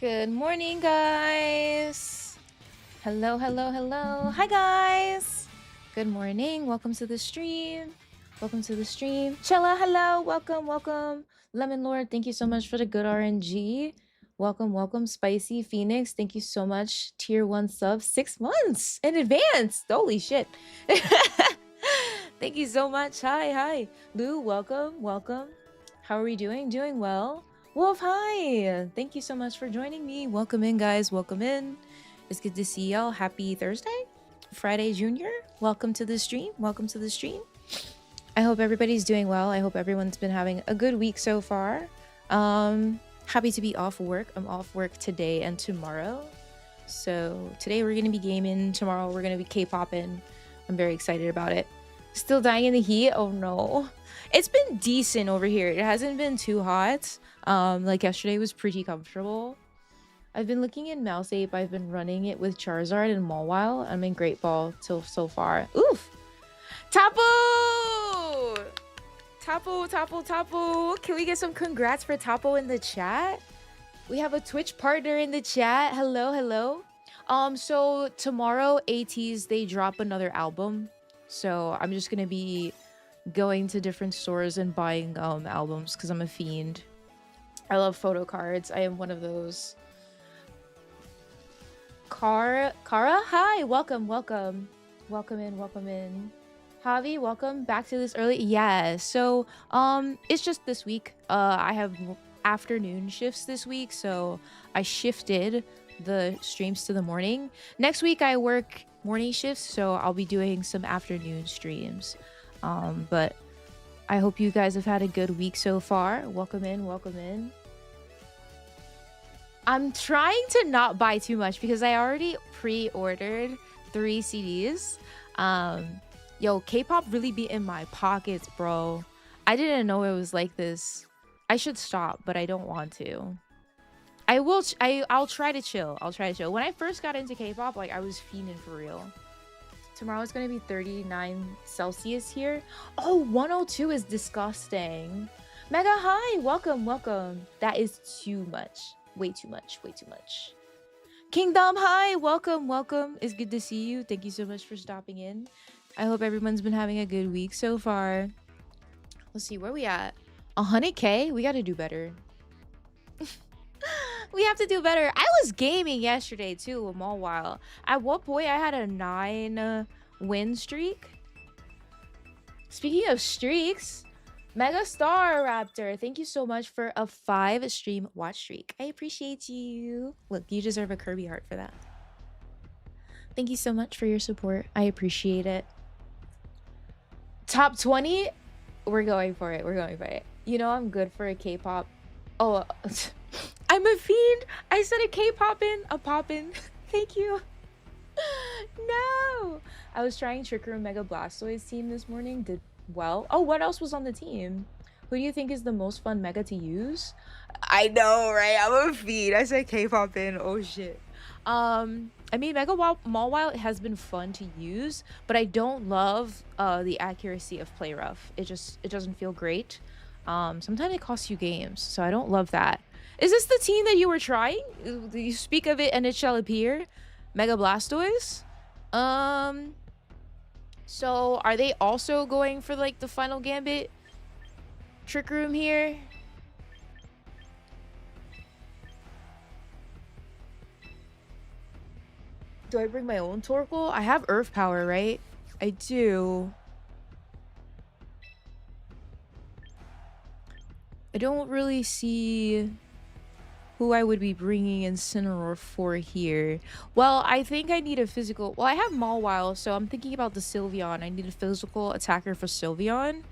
Good morning, guys. Hello, hello, hello. Hi, guys. Good morning. Welcome to the stream. Welcome to the stream. Chella, hello. Welcome, welcome. Lemon Lord, thank you so much for the good RNG. Welcome, welcome. Spicy Phoenix, thank you so much. Tier 1 sub, 6 months in advance. Holy shit. Thank you so much. Hi, hi. Lou, welcome, welcome. How are we doing? Doing well. Wolf, hi! Thank you so much for joining me. Welcome in, guys. Welcome in. It's good to see y'all. Happy Thursday, Friday Junior. Welcome to the stream. Welcome to the stream. I hope everybody's doing well. I hope everyone's been having a good week so far. Happy to be off work. I'm off work today and tomorrow. So today we're gonna be gaming. Tomorrow we're gonna be K-popping. I'm very excited about it. Still dying in the heat? Oh no. It's been decent over here. It hasn't been too hot. Like yesterday was pretty comfortable. I've been looking in Mouse Ape. I've been running it with Charizard and MAWILE. I'm in Great Ball till so far. Oof! Tapu! Tapu! Can we get some congrats for Tapu in the chat? We have a Twitch partner in the chat. Hello, hello. So tomorrow ATs they drop another album. So I'm just gonna be going to different stores and buying albums because I'm a fiend. I love photo cards. I am one of those. Kara, hi, welcome in. Javi, welcome back to this early. Yeah, so it's just this week. I have afternoon shifts this week, so I shifted the streams to the morning. Next week I work morning shifts, so I'll be doing some afternoon streams. But I hope you guys have had a good week so far. Welcome in. I'm trying to not buy too much because I already pre-ordered 3 CDs. Yo, K-pop really be in my pockets, bro. I didn't know it was like this. I should stop, but I don't want to. I'll try to chill. When I first got into K-pop, like I was fiending for real. Tomorrow is gonna be 39 Celsius here. Oh, 102 is disgusting. Mega, hi, welcome. That is too much. Way too much. Kingdom, hi, welcome. It's good to see you. Thank you so much for stopping in. I hope everyone's been having a good week so far. Let's see, where we at? 100K? We gotta do better. We have to do better. I was gaming yesterday too, a small while. At what point I had a 9 win streak. Speaking of streaks, Mega Star Raptor, thank you so much for a 5 stream watch streak. I appreciate you. Look, you deserve a Kirby heart for that. Thank you so much for your support. I appreciate it. Top 20? We're going for it. You know I'm good for a K-pop. Oh, I'm a fiend. I said a K-poppin', a poppin'. Thank you. No. I was trying Trick Room Mega Blastoise team this morning. Did well. Oh, what else was on the team? Who do you think is the most fun Mega to use? I know, right? I'm a fiend. I said K-poppin'. Oh, shit. I mean, MAWILE has been fun to use, but I don't love the accuracy of Play Rough. It doesn't feel great. Sometimes it costs you games, so I don't love that. Is this the team that you were trying? You speak of it and it shall appear. Mega Blastoise? So are they also going for like the final Gambit Trick Room here? Do I bring my own Torkoal? I have Earth Power, right? I do. I don't really see who I would be bringing Incineroar for here. Well, I think I need a physical... Well, I have MAWILE, so I'm thinking about the Sylveon. I need a physical attacker for Sylveon.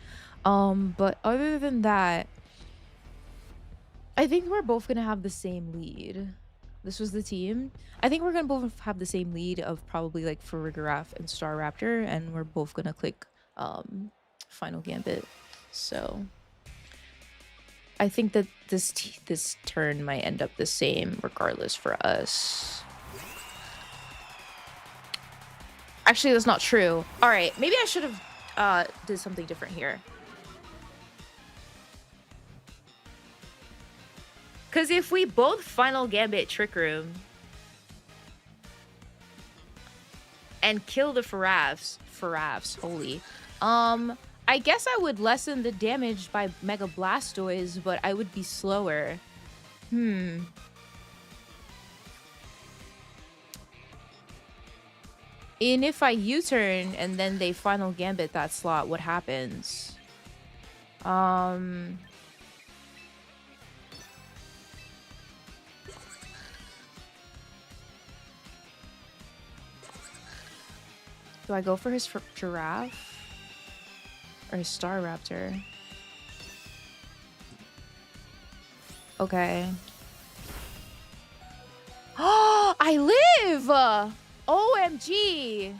But other than that, I think we're both going to have the same lead. This was the team. I think we're going to both have the same lead of probably like Farigiraf and Staraptor, and we're both going to click Final Gambit. So I think that this turn might end up the same regardless for us. Actually, that's not true. All right, maybe I should have did something different here. Because if we both final Gambit Trick Room and kill the Farafs, holy. I guess I would lessen the damage by Mega Blastoise, but I would be slower. And if I U-turn and then they final Gambit that slot, what happens? Do I go for his Giraffe? Or his Staraptor? Okay. Oh, I live! OMG!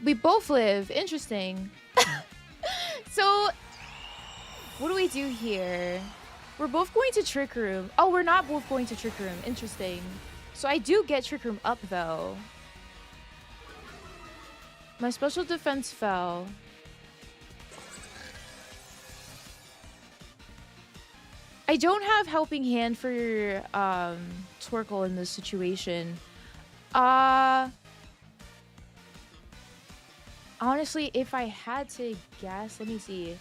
We both live. Interesting. So, what do we do here? We're both going to Trick Room. Oh, we're not both going to Trick Room. Interesting. So I do get Trick Room up, though. My special defense fell. I don't have Helping Hand for Torkoal in this situation. Honestly, if I had to guess, let me see.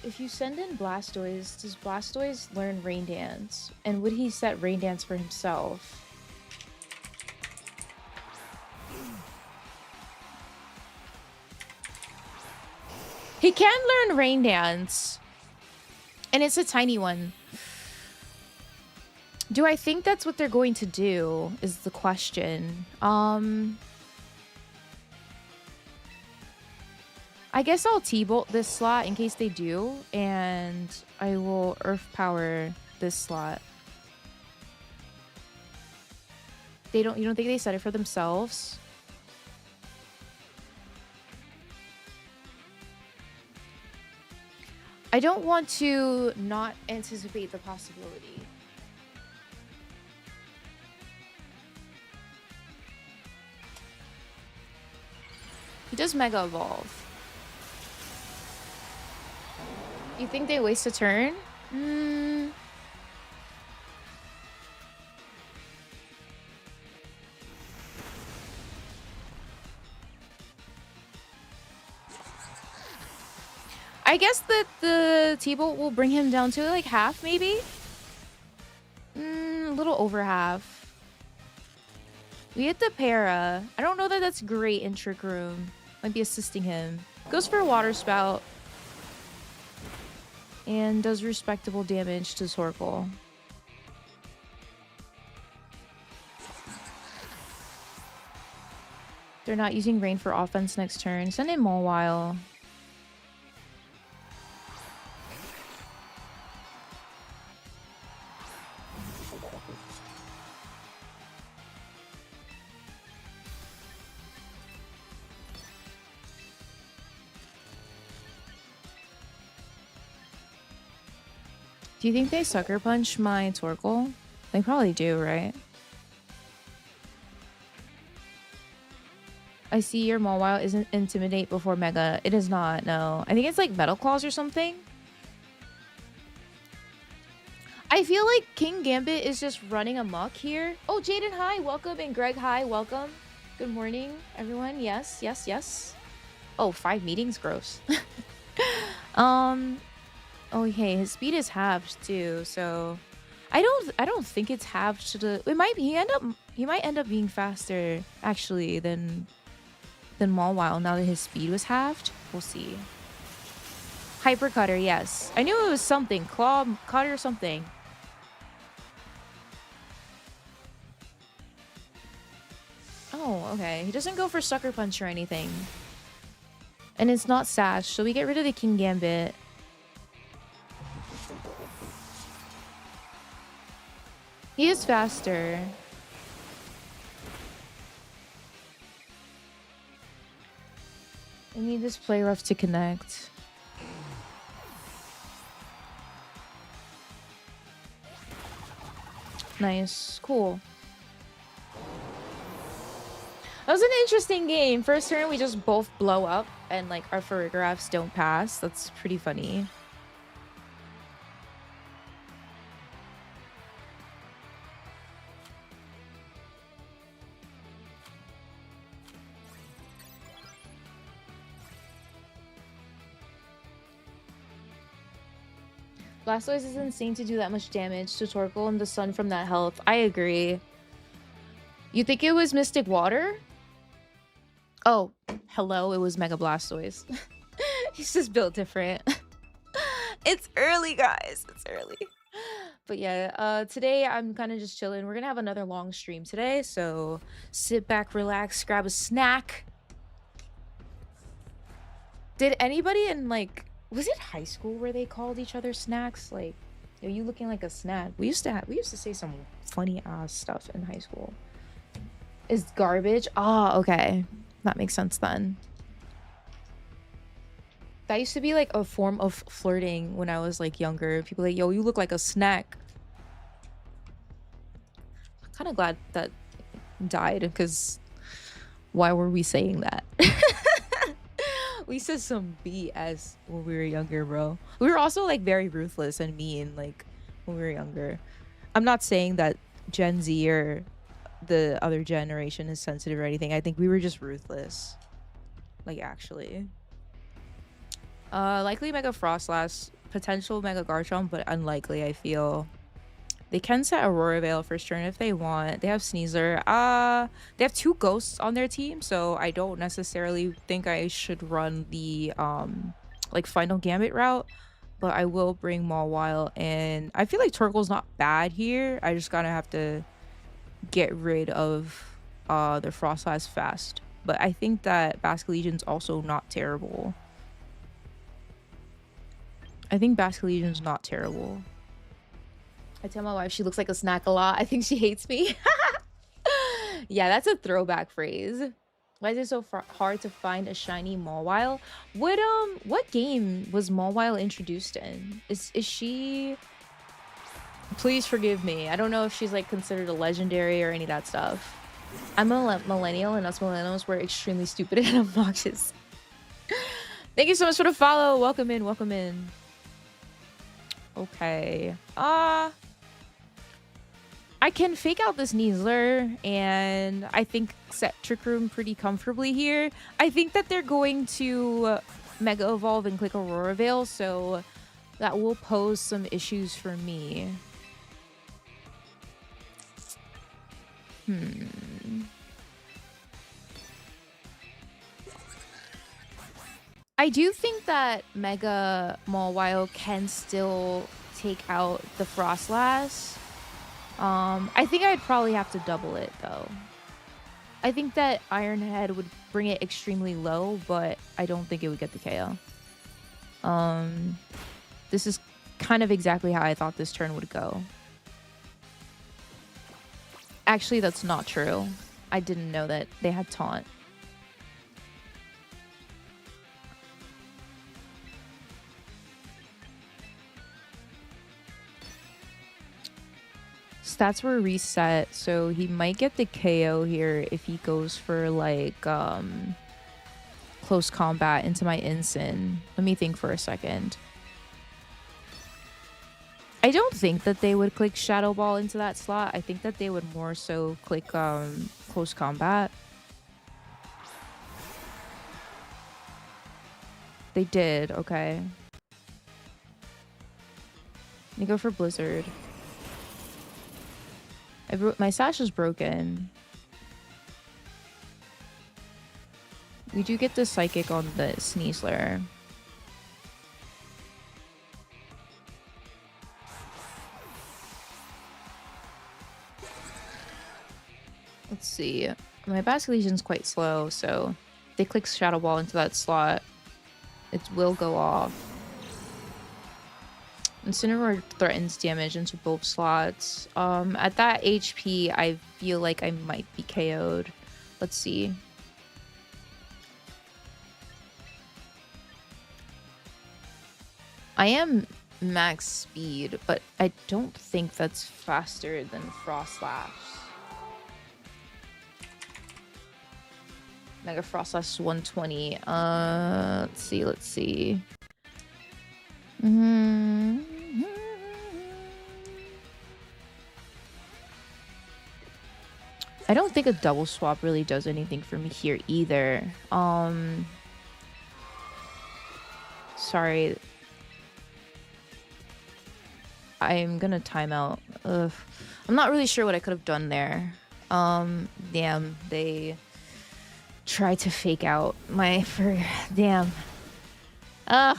If you send in Blastoise, does Blastoise learn Rain Dance? And would he set Rain Dance for himself? He can learn Rain Dance. And it's a tiny one. Do I think that's what they're going to do, is the question. I guess I'll T-Bolt this slot in case they do, and I will Earth Power this slot. You don't think they set it for themselves? I don't want to not anticipate the possibility. He does Mega Evolve. You think they waste a turn? I guess that the T-Bolt will bring him down to like half, maybe? A little over half. We hit the Para. I don't know that that's great in Trick Room. Might be assisting him. Goes for a Water Spout. And does respectable damage to Torkoal. They're not using Rain for offense next turn. Send in Mawile. Do you think they Sucker Punch my Torkoal? They probably do, right? I see your Mawile isn't Intimidate before Mega. It is not, no. I think it's like Metal Claws or something. I feel like King Gambit is just running amok here. Oh, Jaden, hi, welcome. And Greg, hi, welcome. Good morning, everyone. Yes, yes, yes. Oh, 5 meetings, gross. Oh, hey, his speed is halved too, so I don't think it's halved to the. It might be. He might end up being faster actually than Mawile now that his speed was halved. We'll see. Hyper Cutter, yes. I knew it was something. Claw Cutter or something. Oh, okay. He doesn't go for Sucker Punch or anything. And it's not Sash, so we get rid of the King Gambit. He is faster. I need this Play Rough to connect. Nice. Cool. That was an interesting game. First turn, we just both blow up and like our photographs don't pass. That's pretty funny. Blastoise is insane to do that much damage to Torkoal and the sun from that health. I agree. You think it was Mystic Water? Oh, hello, it was Mega Blastoise. He's just built different. It's early, guys. It's early. But yeah, today I'm kind of just chilling. We're gonna have another long stream today, so sit back, relax, grab a snack. Did anybody in like, was it high school where they called each other snacks? Like, are you looking like a snack? We used to say some funny ass stuff in high school. Is garbage? Ah, okay. That makes sense then. That used to be like a form of flirting when I was like younger. People like, yo, you look like a snack. I'm kind of glad that died, because why were we saying that? We said some BS when we were younger, bro. We were also like very ruthless and mean like when we were younger. I'm not saying that Gen Z or the other generation is sensitive or anything. I think we were just ruthless. Like, actually. Likely Mega Frostlass, potential Mega Garchomp, but unlikely, I feel. They can set Aurora Veil first turn if they want. They have Sneasler. They have 2 ghosts on their team, so I don't necessarily think I should run the like final Gambit route, but I will bring Mawile, and I feel like Torkoal's not bad here. I just gotta have to get rid of the Frostlass fast. But I think that Basculegion's also not terrible. I think Basculegion's not terrible. I tell my wife she looks like a snack a lot. I think she hates me. Yeah, that's a throwback phrase. Why is it so hard to find a shiny Mawile? What game was Mawile introduced in? Is she... Please forgive me. I don't know if she's like considered a legendary or any of that stuff. I'm a millennial, and us millennials were extremely stupid and obnoxious. Thank you so much for the follow. Welcome in, welcome in. Okay. I can fake out this Sneasler, and I think set Trick Room pretty comfortably here. I think that they're going to Mega Evolve and click Aurora Veil, so that will pose some issues for me. I do think that Mega Mawile can still take out the Frostlass. I think I'd probably have to double it, though. I think that Iron Head would bring it extremely low, but I don't think it would get the KO. This is kind of exactly how I thought this turn would go. Actually, that's not true. I didn't know that they had Taunt. Stats were reset, so he might get the KO here if he goes for like close combat into my Ensign. Let me think for a second. I don't think that they would click Shadow Ball into that slot. I think that they would more so click close combat. They did, okay. Let me go for Blizzard. My sash is broken. We do get the Psychic on the Sneasler. Let's see. My Basculegion's quite slow, so if they click Shadow Ball into that slot, it will go off. Incineroar threatens damage into both slots. At that HP, I feel like I might be KO'd. Let's see. I am max speed, but I don't think that's faster than Frostlass. Mega Frost lasts 120. Let's see. I don't think a double swap really does anything for me here either. Sorry. I'm gonna time out. Ugh. I'm not really sure what I could have done there. Damn, they tried to fake out my damn. Ugh.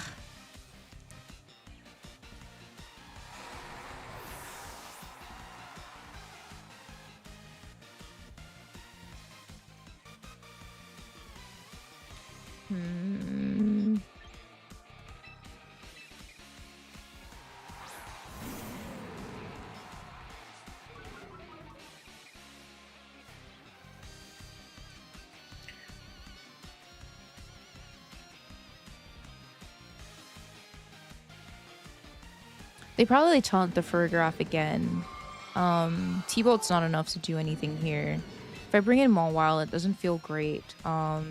They probably taunt the Furgraph again. T-Bolt's not enough to do anything here. If I bring in MAWILE, it doesn't feel great. I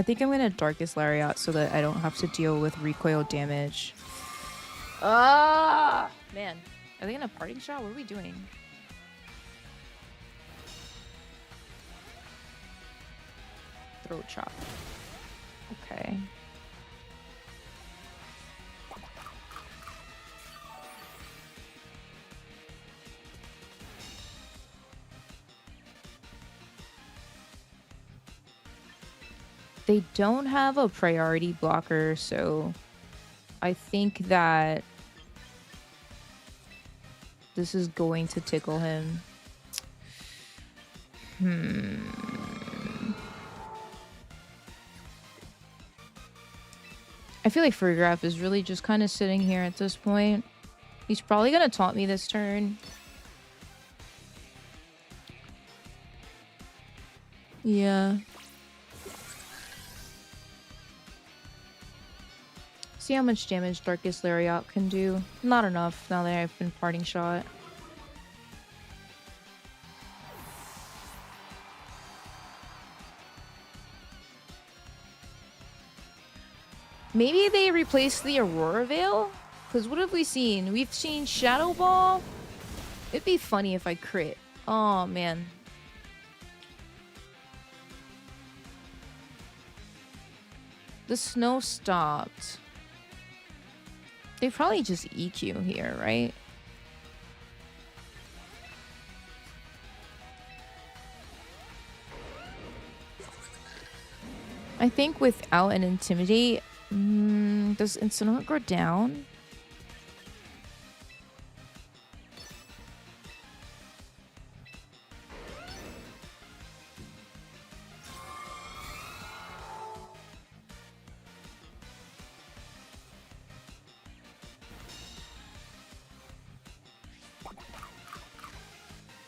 think I'm gonna Darkest Lariat so that I don't have to deal with recoil damage. Ah, man. Are they gonna parting shot? What are we doing? Throat chop. Okay. They don't have a priority blocker, so I think that this is going to tickle him. I feel like Furgraph is really just kind of sitting here at this point. He's probably gonna taunt me this turn. Yeah. See how much damage Darkest Lariat can do. Not enough now that I've been parting shot. Maybe they replaced the Aurora Veil? Because what have we seen? We've seen Shadow Ball. It'd be funny if I crit. Oh, man. The snow stopped. They probably just EQ here, right? I think without an Intimidate... does Incineroar go down?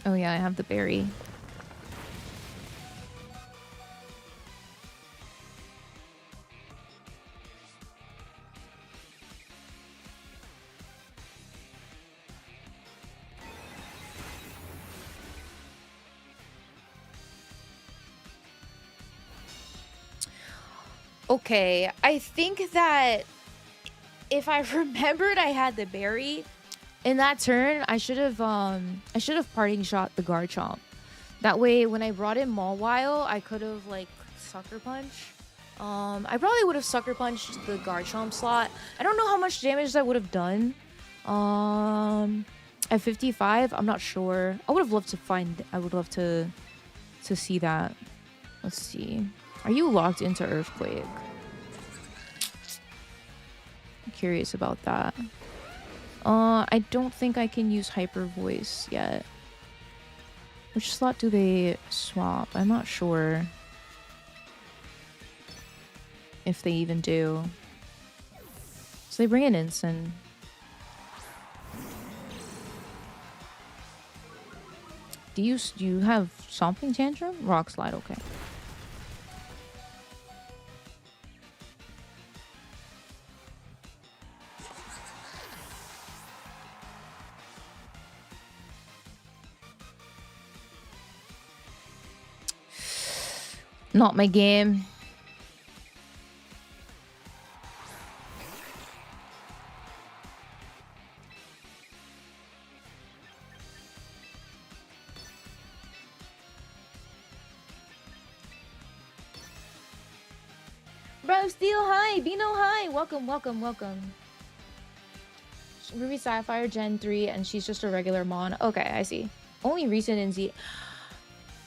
Oh yeah, I have the berry. Okay, I think that if I remembered I had the berry in that turn, I should have parting shot the Garchomp. That way, when I brought in MAWILE, I could have like Sucker Punch. I probably would have Sucker Punched the Garchomp slot. I don't know how much damage that would have done. At 55, I'm not sure. I would love to see that. Let's see. Are you locked into Earthquake? I'm curious about that. I don't think I can use Hyper Voice yet. Which slot do they swap? I'm not sure if they even do. So they bring in Ensign. Do you have Stomping Tantrum? Rock Slide, okay. Not my game. Bro, Steel, hi! Bino, hi! Welcome, welcome, welcome. Ruby Sapphire Gen 3, and she's just a regular Mon. Okay, I see. Only recent in Z.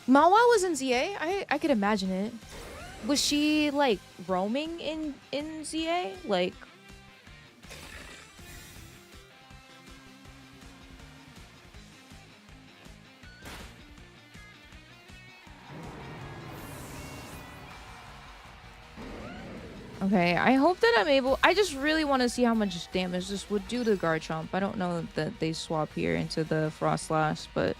Mawile was in ZA? I could imagine it. Was she, like, roaming in ZA? Like... Okay, I hope that I'm able... I just really want to see how much damage this would do to Garchomp. I don't know that they swap here into the Frost Lash, but...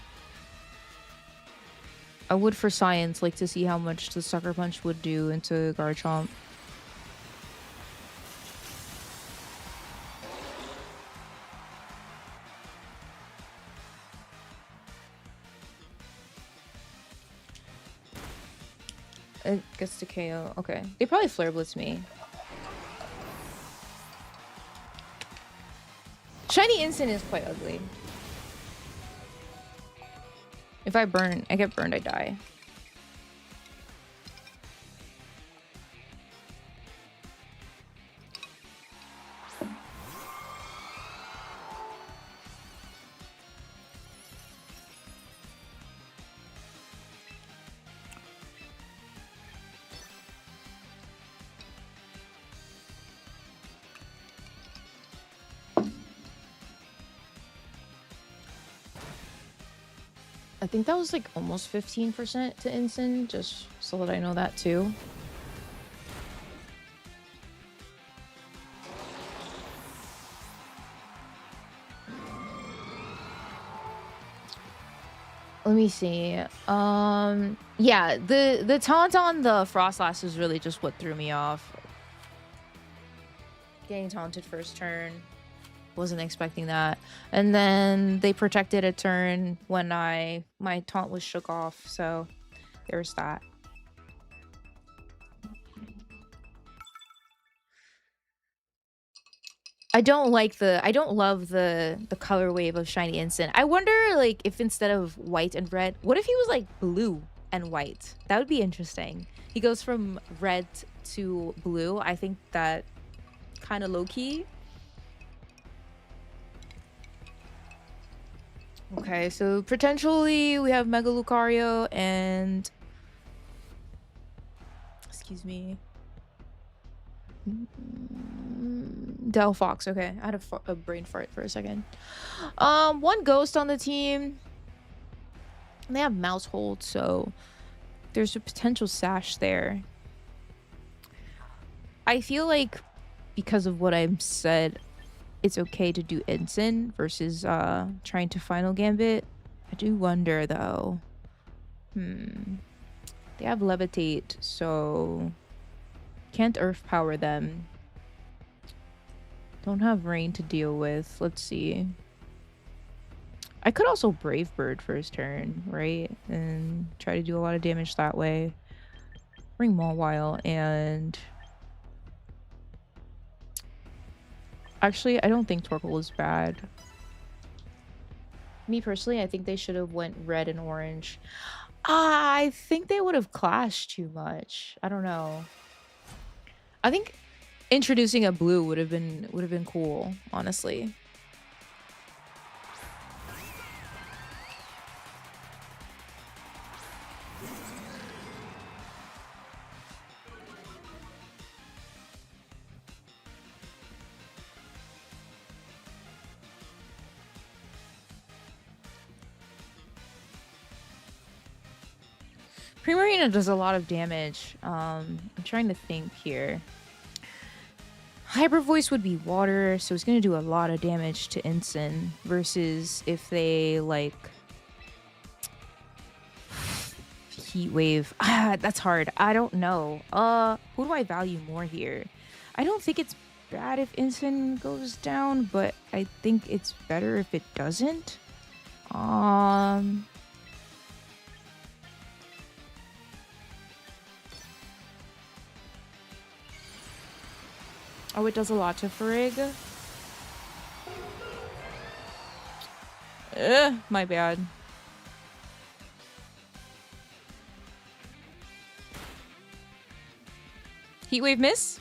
I would, for science, like to see how much the Sucker Punch would do into Garchomp. It gets to KO. Okay. They probably Flare Blitz me. Shiny Instant is quite ugly. If I get burned, I die. I think that was like almost 15% to Instant, just so that I know that too. Let me see. Yeah, the taunt on the Frost Lash is really just what threw me off. Getting taunted first turn. Wasn't expecting that. And then they protected a turn when my taunt was shook off, so there's that. I don't love the color wave of Shiny Instant. I wonder, like, if instead of white and red, what if he was like blue and white? That would be interesting. He goes from red to blue. I think that kind of low-key. Okay, so potentially we have Mega Lucario and... Excuse me. Delphox. Okay, I had a brain fart for a second. One Ghost on the team. They have Mouse Hold, so there's a potential Sash there. I feel like because of what I've said, it's okay to do Instant versus trying to Final Gambit. I do wonder though. They have Levitate, so can't Earth Power them. Don't have Rain to deal with. Let's see. I could also Brave Bird first turn, right? And try to do a lot of damage that way. Bring Mawile and... Actually, I don't think Torkoal is bad. Me personally, I think they should have went red and orange. I think they would have clashed too much. I don't know. I think introducing a blue would have been cool, honestly. Primarina does a lot of damage. I'm trying to think here. Hyper Voice would be water, so it's going to do a lot of damage to Instant versus if they, like... Heat Wave. That's hard. I don't know. Who do I value more here? I don't think it's bad if Instant goes down, but I think it's better if it doesn't. Oh, it does a lot to Farig. My bad. Heatwave miss?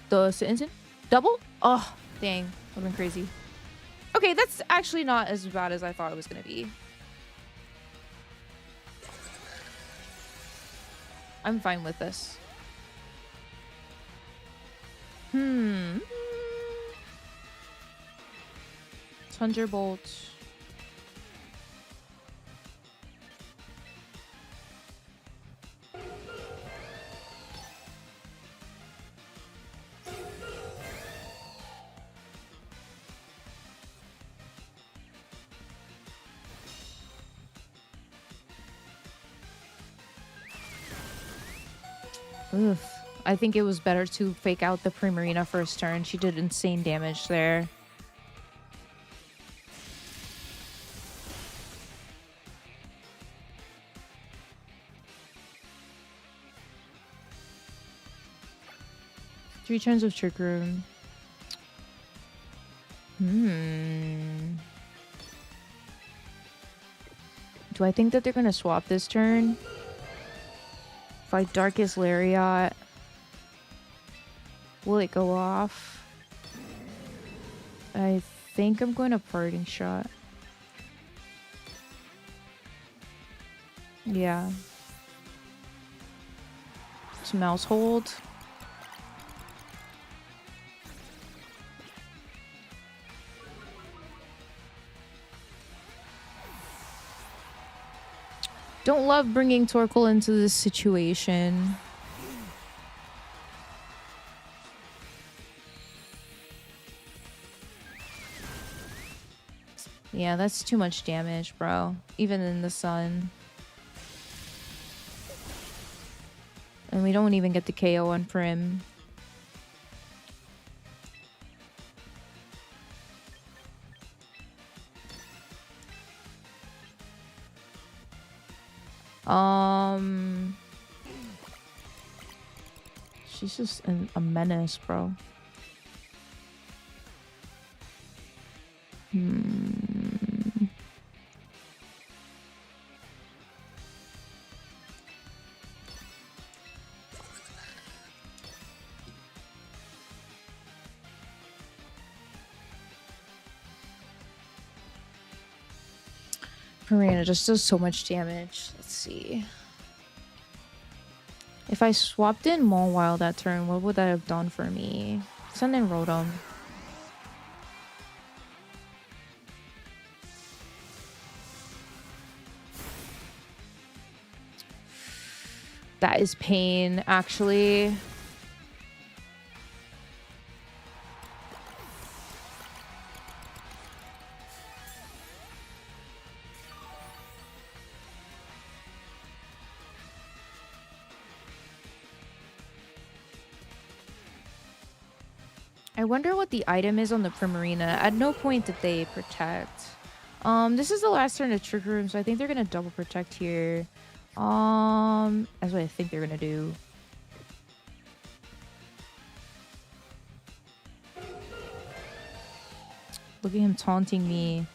The instant? Double? Oh, dang. Would've been crazy. Okay, that's actually not as bad as I thought it was gonna be. I'm fine with this. Thunderbolt. Oof. I think it was better to fake out the Primarina first turn. She did insane damage there. Three turns of Trick Room. Do I think that they're gonna swap this turn? If I Darkest Lariat, will it go off? I think I'm going to Parting Shot. Yeah. It's Mouse Hold. Don't love bringing Torkoal into this situation. Yeah, that's too much damage, bro. Even in the sun. And we don't even get the KO on Prim. She's just a menace, bro. Marina just does so much damage. Let's see. If I swapped in MAWILE that turn, what would that have done for me? Send in Rotom. That is pain, actually. I wonder what the item is on the Primarina. At no point did they protect. This is the last turn of Trick Room, so I think they're gonna double protect here. That's what I think they're gonna do. Look at him taunting me.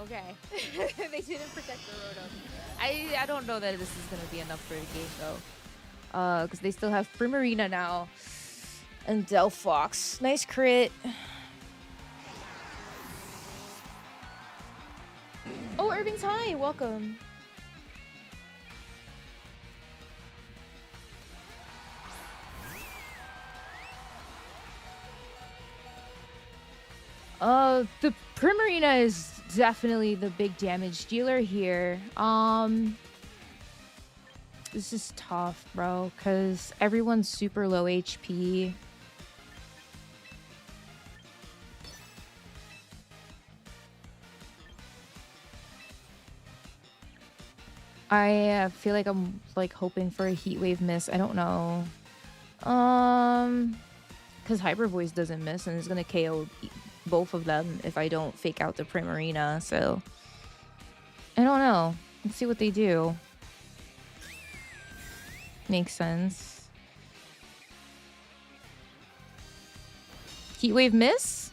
Okay. They didn't protect the Rotom. I don't know that this is gonna be enough for the game though. Because they still have Primarina now. And Delphox. Nice crit. Oh, Irving's hi. Welcome. The Primarina is definitely the big damage dealer here. This is tough, bro, because everyone's super low HP. I feel like I'm like hoping for a heat wave miss. I don't know. Because Hyper Voice doesn't miss and it's gonna KO both of them if I don't fake out the Primarina. So I don't know. Let's see what they do. Makes sense. Heat wave miss?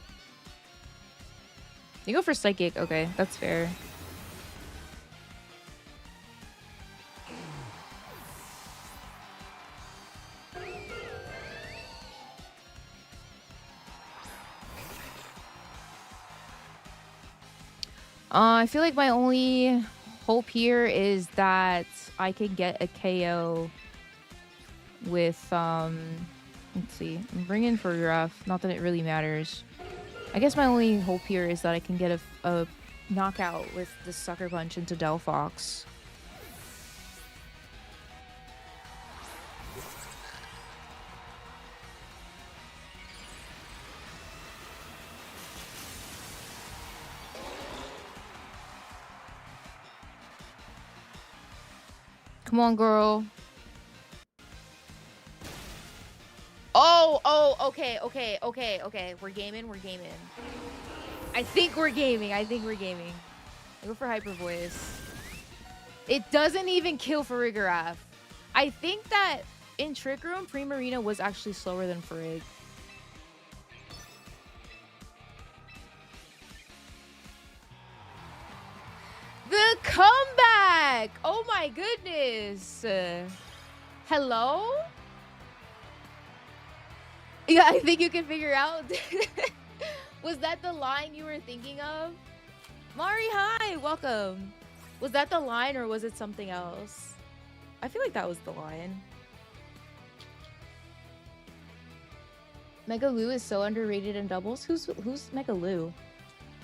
You go for Psychic. Okay, that's fair. I feel like my only hope here is that I could get a KO with, let's see. I'm bringing for rough. Not that it really matters. I guess my only hope here is that I can get a knockout with the Sucker Punch into Delphox. Come on, girl. Oh, okay. We're gaming. I think we're gaming. I go for Hyper Voice. It doesn't even kill Farigiraf. I think that in Trick Room, Primarina was actually slower than Farig. The comeback! Oh my goodness! Hello? Yeah, I think you can figure out. Was that the line you were thinking of? Mari, hi! Welcome. Was that the line or was it something else? I feel like that was the line. Mega Lu is so underrated in doubles. Who's Mega Lu?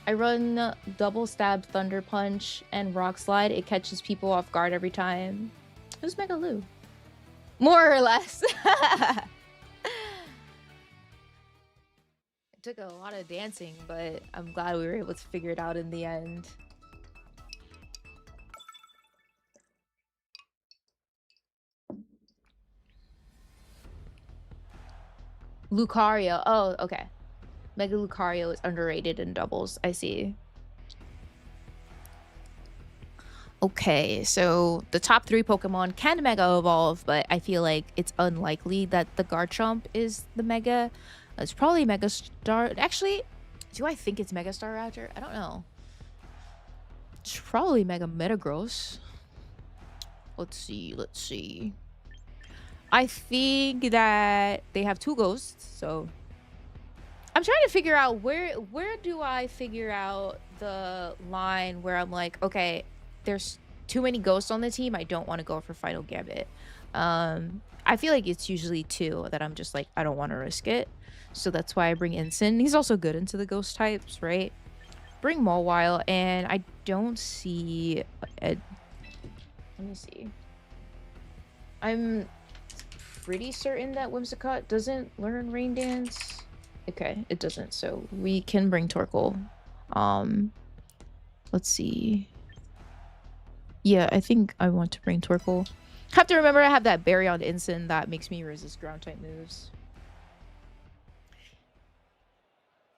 I run double stab, thunder punch, and rock slide. It catches people off guard every time. Who's Mega Lu? More or less. It took a lot of dancing, but I'm glad we were able to figure it out in the end. Lucario. Oh, okay. Mega Lucario is underrated in doubles. I see. Okay, so the top 3 Pokemon can Mega Evolve, but I feel like it's unlikely that the Garchomp is the Mega. It's probably Mega Star. Actually, do I think it's Mega Star Raptor? I don't know. It's probably Mega Metagross. Let's see. I think that they have 2 ghosts, so I'm trying to figure out where do I figure out the line where I'm like, okay, there's too many ghosts on the team. I don't want to go for Final Gambit. I feel like it's usually 2 that I'm just like, I don't want to risk it. So that's why I bring Ensign. He's also good into the ghost types, right? Bring MAWILE, and I don't see let me see. I'm pretty certain that Whimsicott doesn't learn Rain Dance. Okay, it doesn't, so we can bring Torkoal. Let's see. Yeah, I think I want to bring Torkoal. Have to remember I have that Berry on Ensign that makes me resist ground type moves.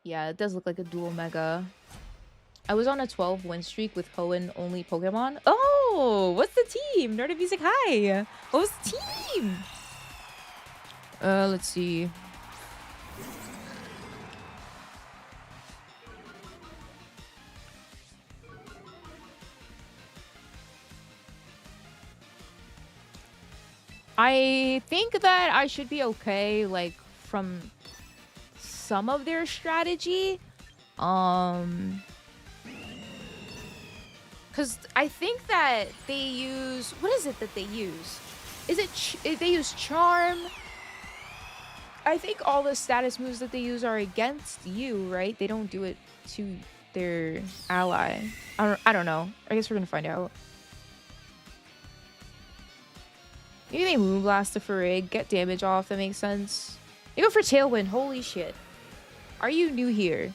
Yeah, it does look like a dual Mega. I was on a 12 win streak with Hoenn only Pokemon. Oh, what's the team? Nerd of Music, hi. What was the team? Let's see. I think that I should be okay, like, from some of their strategy. Because I think that they use... What is it that they use? Is it... They use Charm? I think all the status moves that they use are against you, right? They don't do it to their ally. I don't know. I guess we're gonna find out. Maybe they Moonblast the Farig, get damage off, that makes sense. They go for Tailwind, holy shit. Are you new here?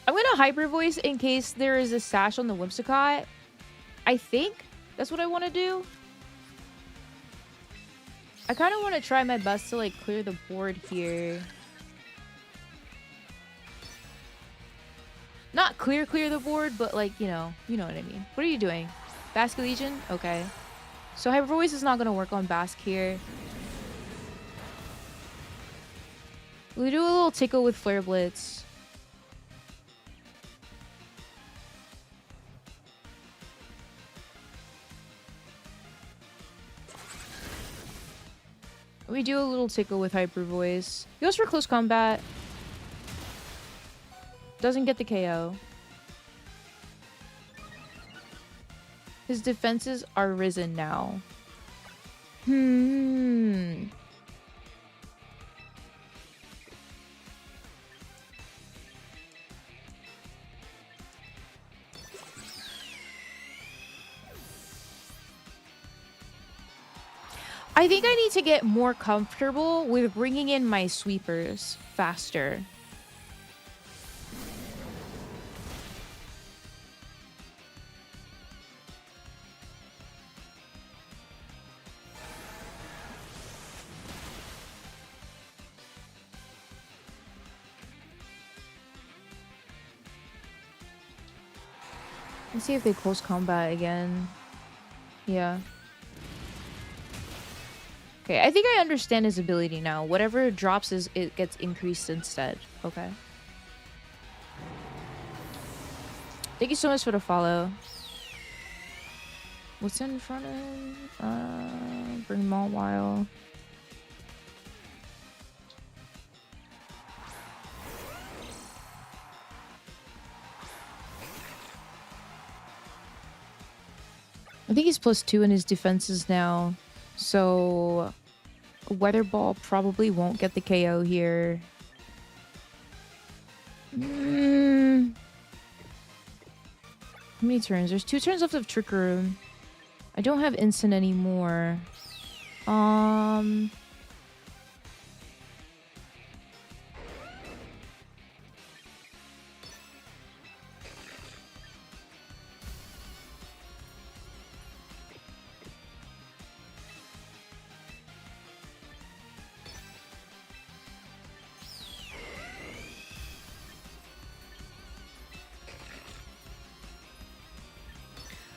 I'm gonna Hyper Voice in case there is a Sash on the Whimsicott. I think that's what I want to do. I kind of want to try my best to like clear the board here. Not clear the board, but like, you know what I mean. What are you doing? Basque Legion? Okay. So Hyper Voice is not going to work on Basque here. We do a little tickle with Flare Blitz. We do a little tickle with Hyper Voice. He goes for close combat. Doesn't get the KO. His defenses are risen now. I think I need to get more comfortable with bringing in my sweepers faster. Let's see if they close combat again. Yeah. Okay, I think I understand his ability now. Whatever it drops it gets increased instead. Okay. Thank you so much for the follow. What's in front of him? Bring MAWILE. I think he's +2 in his defenses now. So Weather Ball probably won't get the KO here. How many turns? There's 2 turns left of Trick Room. I don't have Instant anymore.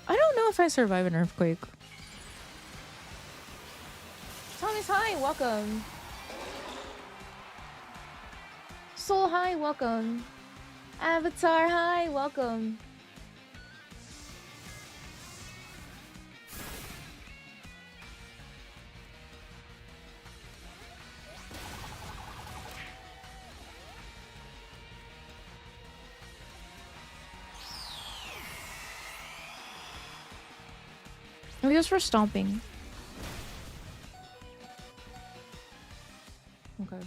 I don't know if I survive an earthquake. Thomas, hi, welcome. Soul, hi, welcome. Avatar, hi, welcome. Oh, he goes for stomping. Okay.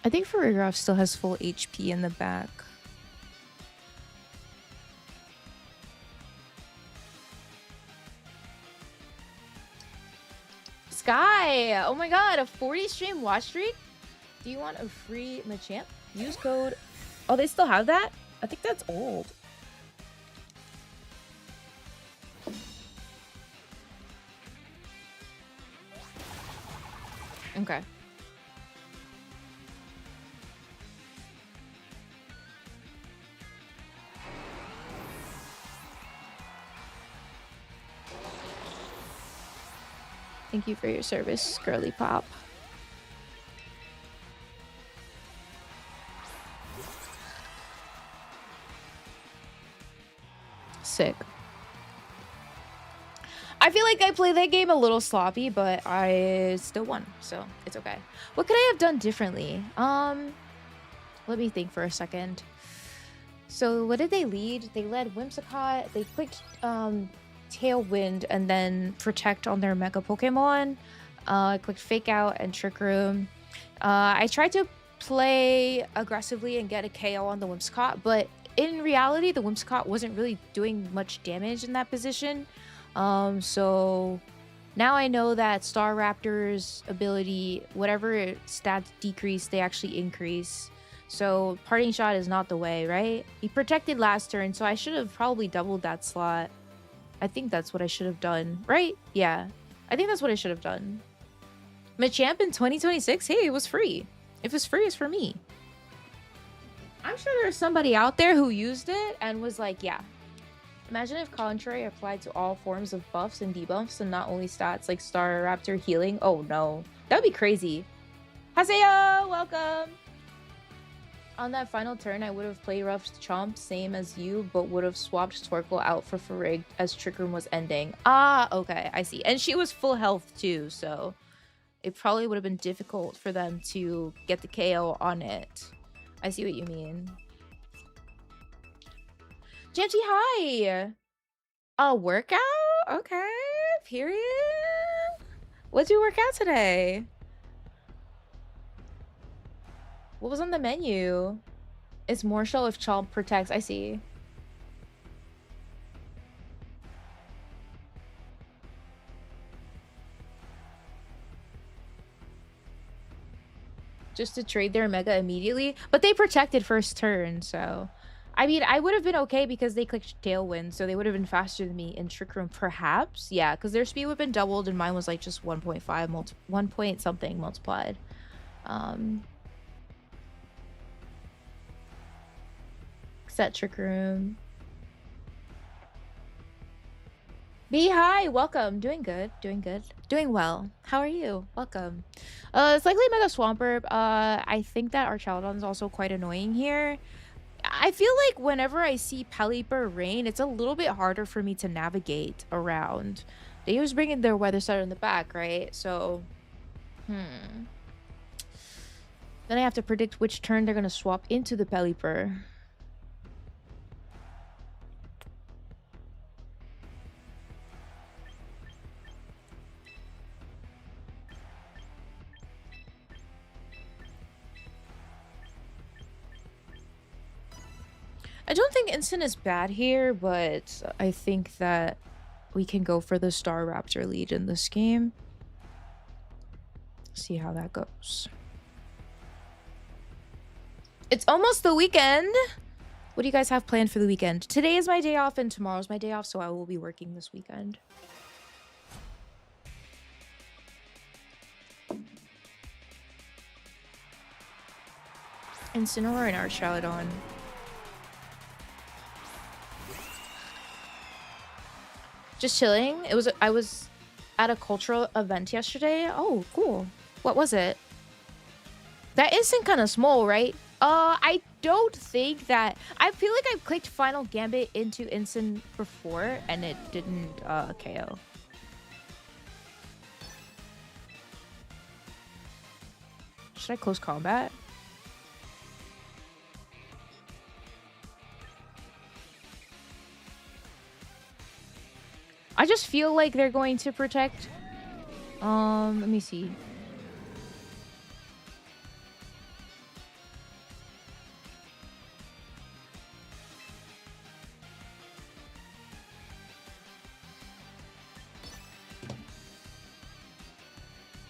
I think Farigiraf still has full HP in the back. Sky! Oh my god, a 40 stream watch streak? Do you want a free Machamp? Use code... Oh, they still have that? I think that's old. Okay. Thank you for your service, Girly Pop. sick. I feel like I played that game a little sloppy, but I still won, so it's okay. What could I have done differently? Let me think for a second. So what did they lead? They led Whimsicott. They clicked Tailwind and then Protect on their Mega Pokemon. I clicked Fake Out and Trick Room. I tried to play aggressively and get a KO on the Whimsicott, but in reality, the Whimsicott wasn't really doing much damage in that position. So now I know that Star Raptor's ability, whatever stats decrease, they actually increase. So Parting Shot is not the way, right? He protected last turn, so I should have probably doubled that slot. I think that's what I should have done, right? Yeah, I think that's what I should have done. Machamp in 2026? Hey, it was free. If it's free, it's for me. I'm sure there's somebody out there who used it and was like, yeah. Imagine if Contrary applied to all forms of buffs and debuffs and not only stats like Star Raptor healing. Oh no, that'd be crazy. Haseo, welcome. On that final turn, I would have played Rough Chomp, same as you, but would have swapped Torkoal out for Farig as Trick Room was ending. Ah, okay, I see. And she was full health too, so it probably would have been difficult for them to get the KO on it. I see what you mean. Jamty, hi! A workout? Okay, period. What'd you work out today? What was on the menu? It's more so if Chomp protects. I see. Just to trade their Mega immediately. But they protected first turn, so... I mean, I would have been okay because they clicked Tailwind, so they would have been faster than me in Trick Room, perhaps. Yeah, because their speed would have been doubled and mine was like just 1.5, 1 point something multiplied. Set Trick Room. B, hi, welcome. Doing good, doing good. Doing well. How are you? Welcome. It's likely Mega Swampert. I think that Archaludon is also quite annoying here. I feel like whenever I see Pelipper Rain, it's a little bit harder for me to navigate around. They was bringing their Weather Starter in the back, right? So, Then I have to predict which turn they're going to swap into the Pelipper. I don't think Instant is bad here, but I think that we can go for the Star Raptor lead in this game. See how that goes. It's almost the weekend. What do you guys have planned for the weekend? Today is my day off and tomorrow's my day off, so I will be working this weekend. Incineroar and Archaludon. Just chilling. I was at a cultural event yesterday. Oh, cool. What was it? That instant kind of small, right? I don't think that... I feel like I've clicked Final Gambit into instant before and it didn't KO. Should I close combat? I just feel like they're going to protect. Let me see.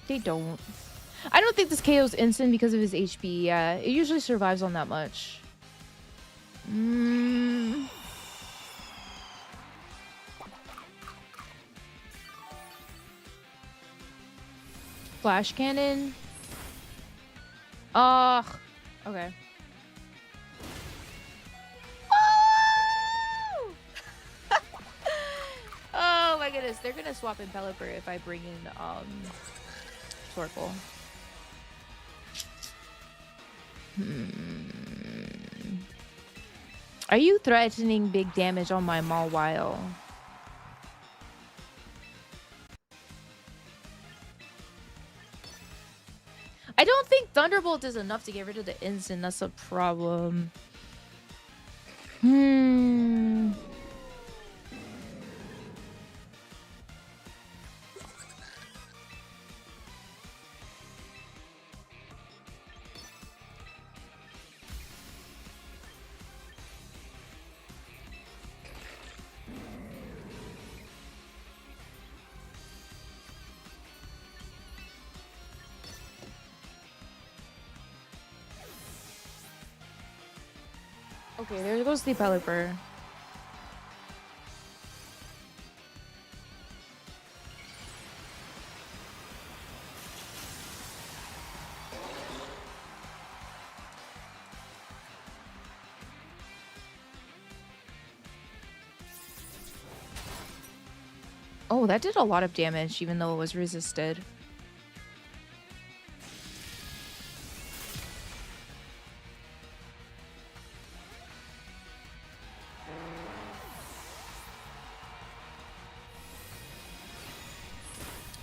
They don't. I don't think this KO's instant because of his HP. Yeah, it usually survives on that much. Flash cannon. Ugh. Okay. Oh! Oh my goodness, they're gonna swap in Pelipper if I bring in Torkoal. Are you threatening big damage on my MAWILE? I don't think Thunderbolt is enough to get rid of the instant. That's a problem. Okay, there goes the Pelipper. Oh, that did a lot of damage, even though it was resisted.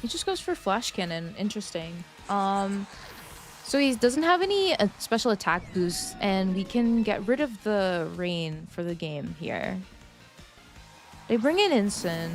He just goes for Flash Cannon. Interesting. So he doesn't have any special attack boosts, and we can get rid of the rain for the game here. They bring in Instant.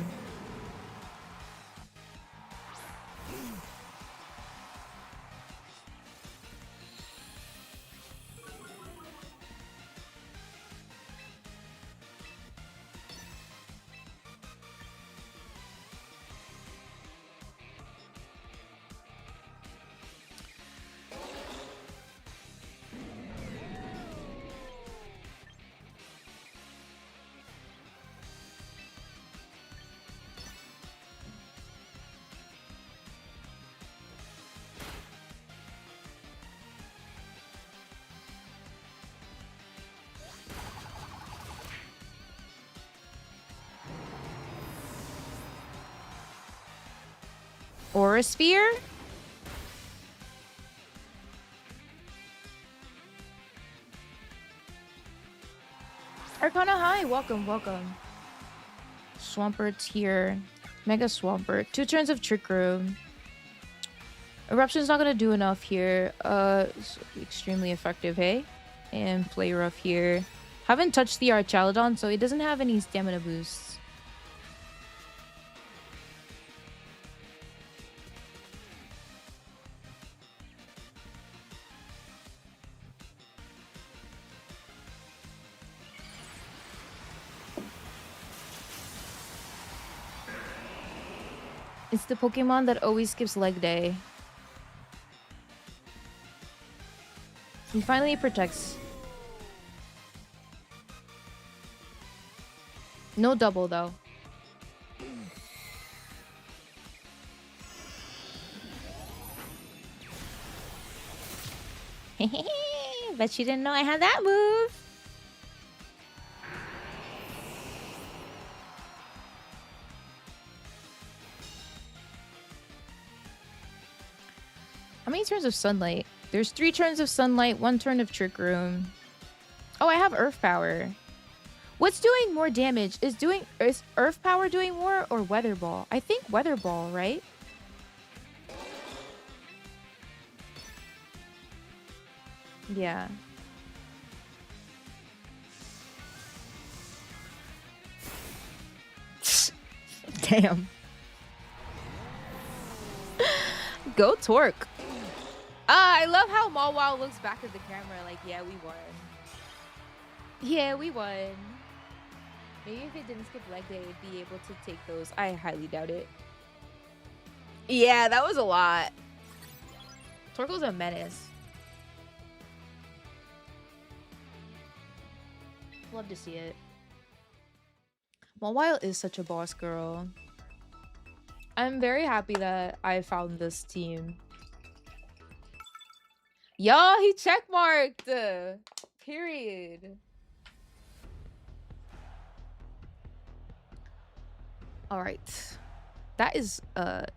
Aura Sphere? Arcana, hi! Welcome, welcome. Swampert's here. Mega Swampert. 2 turns of Trick Room. Eruption's not gonna do enough here. It's extremely effective, hey? And Play Rough here. Haven't touched the Archaludon, so it doesn't have any stamina boosts. It's the Pokemon that always skips leg day. He finally protects. No double, though. Bet you didn't know I had that move. How many turns of Sunlight? There's 3 turns of Sunlight, 1 turn of Trick Room. Oh, I have Earth Power. What's doing more damage? Is Earth Power doing more or Weather Ball? I think Weather Ball, right? Yeah. Damn. Go Torque. I love how MAWILE looks back at the camera like, yeah, we won. Yeah, we won. Maybe if it didn't skip leg day, it'd be able to take those. I highly doubt it. Yeah, that was a lot. Torko's a menace. Love to see it. MAWILE is such a boss girl. I'm very happy that I found this team. Yo, he checkmarked! Period. Alright. That is a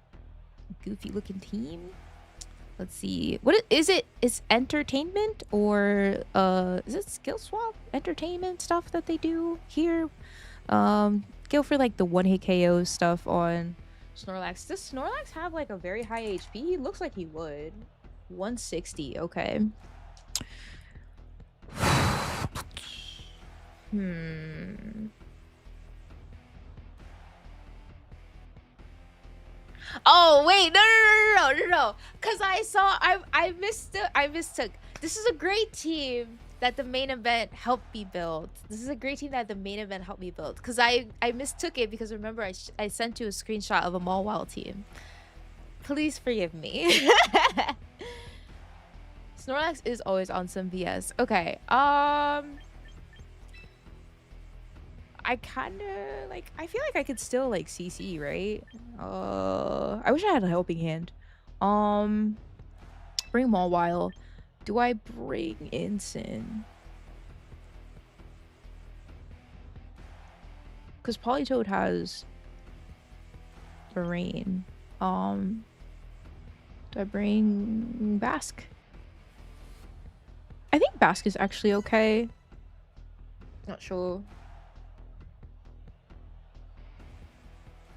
goofy looking team. Let's see. What is it? Is entertainment or is it skill swap entertainment stuff that they do here? Go for like the 1-hit KO stuff on Snorlax. Does Snorlax have like a very high HP? He looks like he would. 160. Okay. Oh wait, no. Cause I mistook. This is a great team that the main event helped me build. This is a great team that the main event helped me build. Cause I mistook it because remember I sent you a screenshot of a MAWILE team. Please forgive me. Snorlax is always on some VS. Okay. I kind of like, I feel like I could still like CC, right? I wish I had a helping hand. Bring MAWILE. Do I bring Ensign? Because Politoed has Rain. Do I bring Basque? I think Basque is actually okay. Not sure.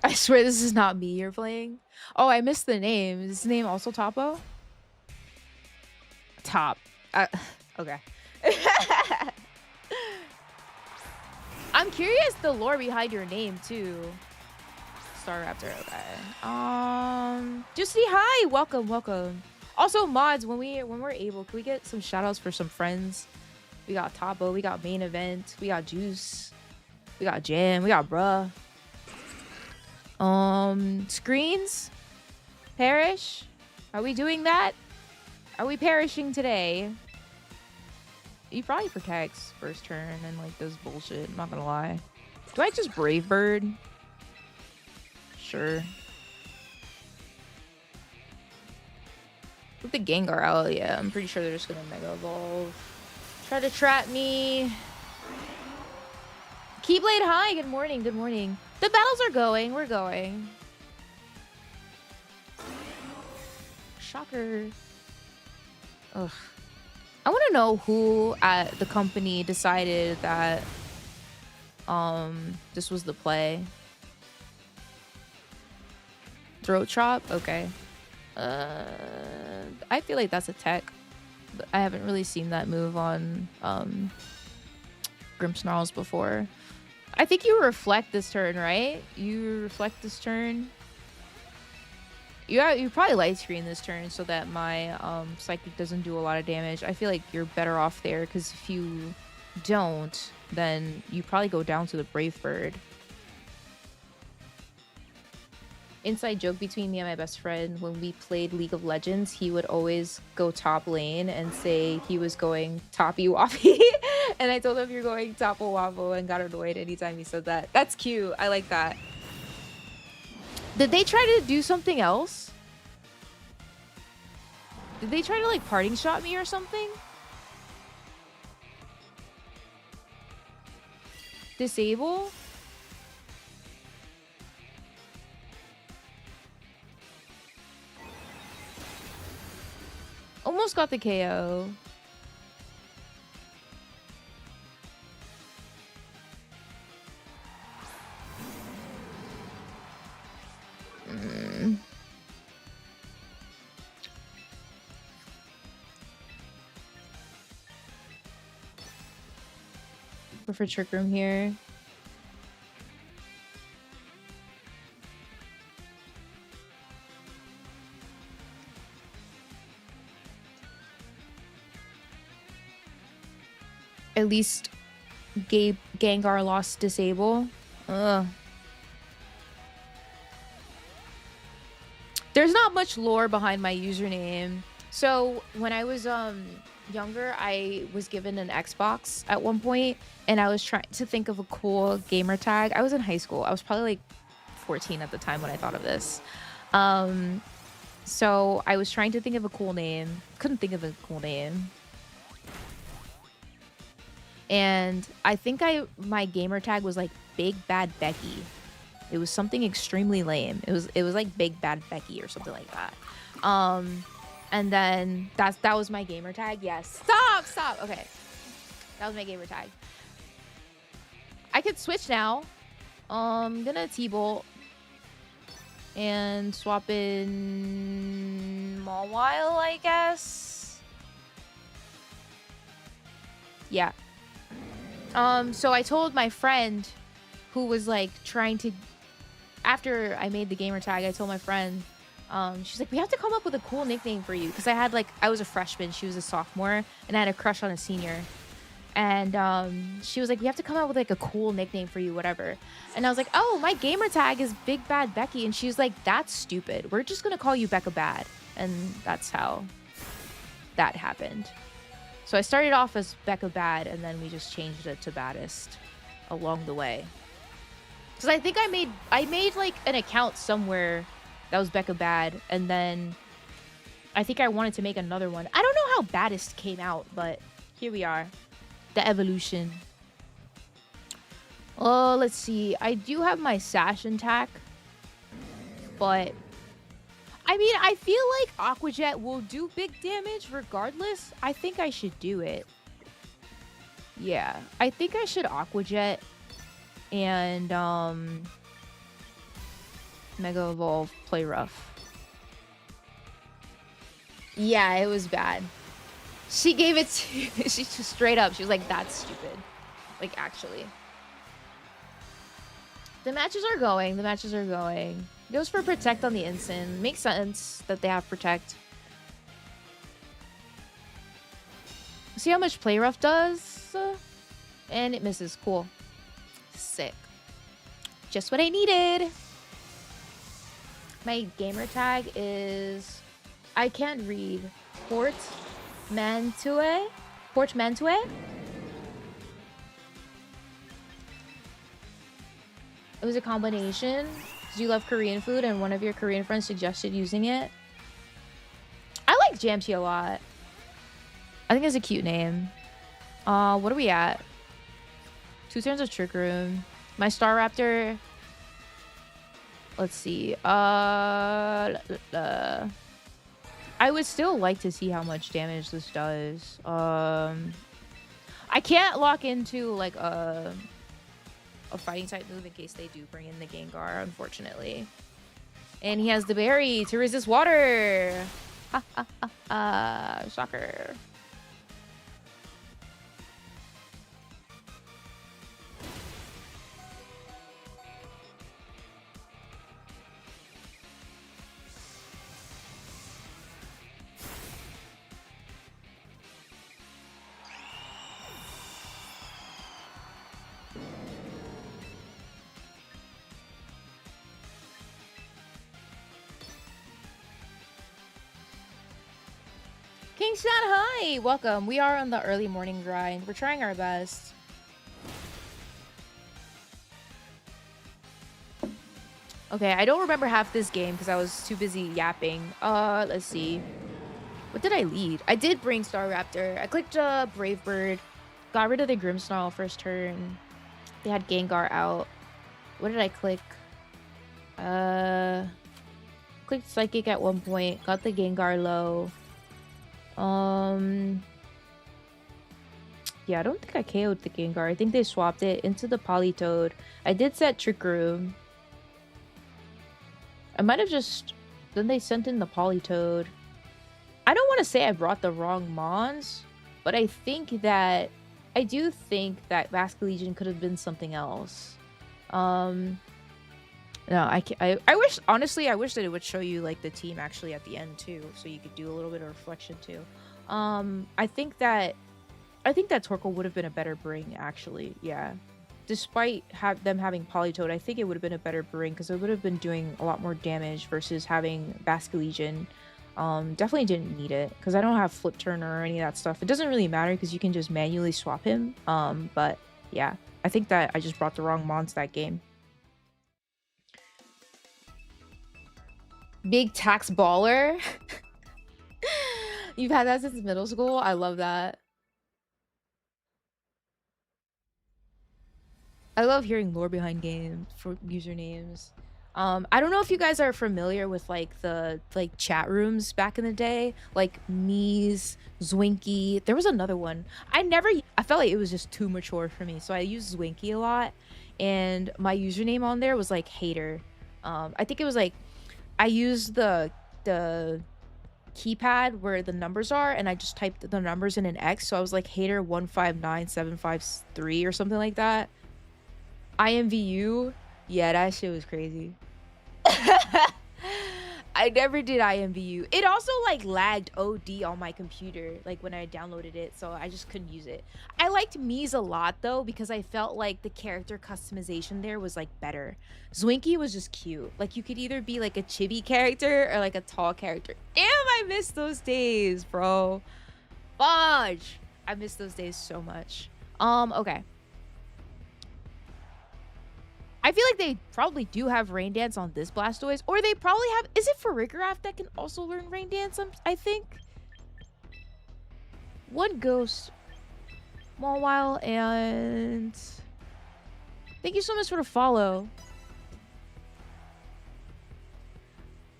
I swear this is not me you're playing. Oh, I missed the name. Is his name also Topo? Top. Okay. I'm curious the lore behind your name too. Star Raptor. Okay. Juicy, hi. Welcome. Also, mods, when we're able, can we get some shoutouts for some friends? We got Topo. We got main event. We got Juice. We got Jam. We got Bruh. Screens? Perish? Are we doing that? Are we perishing today? He probably protects first turn and like does bullshit, I'm not gonna lie. Do I just Brave Bird? Sure. With the Gengar out, yeah, I'm pretty sure they're just gonna Mega Evolve. Try to trap me. Keyblade, hi, good morning. The battles are going, we're going. Shocker. Ugh. I want to know who at the company decided that this was the play. Throat chop? Okay. I feel like that's a tech. But I haven't really seen that move on Grimmsnarls before. I think you reflect this turn, right? You reflect this turn. You probably light screen this turn so that my psychic doesn't do a lot of damage. I feel like you're better off there because if you don't, then you probably go down to the Brave Bird. Inside joke between me and my best friend, when we played League of Legends, he would always go top lane and say he was going toppy wappy. And I told him you're going topple wobble and got annoyed anytime he said that. That's cute. I like that. Did they try to do something else? Did they try to like parting shot me or something? Disable? Almost got the KO. Go for Trick Room here. At least Gengar lost disable. Ugh. There's not much lore behind my username. So when I was younger, I was given an Xbox at one point, and I was trying to think of a cool gamer tag. I was in high school. I was probably like 14 at the time when I thought of this. So I was trying to think of a cool name. Couldn't think of a cool name. And I think my gamer tag was like Big Bad Becky. It was something extremely lame. It was like Big Bad Becky or something like that. And then that was my gamer tag. Yes. Stop. Okay. That was my gamer tag. I could switch now. I'm gonna T-Bolt and swap in MAWILE, I guess. Yeah. So I told my friend who was like trying to, after I made the gamer tag, I told my friend, she's like, we have to come up with a cool nickname for you. Because I was a freshman, she was a sophomore, and I had a crush on a senior. And she was like, we have to come up with like a cool nickname for you, whatever. And I was like, oh, my gamer tag is Big Bad Becky. And she was like, that's stupid. We're just going to call you Becca Bad. And that's how that happened. So I started off as Becca Bad, and then we just changed it to Baddest along the way. Because I think I made like an account somewhere that was Becca Bad, and then I think I wanted to make another one. I don't know how Baddest came out, but here we are. The evolution. Oh, let's see. I do have my Sash intact, but I mean, I feel like Aqua Jet will do big damage regardless. I think I should do it. Yeah, I think I should Aqua Jet and Mega Evolve, play rough. Yeah, it was bad. She gave it to she just straight up. She was like, that's stupid. Like, actually. The matches are going. The matches are going. Goes for Protect on the Ensign. Makes sense that they have Protect. See how much play rough does? And it misses. Cool. Sick. Just what I needed. My gamer tag is... I can't read. Portmanteau? It was a combination. Do you love Korean food and one of your Korean friends suggested using it? I like Jamchi a lot. I think it's a cute name. What are we at? 2 turns of Trick Room. My Star Raptor. Let's see. I would still like to see how much damage this does. I can't lock into like a fighting type move in case they do bring in the Gengar, unfortunately. And he has the berry to resist water. Ha ha ha ha. Shocker. Kingston, hi! Welcome. We are on the early morning grind. We're trying our best. Okay, I don't remember half this game because I was too busy yapping. Let's see. What did I lead? I did bring Star Raptor. I clicked Brave Bird. Got rid of the Grimmsnarl first turn. They had Gengar out. What did I click? Clicked Psychic at one point. Got the Gengar low. Yeah, I don't think I KO'd the Gengar. I think they swapped it into the Politoed. I did set Trick Room. I might have just... Then they sent in the Politoed. I don't want to say I brought the wrong Mons, but I think that... I do think that Vasculegion could have been something else. No, I wish... Honestly, I wish that it would show you, like, the team actually at the end, too. So you could do a little bit of reflection, too. I think that Torkoal would have been a better bring, actually. Yeah. Despite them having Politoed, I think it would have been a better bring because it would have been doing a lot more damage versus having Vasculegion. Definitely didn't need it because I don't have Flip Turn or any of that stuff. It doesn't really matter because you can just manually swap him. But yeah, I think that I just brought the wrong Mons that game. Big tax baller. You've had that since middle school? I love that. I love hearing lore behind games for usernames. I don't know if you guys are familiar with like the like chat rooms back in the day, like Mies, Zwinky. There was another one. I felt like it was just too mature for me, so I used Zwinky a lot, and my username on there was like hater. I think it was like I used the keypad where the numbers are, and I just typed the numbers in an X, so I was like hater 159753 or something like that. IMVU, yeah, that shit was crazy. I never did IMVU. It also like lagged OD on my computer, like when I downloaded it, so I just couldn't use it. I liked Mies a lot though, because I felt like the character customization there was like better. Zwinky was just cute. Like you could either be like a chibi character or like a tall character. Damn, I miss those days, bro. Fudge. I miss those days so much. Okay. I feel like they probably do have Rain Dance on this Blastoise, or they probably have... Is it Farigiraf that can also learn Rain Dance, I think? One Ghost, MAWILE, and... Thank you so much for the follow.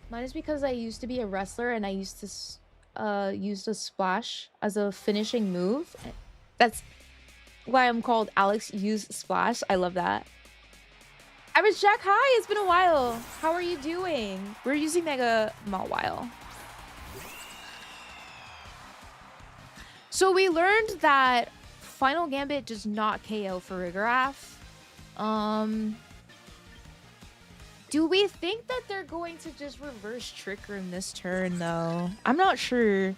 Mine is because I used to be a wrestler, and I used to use the splash as a finishing move. That's why I'm called Alex Use Splash. I love that. Average Jack, hi, it's been a while. How are you doing? We're using Mega MAWILE. So we learned that Final Gambit does not KO Farigiraf. Do we think that they're going to just reverse Trigger in this turn, though? I'm not sure.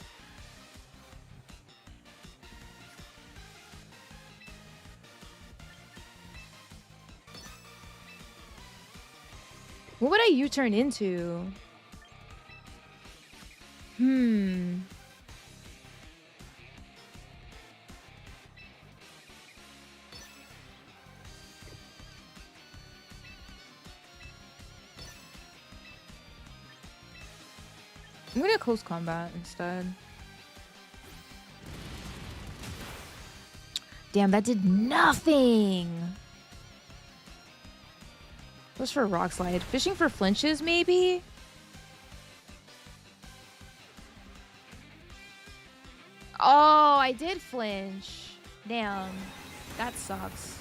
What would I U-turn into? I'm gonna close combat instead. Damn, that did nothing. What's for Rock Slide? Fishing for flinches, maybe? Oh, I did flinch. Damn. That sucks.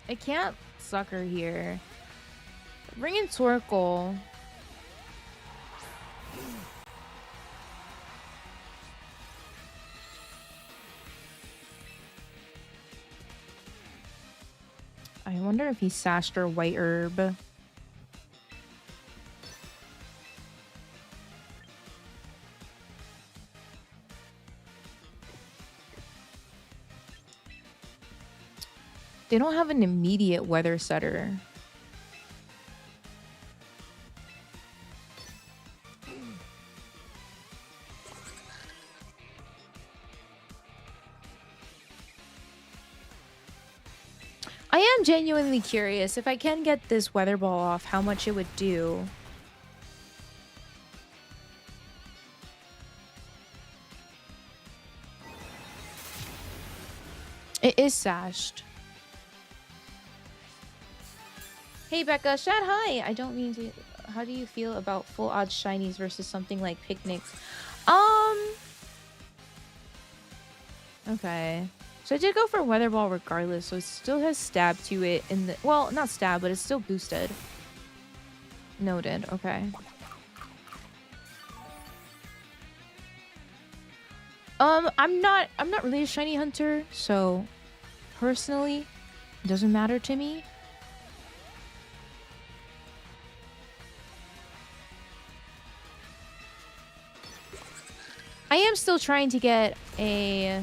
I can't sucker here. Bring in Torkoal. I wonder if he sashed or White Herb. They don't have an immediate weather setter. I am genuinely curious if I can get this weather ball off, how much it would do. It is sashed. Hey Becca, Shad, hi. I don't mean to... How do you feel about full odds shinies versus something like picnics? Okay. So I did go for Weather Ball regardless, so it still has stab to it in the... Well, not stab, but it's still boosted. Noted, okay. I'm not really a shiny hunter, so personally, it doesn't matter to me. I am still trying to get a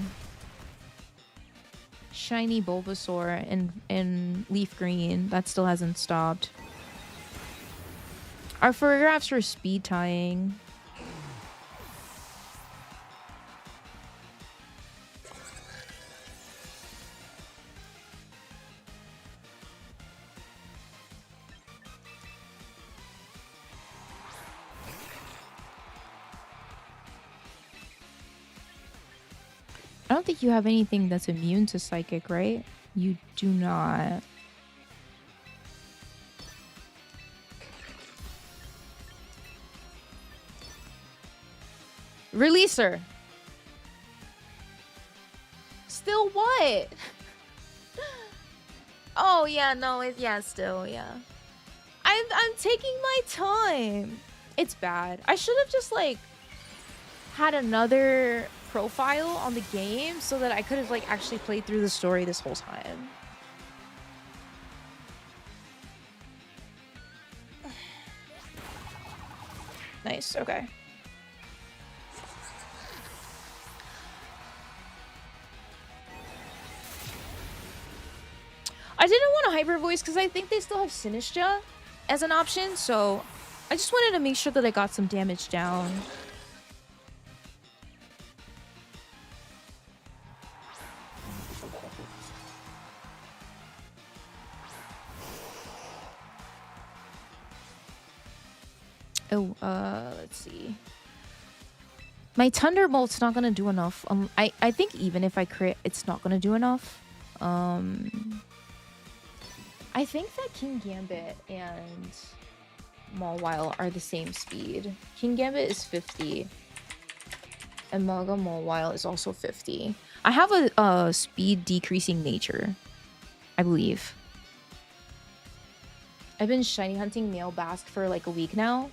shiny Bulbasaur in Leaf Green. That still hasn't stopped. Our Farigirafs are speed tying. I don't think you have anything that's immune to psychic, right? You do not. Releaser. Still what? Oh yeah, no, yeah, still, yeah. I'm taking my time. It's bad. I should have just like had another profile on the game so that I could have like actually played through the story this whole time. Nice, okay. I didn't want a hyper voice because I think they still have Sinistra as an option, so I just wanted to make sure that I got some damage down. Oh, let's see. My Thunderbolt's not gonna do enough. I think even if I crit, it's not gonna do enough. I think that King Gambit and MAWILE are the same speed. King Gambit is 50. And MAWILE is also 50. I have a speed decreasing nature, I believe. I've been shiny hunting male Basque for like a week now.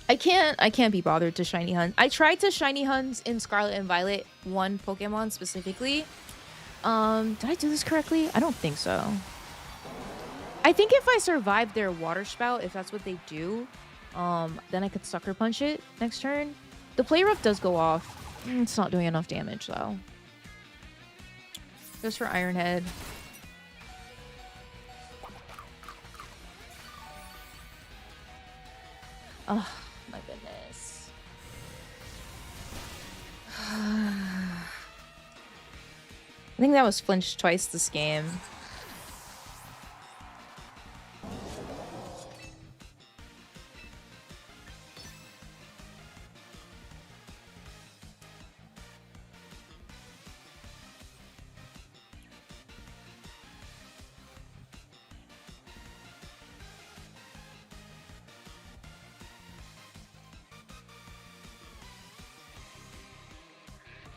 I can't be bothered to shiny hunt. I tried to shiny hunt in Scarlet and Violet, one Pokemon specifically. Did I do this correctly? I don't think so. I think if I survive their water spout, if that's what they do, then I could sucker punch it next turn. The play rough does go off. It's not doing enough damage though. Goes for Iron Head. Oh my goodness. I think that was flinched twice this game.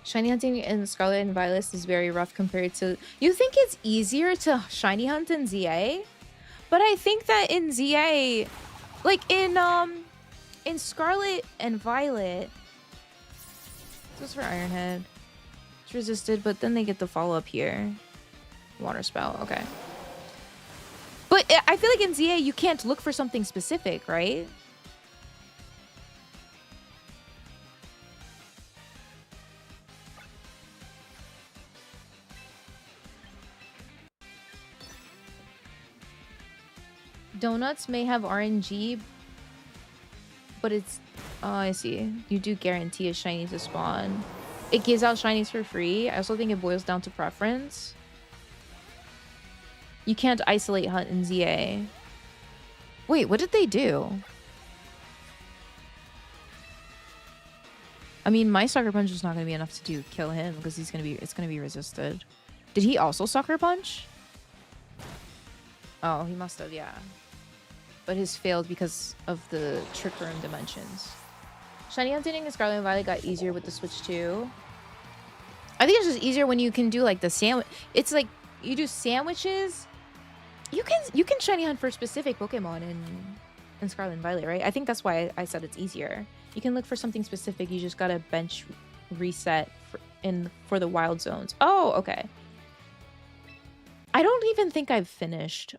Shiny hunting in Scarlet and Violet is very rough compared to... You think it's easier to shiny hunt in ZA? But I think that in ZA... Like, in Scarlet and Violet... This is for Iron Head. It's resisted, but then they get the follow-up here. Water Spout, okay. But I feel like in ZA, you can't look for something specific, right? Donuts may have RNG, but it's... Oh, I see. You do guarantee a shiny to spawn. It gives out shinies for free. I also think it boils down to preference. You can't isolate hunt in ZA. Wait, what did they do? I mean, my sucker punch is not going to be enough to kill him because it's going to be resisted. Did he also sucker punch? Oh, he must have, yeah. But his failed because of the Trick Room dimensions. Shiny hunting in Scarlet and Violet got easier with the Switch too. I think it's just easier when you can do like the sandwich. It's like you do sandwiches. You can shiny hunt for specific Pokemon in Scarlet and Violet, right? I think that's why I said it's easier. You can look for something specific. You just gotta bench reset for the wild zones. Oh, okay. I don't even think I've finished.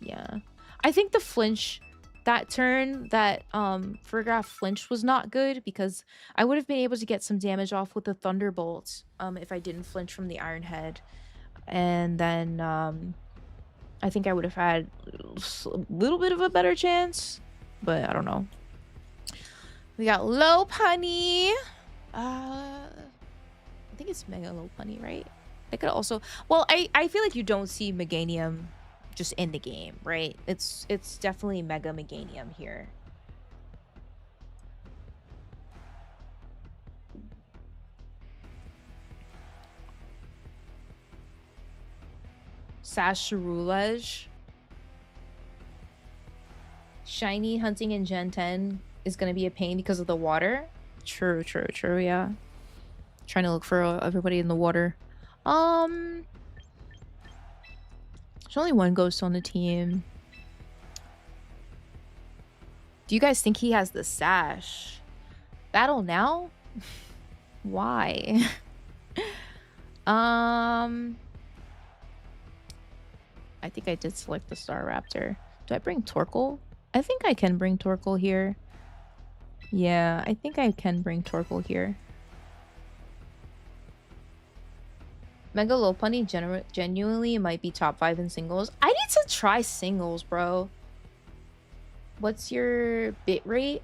Yeah, I think the flinch that turn that Fergraph flinch was not good because I would have been able to get some damage off with the Thunderbolt if I didn't flinch from the Iron Head, and then I think I would have had a little bit of a better chance, but I don't know. We got Lopunny. I think it's Mega Lopunny, right? I could also... Well, I feel like you don't see Meganium just in the game, right? It's definitely Mega Meganium here. Sashurulej. Shiny hunting in Gen 10 is gonna be a pain because of the water. True, yeah. Trying to look for everybody in the water. There's only one ghost on the team. Do you guys think he has the sash? Battle now? Why? I think I did select the Star Raptor. Do I bring Torkoal? I think I can bring Torkoal here. Yeah, I think I can bring Torkoal here. Mega Lopunny genuinely might be top 5 in singles. I need to try singles, bro. What's your bitrate?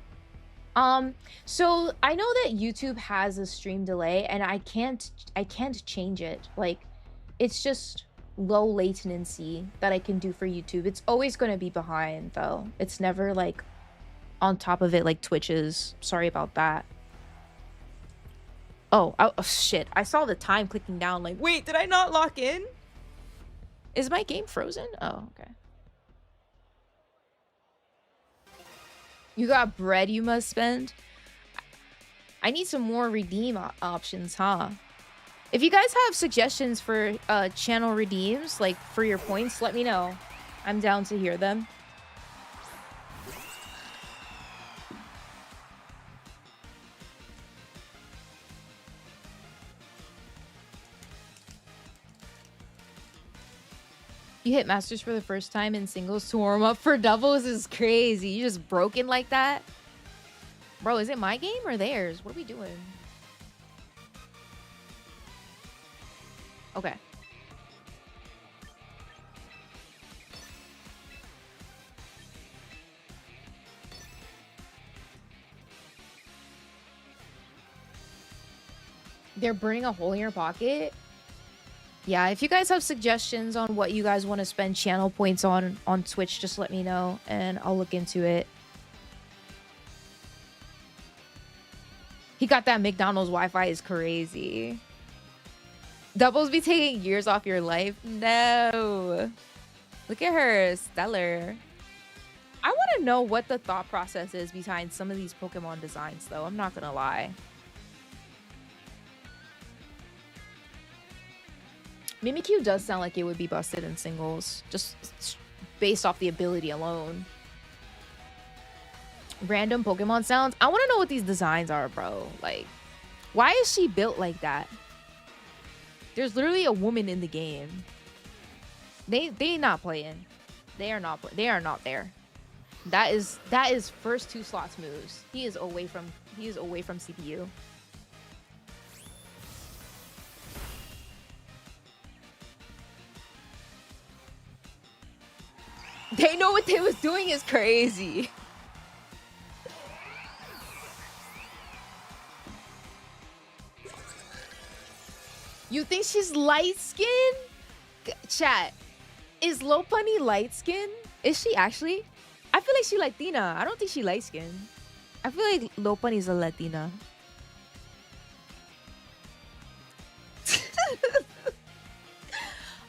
So I know that YouTube has a stream delay and I can't change it. Like, it's just low latency that I can do for YouTube. It's always going to be behind though. It's never like on top of it like Twitch is. Sorry about that. Oh, shit. I saw the time clicking down like, wait, did I not lock in? Is my game frozen? Oh, okay. You got bread you must spend? I need some more redeem options, huh? If you guys have suggestions for channel redeems, like for your points, let me know. I'm down to hear them. You hit Masters for the first time in singles to warm up for doubles is crazy. You just broken like that? Bro, is it my game or theirs? What are we doing? Okay. They're burning a hole in your pocket? Yeah, if you guys have suggestions on what you guys want to spend channel points on Twitch, just let me know and I'll look into it. He got that McDonald's Wi-Fi is crazy. Doubles be taking years off your life? No. Look at her, stellar. I want to know what the thought process is behind some of these Pokemon designs, though. I'm not gonna lie. Mimikyu does sound like it would be busted in singles, just based off the ability alone. Random Pokemon sounds. I want to know what these designs are, bro. Like, why is she built like that? There's literally a woman in the game. They not playing. They are not there. That is first 2 slots moves. He is away from CPU. They know what they was doing is crazy. You think she's light-skinned? Chat, is Lopunny light-skinned? Is she actually? I feel like she Latina. I don't think she light-skinned. I feel like Lopunny's a Latina.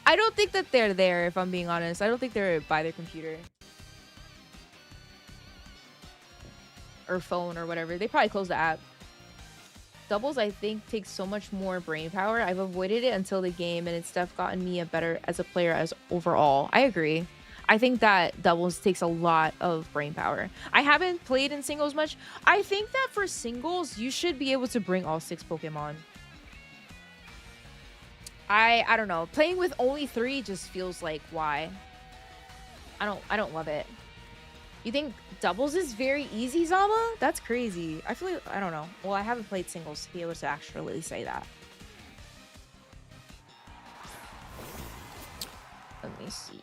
I don't think that they're there, if I'm being honest. I don't think they're by their computer. Or phone or whatever. They probably closed the app. Doubles, I think, takes so much more brain power. I've avoided it until the game, and it's definitely gotten me a better as a player as overall. I agree. I think that doubles takes a lot of brain power. I haven't played in singles much. I think that for singles, you should be able to bring all 6 Pokemon. I don't know. Playing with only 3 just feels like, why? I don't love it. You think doubles is very easy, Zama? That's crazy. I feel like, I don't know. Well, I haven't played singles to be able to actually say that. Let me see.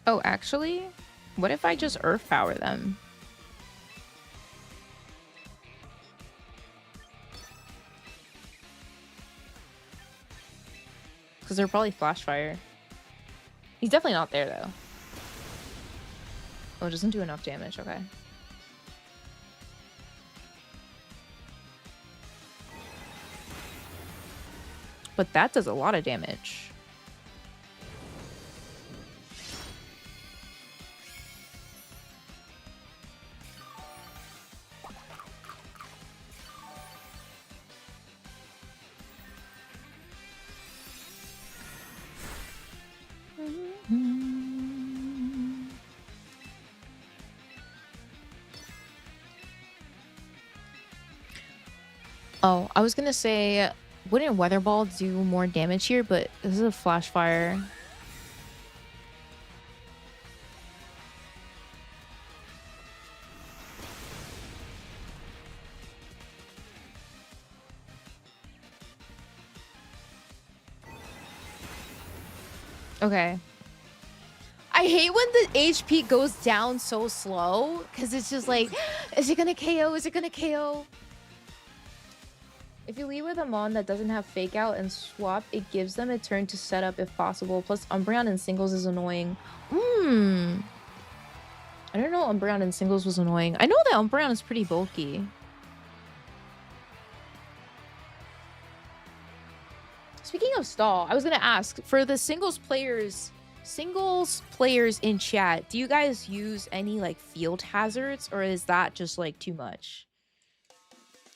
Oh, actually, what if I just Earth Power them? Because they're probably Flash Fire. He's definitely not there, though. Oh, it doesn't do enough damage. Okay. But that does a lot of damage. Oh, I was gonna say, wouldn't Weather Ball do more damage here? But this is a Flash Fire. Okay. I hate when the HP goes down so slow, because it's just like, is it gonna KO? Is it gonna KO? If you lead with a Mon that doesn't have Fake Out and Swap, it gives them a turn to set up if possible. Plus, Umbreon in singles is annoying. I don't know Umbreon in singles was annoying. I know that Umbreon is pretty bulky. Speaking of stall, I was gonna ask, for the singles players in chat, do you guys use any like field hazards, or is that just like too much?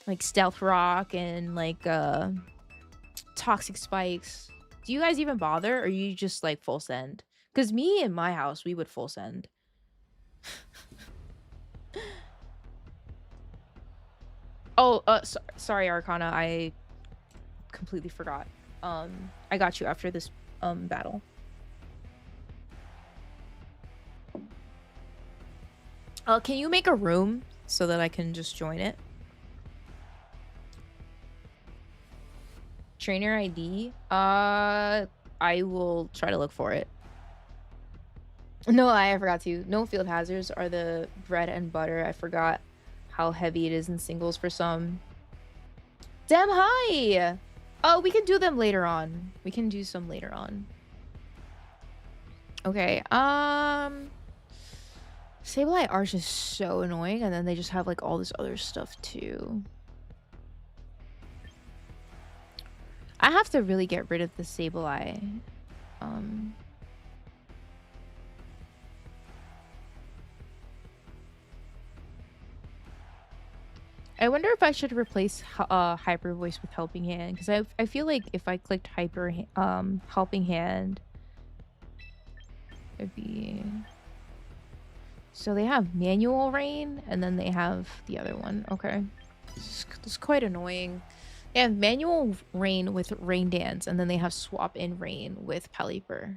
Like Stealth Rock and like Toxic Spikes. Do you guys even bother, or you just like full send? Because me in my house, we would full send. Oh, sorry, Arcana. I completely forgot. I got you after this battle. Can you make a room so that I can just join it? Trainer ID? I will try to look for it. No, I forgot to. No field hazards are the bread and butter. I forgot how heavy it is in singles for some. Damn, hi! Oh, we can do them later on. We can do some later on. Okay, Sableye Arch is so annoying, and then they just have like all this other stuff too. I have to really get rid of the Sableye. I wonder if I should replace Hyper Voice with Helping Hand, because I feel like if I clicked Helping Hand, it'd be... So they have Manual Rain, and then they have the other one. Okay. It's quite annoying. They have Manual Rain with Rain Dance, and then they have Swap in Rain with Pelipper.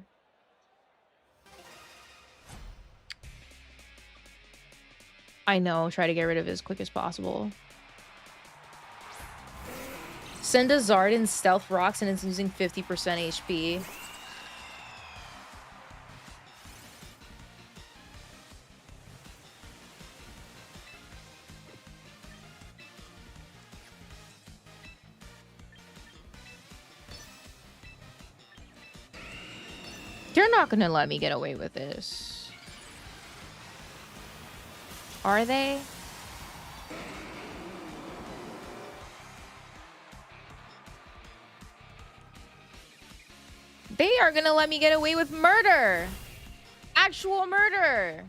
I know, try to get rid of it as quick as possible. Send a Zard in Stealth Rocks and it's losing 50% HP. They're not gonna let me get away with this. Are they? They are gonna let me get away with murder! Actual murder!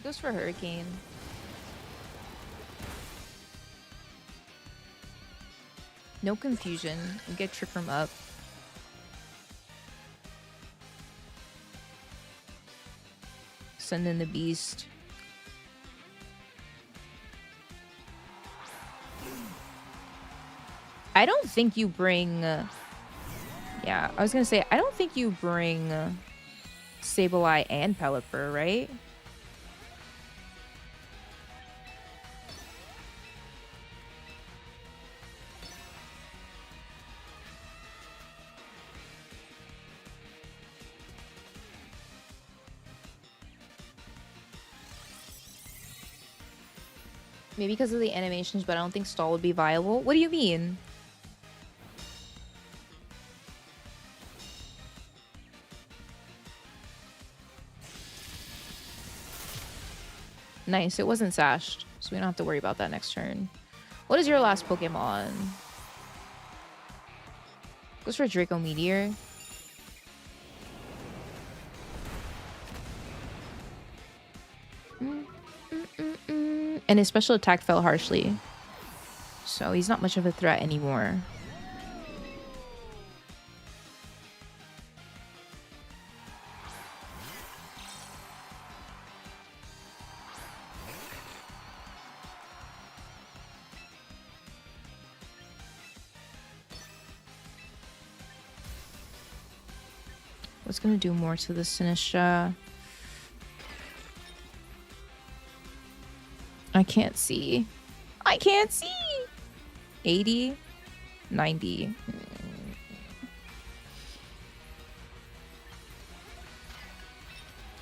Goes for Hurricane. No confusion. We get Trick Room up. Send in the Beast. I don't think you bring... yeah, I was gonna say, I don't think you bring Sableye and Pelipper, right? Maybe because of the animations, but I don't think stall would be viable. What do you mean? Nice, it wasn't sashed, so we don't have to worry about that next turn. What is your last Pokemon? Goes for Draco Meteor. And his special attack fell harshly. So he's not much of a threat anymore. What's gonna do more to the Sinistra? I can't see. I can't see! 80? 90.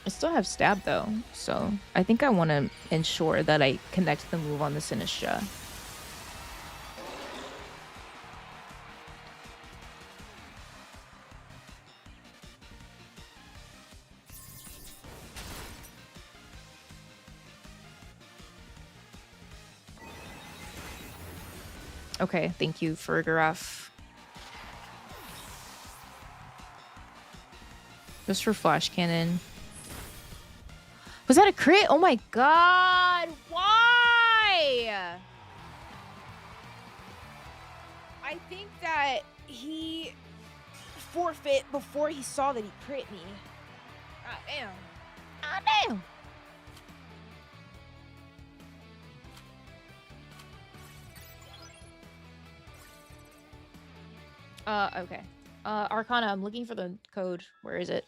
I still have stab though, so I think I want to ensure that I connect the move on the Sinistra. Okay, thank you, Fergaraf. Just for Flash Cannon. Was that a crit? Oh my god! Why? I think that he forfeit before he saw that he crit me. Ah, damn. Ah, damn. Okay. Arcana, I'm looking for the code. Where is it?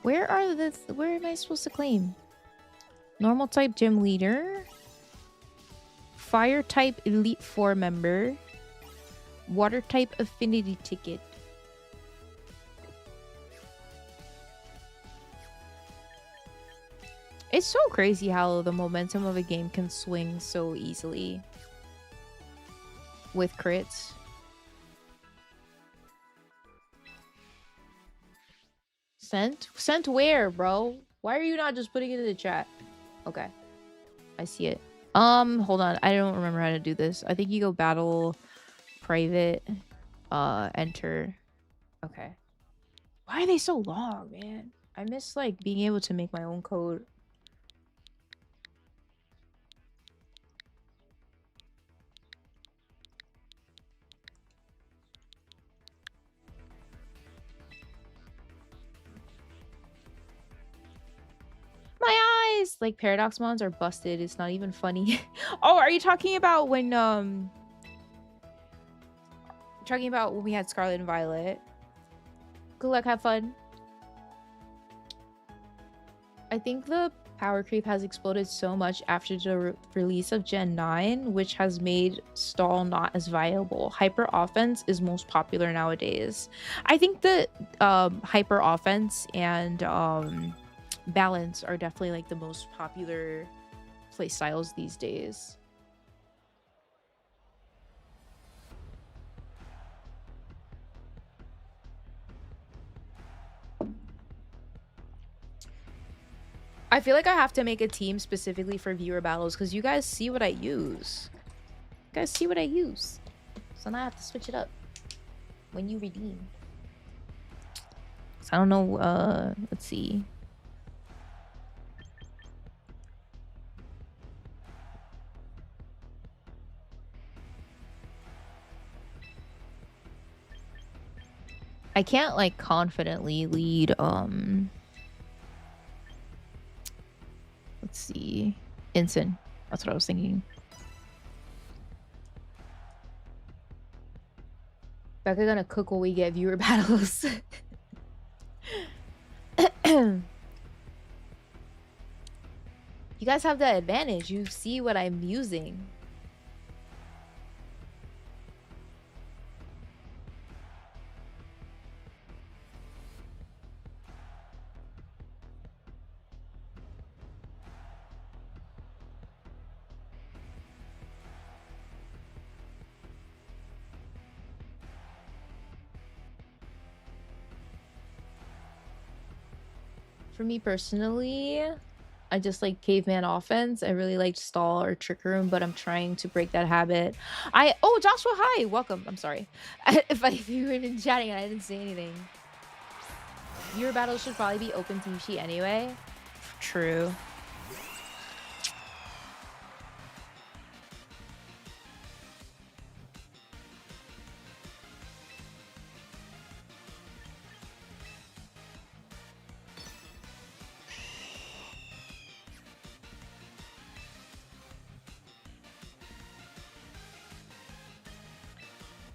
Where am I supposed to claim? Normal type gym leader. Fire type Elite 4 member. Water type affinity ticket. It's so crazy how the momentum of a game can swing so easily with crits. Sent? Sent where, bro? Why are you not just putting it in the chat? Okay. I see it. Hold on. I don't remember how to do this. I think you go battle, private, enter. Okay. Why are they so long, man? I miss, like, being able to make my own code. My eyes! Like, Paradox Mons are busted. It's not even funny. Oh, are you talking about when, talking about when we had Scarlet and Violet? Good luck, have fun. I think the power creep has exploded so much after the release of Gen 9, which has made stall not as viable. Hyper offense is most popular nowadays. I think that hyper offense and balance are definitely like the most popular play styles these days. I feel like I have to make a team specifically for viewer battles because you guys see what I use. You guys see what I use. So now I have to switch it up when you redeem. So I don't know, let's see. I can't like confidently lead let's see. Ensign. That's what I was thinking. Becca gonna cook while we get viewer battles. You guys have that advantage. You see what I'm using. For me personally, I just like caveman offense. I really like stall or trick room, but I'm trying to break that habit. Oh, Joshua, hi, welcome. I'm sorry if you were been chatting and I didn't say anything. Your battles should probably be open team sheet anyway. True.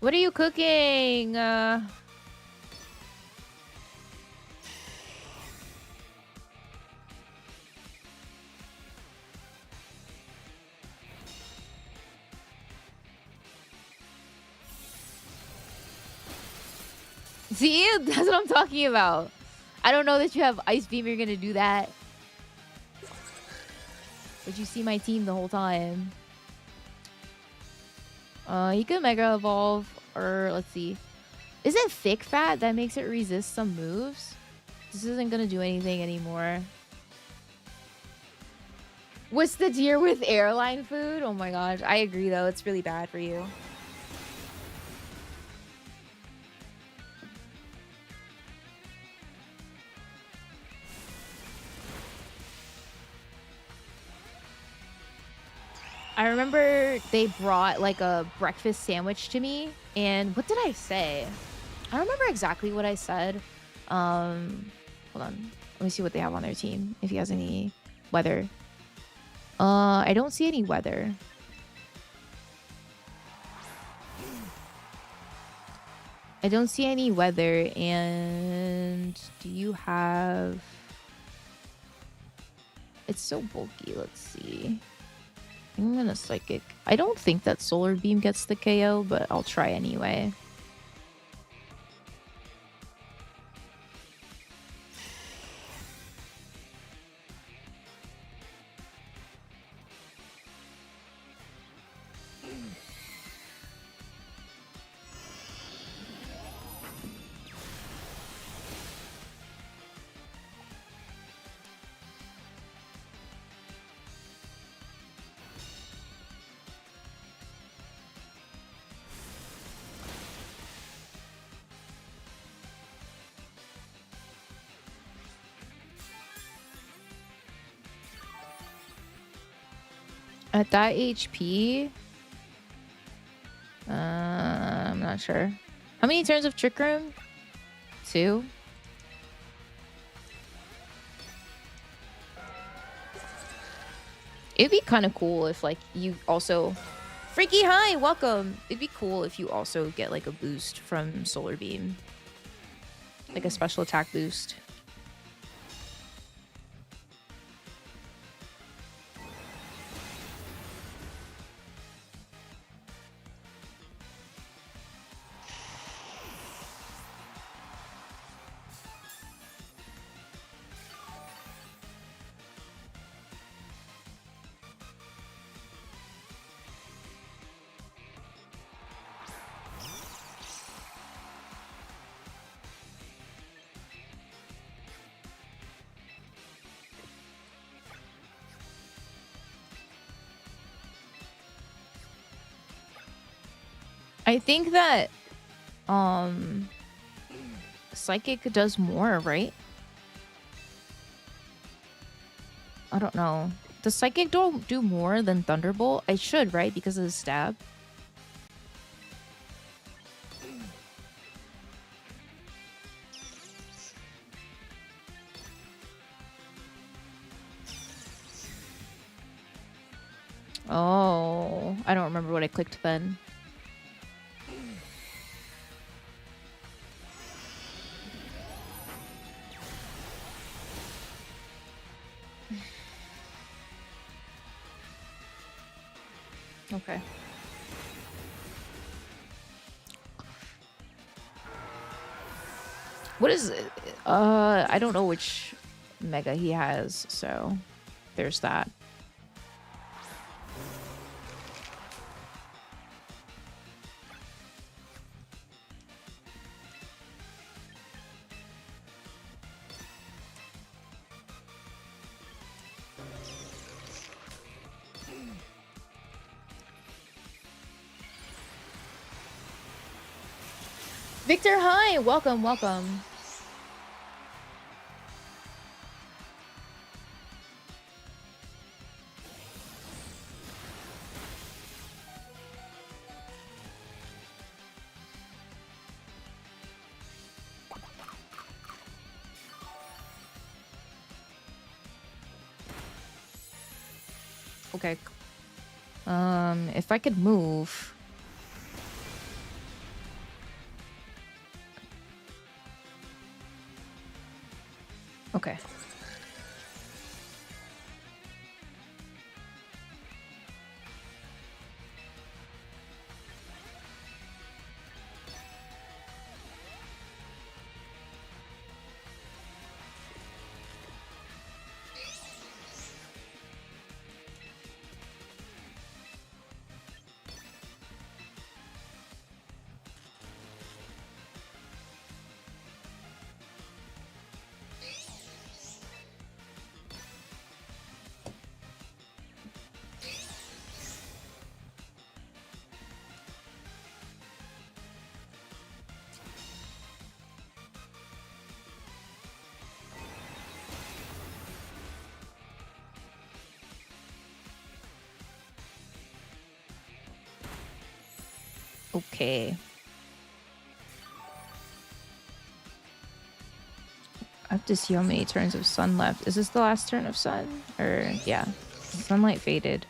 What are you cooking? See, that's what I'm talking about. I don't know that you have Ice Beam. You're gonna do that. But you see my team the whole time. He could Mega Evolve, or let's see. Is it Thick Fat that makes it resist some moves? This isn't gonna do anything anymore. What's the deer with airline food? Oh my gosh, I agree though. It's really bad for you. I remember they brought like a breakfast sandwich to me, and what did I say? I don't remember exactly what I said. Hold on. Let me see what they have on their team. If he has any weather. I don't see any weather. I don't see any weather, and do you have... It's so bulky. Let's see. I'm gonna Psychic. I don't think that Solar Beam gets the KO, but I'll try anyway. At that HP, I'm not sure. How many turns of Trick Room? 2? It'd be kind of cool if like you also... Freaky, hi, welcome. It'd be cool if you also get like a boost from Solar Beam. Like a special attack boost. I think that Psychic does more, right? I don't know. Does Psychic do more than Thunderbolt? I should, right? Because of the stab. Oh, I don't remember what I clicked then. Okay. What is it? I don't know which Mega he has, so there's that. Victor, hi! Welcome, welcome. Okay. If I could move. Okay. Okay. I have to see how many turns of sun left. Is this the last turn of sun? Or, yeah. Sunlight faded.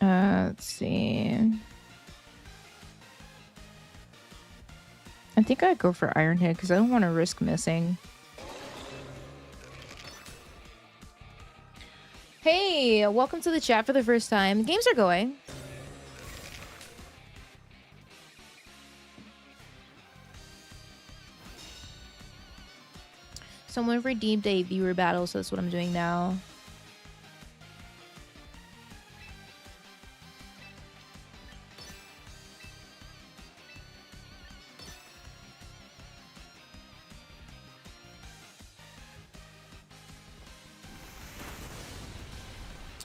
Let's see. I think I'd go for Ironhead because I don't want to risk missing. Hey, welcome to the chat for the first time. Games are going. Someone redeemed a viewer battle, so that's what I'm doing now.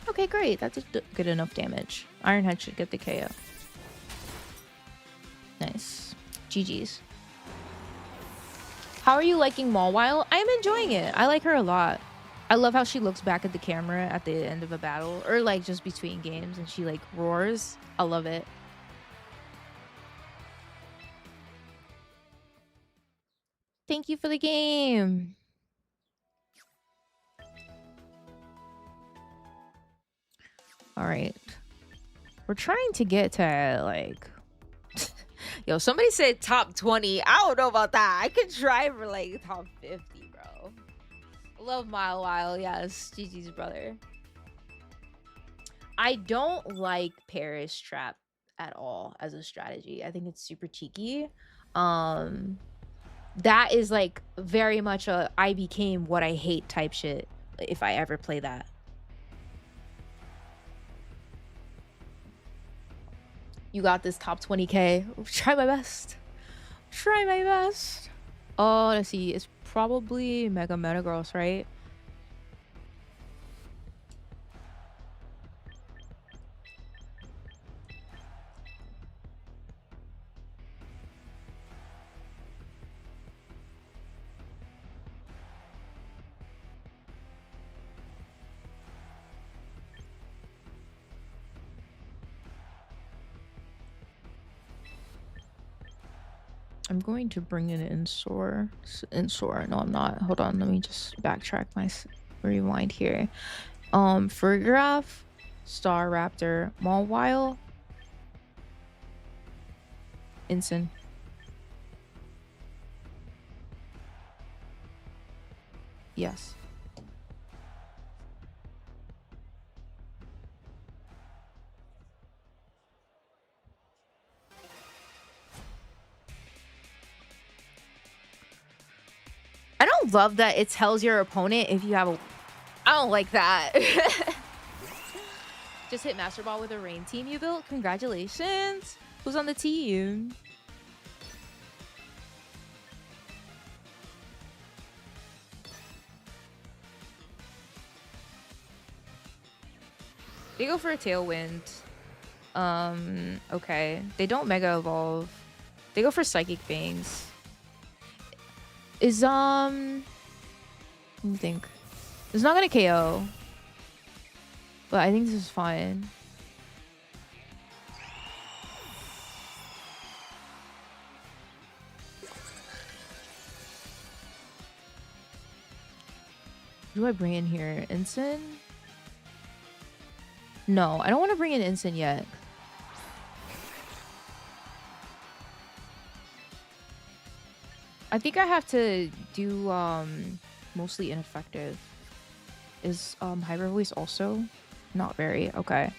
Okay, great. That's good enough damage. Ironhead should get the KO. Nice. GG's. How are you liking MAWILE? I'm enjoying it. I like her a lot. I love how she looks back at the camera at the end of a battle, or like just between games, and she like roars. I love it. Thank you for the game. All right. We're trying to get to like... Yo, somebody said top 20. I don't know about that. I could try for like top 50, bro. Love MAWILE. Yes, GG's brother. I don't like Paris Trap at all as a strategy. I think it's super cheeky. That is like very much a I became what I hate type shit if I ever play that. You got this top 20k. Try my best. Try my best. Oh, let's see. It's probably Mega Metagross, right? I'm going to bring in Insor. No, I'm not. Hold on. Let me just backtrack rewind here. Fergraph, Star Raptor, Mawile, Ensign. Yes. I don't love that it tells your opponent if you have a... I don't like that. Just hit Master Ball with a rain team you built? Congratulations. Who's on the team? They go for a Tailwind. Okay. They don't Mega Evolve. They go for Psychic Fangs. Let me think. It's not gonna KO. But I think this is fine. Who do I bring in here? Ensign? No, I don't want to bring in Ensign yet. I think I have to do mostly ineffective. Is Hyper Voice also? Not very. Okay.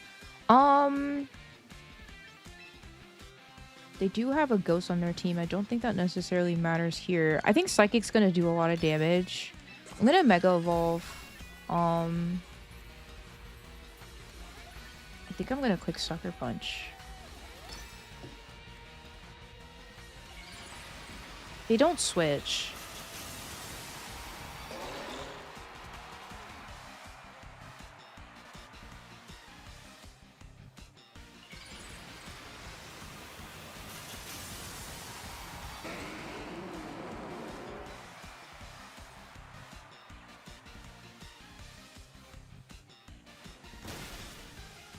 They do have a Ghost on their team. I don't think that necessarily matters here. I think Psychic's gonna do a lot of damage. I'm gonna Mega Evolve. I think I'm gonna click Sucker Punch. They don't switch.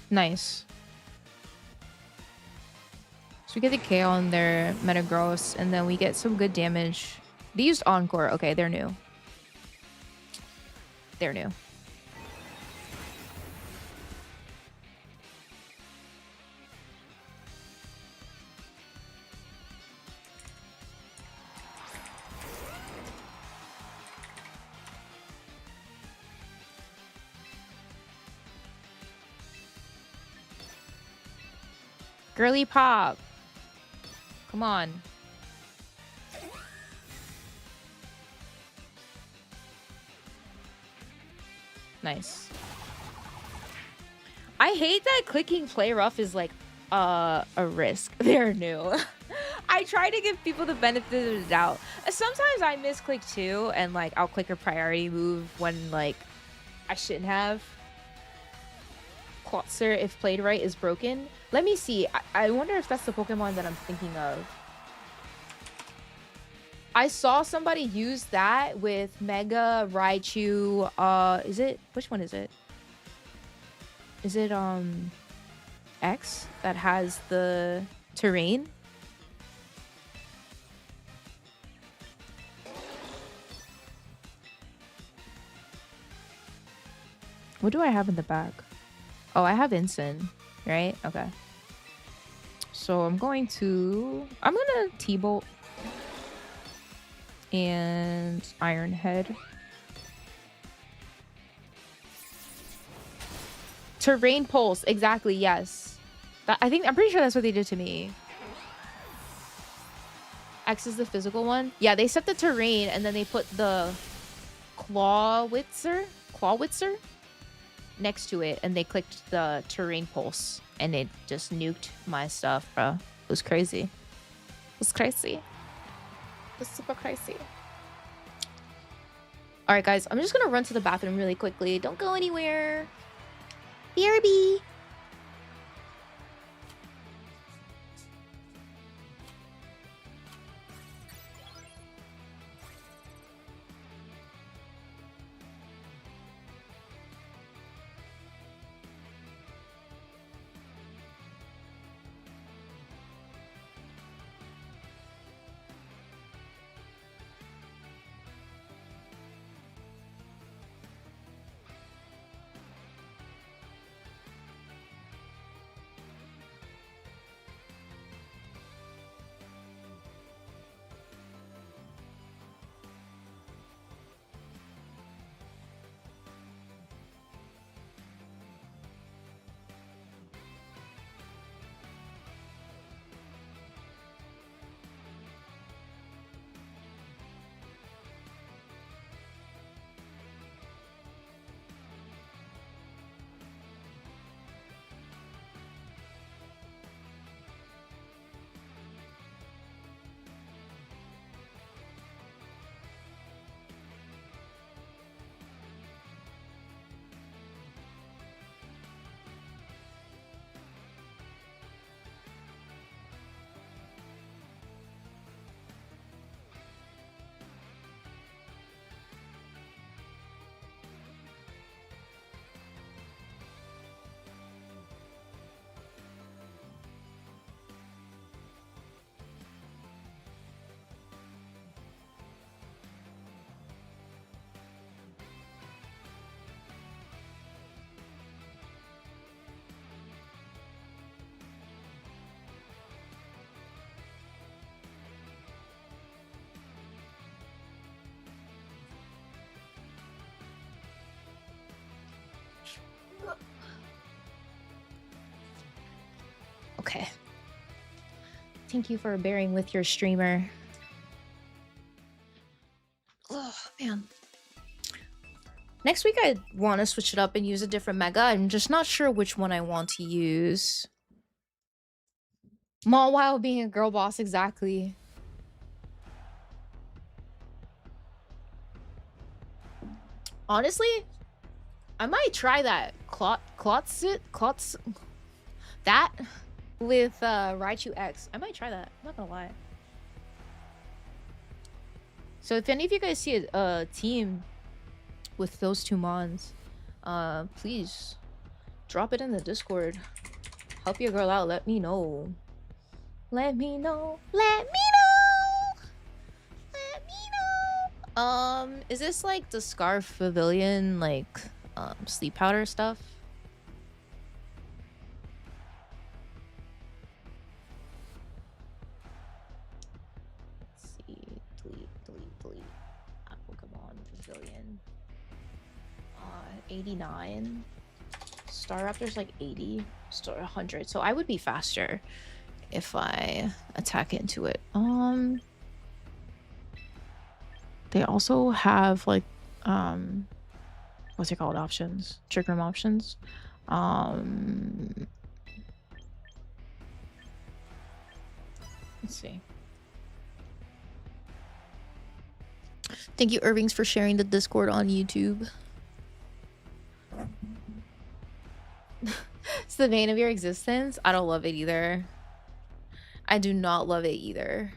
Nice. So we get the KO on their Metagross, and then we get some good damage. They used Encore. Okay, they're new. They're new. Girly Pop. Come on. Nice. I hate that clicking Play Rough is like a risk. They're new. I try to give people the benefit of the doubt. Sometimes I misclick too, and like I'll click a priority move when like I shouldn't have. Klotzer, if played right, is broken. Let me see. I wonder if that's the Pokemon that I'm thinking of. I saw somebody use that with Mega Raichu. Is it? Which one is it? Is it X that has the terrain? What do I have in the back? Oh, I have Ensign, right? Okay. So I'm gonna T-Bolt and Iron Head. Terrain Pulse, exactly, yes. I'm pretty sure that's what they did to me. X is the physical one. Yeah, they set the terrain and then they put the Clawwitzer next to it, and they clicked the Terrain Pulse, and it just nuked my stuff, bro. It was crazy. It was crazy. It was super crazy. All right, guys, I'm just gonna run to the bathroom really quickly. Don't go anywhere. BRB. Okay. Thank you for bearing with your streamer. Oh, man. Next week, I want to switch it up and use a different mega. I'm just not sure which one I want to use. MAWILE being a girl boss, exactly. Honestly, I might try that. Klotz that with Raichu X. I might try that. I'm not gonna lie. So if any of you guys see a team with those two mons, please drop it in the Discord. Help your girl out. Let me know. Let me know. Let me know. Let me know. Is this like the Scarf Pavilion, like sleep powder stuff? Let's see. Delete. Pokémon Pavilion. 89. Staraptor's like 80. Star 100. So I would be faster if I attack into it. They also have like what's it called, options, trick room options. Let's see. Thank you, Irvings, for sharing the Discord on YouTube. It's the vein of your existence. I don't love it either. I do not love it either.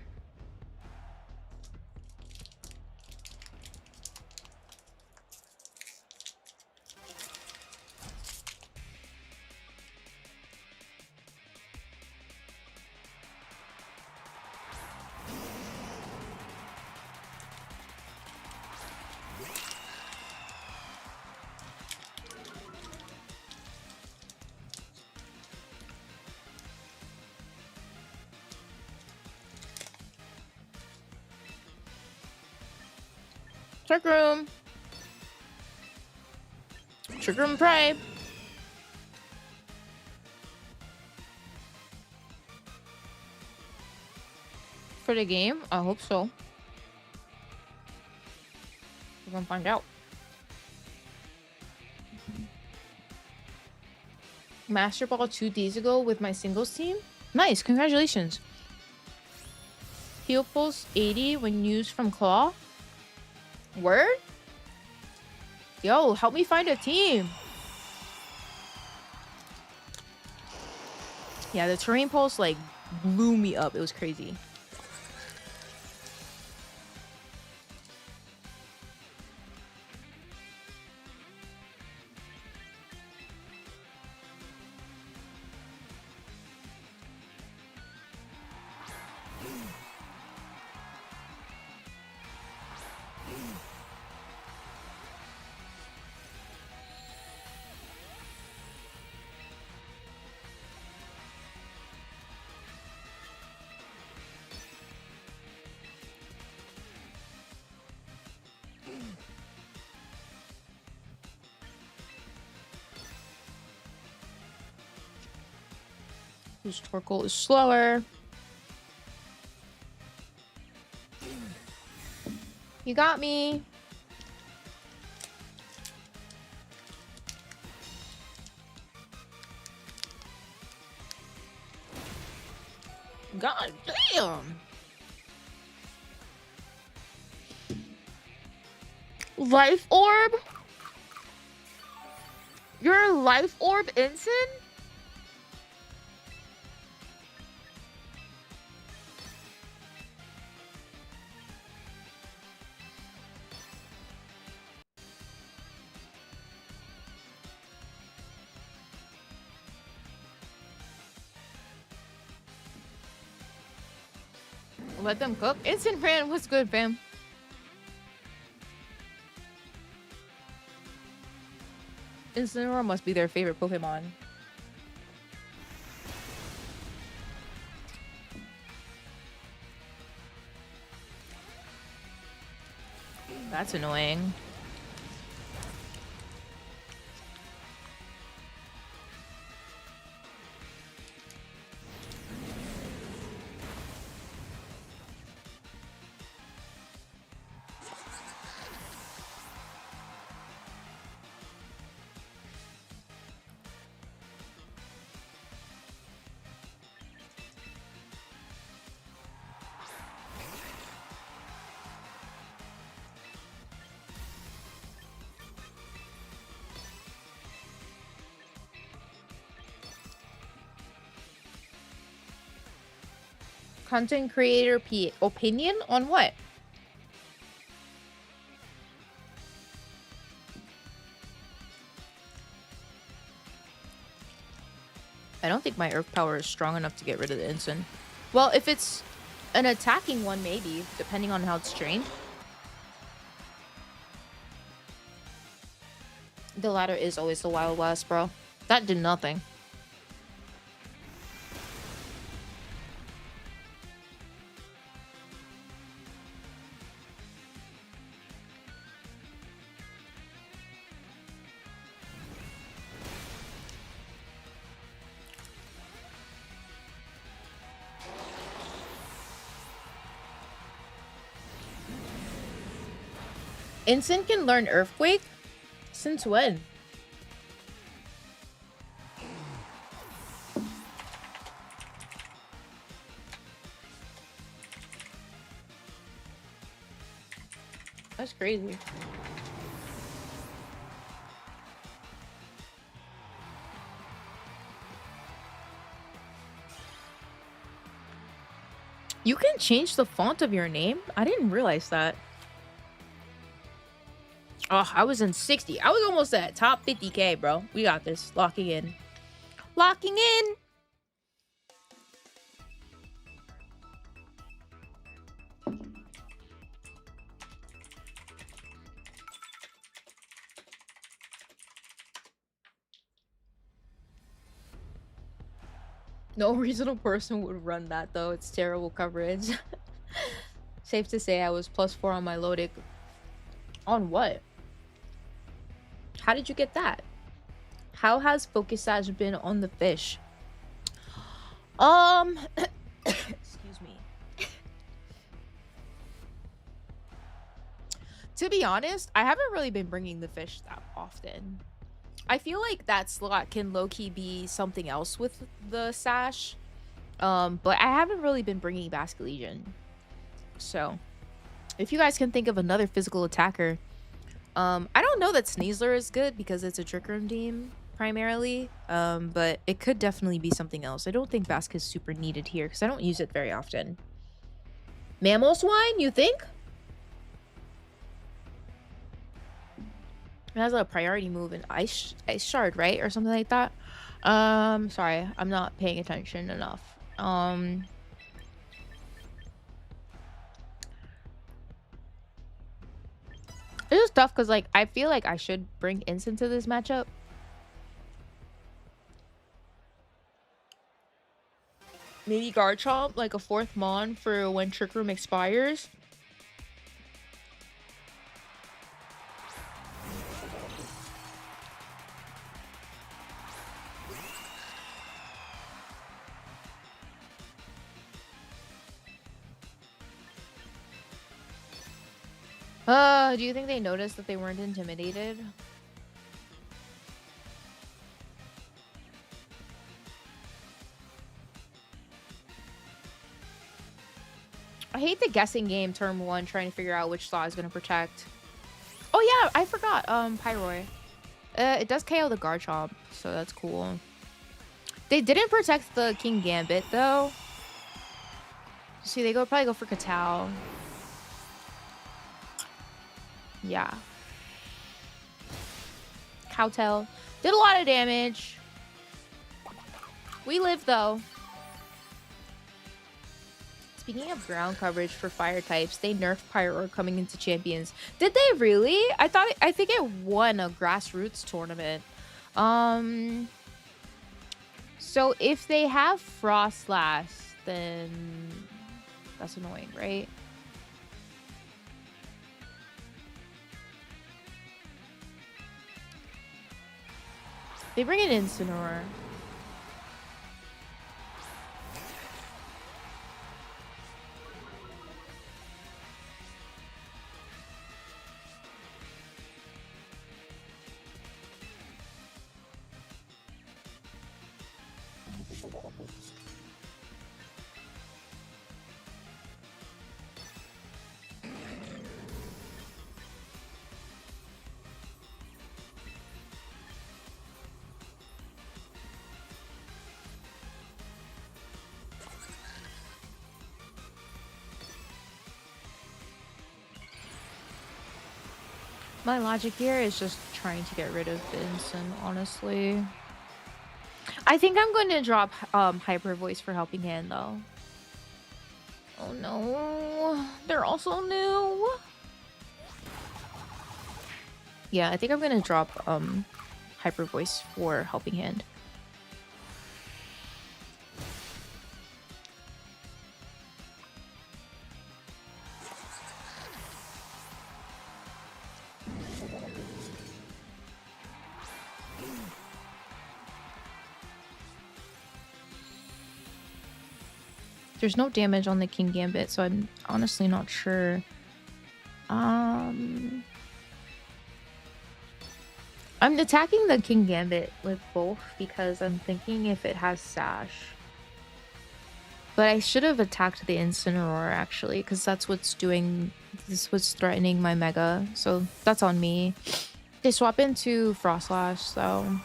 Trick room. Trick room pride. For the game? I hope so. We're gonna find out. Master Ball 2 days ago with my singles team. Nice, congratulations. Heal pulse 80 when used from Claw. Word? Yo, help me find a team. Yeah, the terrain pulse like blew me up. It was crazy. Whose Torkoal is slower. You got me. God damn. Life orb? You're a life orb ensign? Let them cook. Instant Brand, what's good, fam? Incineroar must be their favorite Pokemon. That's annoying. Content creator opinion on what? I don't think my Earth power is strong enough to get rid of the instant. Well, if it's an attacking one, maybe, depending on how it's trained. The latter is always the Wild West, bro. That did nothing. Instant can learn Earthquake? Since when? That's crazy. You can change the font of your name? I didn't realize that. Oh, I was in 60. I was almost at top 50k, bro. We got this. Locking in. Locking in! No reasonable person would run that, though. It's terrible coverage. Safe to say I was +4 on my loadic. On what? How did you get that? How has Focus Sash been on the fish? Excuse me. To be honest, I haven't really been bringing the fish that often. I feel like that slot can low-key be something else with the sash. But I haven't really been bringing Basket Legion. So, if you guys can think of another physical attacker. I don't know that Sneasler is good because it's a Trick Room team, primarily. But it could definitely be something else. I don't think Basket is super needed here because I don't use it very often. Mammal Swine, you think? It has a priority move in Ice Shard, right? Or something like that. Sorry, I'm not paying attention enough. It's just tough because, like, I feel like I should bring Instant to this matchup. Maybe Garchomp, like a 4th Mon for when Trick Room expires. Do you think they noticed that they weren't intimidated? I hate the guessing game turn 1 trying to figure out which slot is going to protect. Oh yeah, I forgot. Pyroy. It does KO the Garchomp, so that's cool. They didn't protect the King Gambit though. See, they probably go for Katal. Yeah. Cowtail. Did a lot of damage. We live though. Speaking of ground coverage for fire types, they nerfed Pyro coming into Champions. Did they really? I think it won a grassroots tournament. So if they have Frostlass, then that's annoying, right? They bring it in Incineroar. My logic here is just trying to get rid of the instant, honestly. I think I'm going to drop Hyper Voice for Helping Hand, though. Oh no, they're also new. Yeah, I think I'm gonna drop Hyper Voice for Helping Hand. There's no damage on the King Gambit, so I'm honestly not sure. I'm attacking the King Gambit with both because I'm thinking if it has Sash. But I should have attacked the Incineroar actually, because that's what's doing. This was threatening my Mega, so that's on me. They swap into Frostlash, so.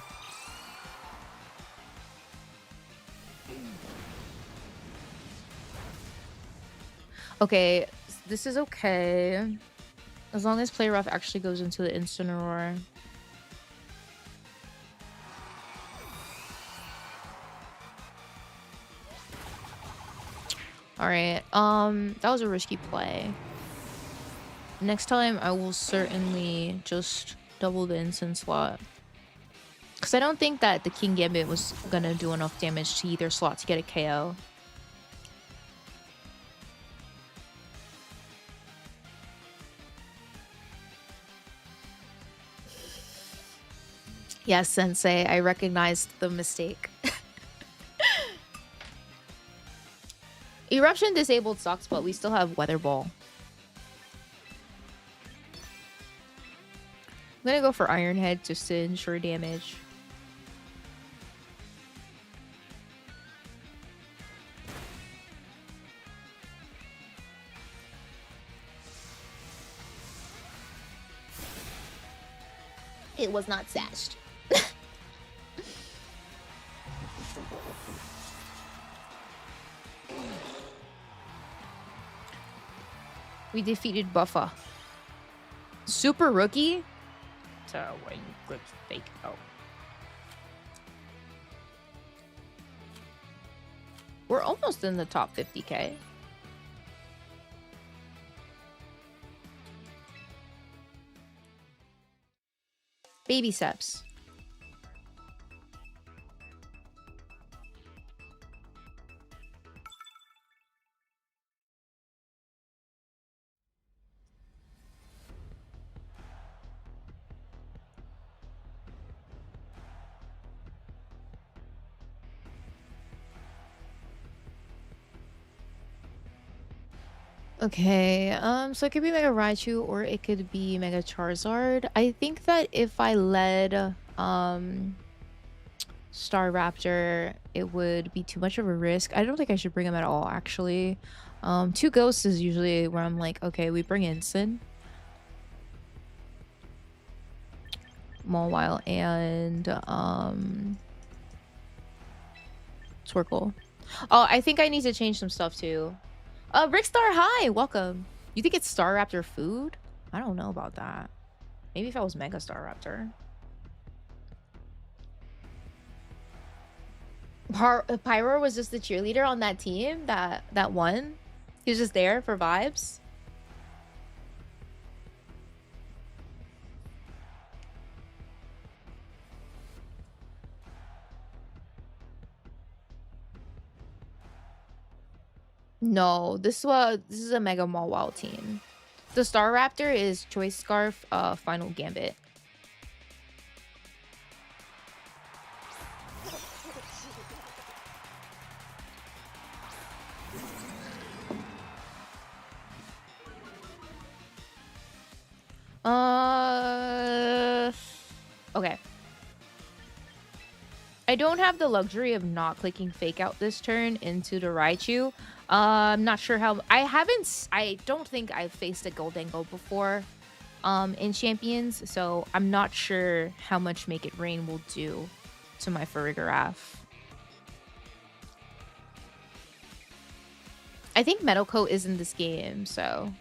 Okay, this is okay. As long as Play Rough actually goes into the Incineroar. Alright, that was a risky play. Next time I will certainly just double the instant slot. Because I don't think that the King Gambit was gonna do enough damage to either slot to get a KO. Yes, Sensei, I recognized the mistake. Eruption disabled sucks, but we still have Weather Ball. I'm gonna go for Iron Head just to ensure damage. It was not sashed. We defeated Buffa. Super Rookie? When grips fake out. We're almost in the top 50k. Baby steps. Okay, so it could be Mega Raichu or it could be Mega Charizard. I think that if I led Staraptor, it would be too much of a risk. I don't think I should bring him at all, actually. 2 ghosts is usually where I'm like, okay, we bring Ensign, Mawile, and Twerkle. Oh, I think I need to change some stuff too. Rickstar, hi, welcome. You think it's Staraptor food? I don't know about that. Maybe if I was Mega Staraptor. Pyro was just the cheerleader on that team that won. He was just there for vibes. No, this is a Mega Mawile team. The Staraptor is Choice Scarf, Final Gambit. Okay. I don't have the luxury of not clicking Fake Out this turn into the Raichu. I'm not sure how... I don't think I've faced a Goldengo before in Champions, so I'm not sure how much Make It Rain will do to my Farigiraf. I think Metal Coat is in this game, so...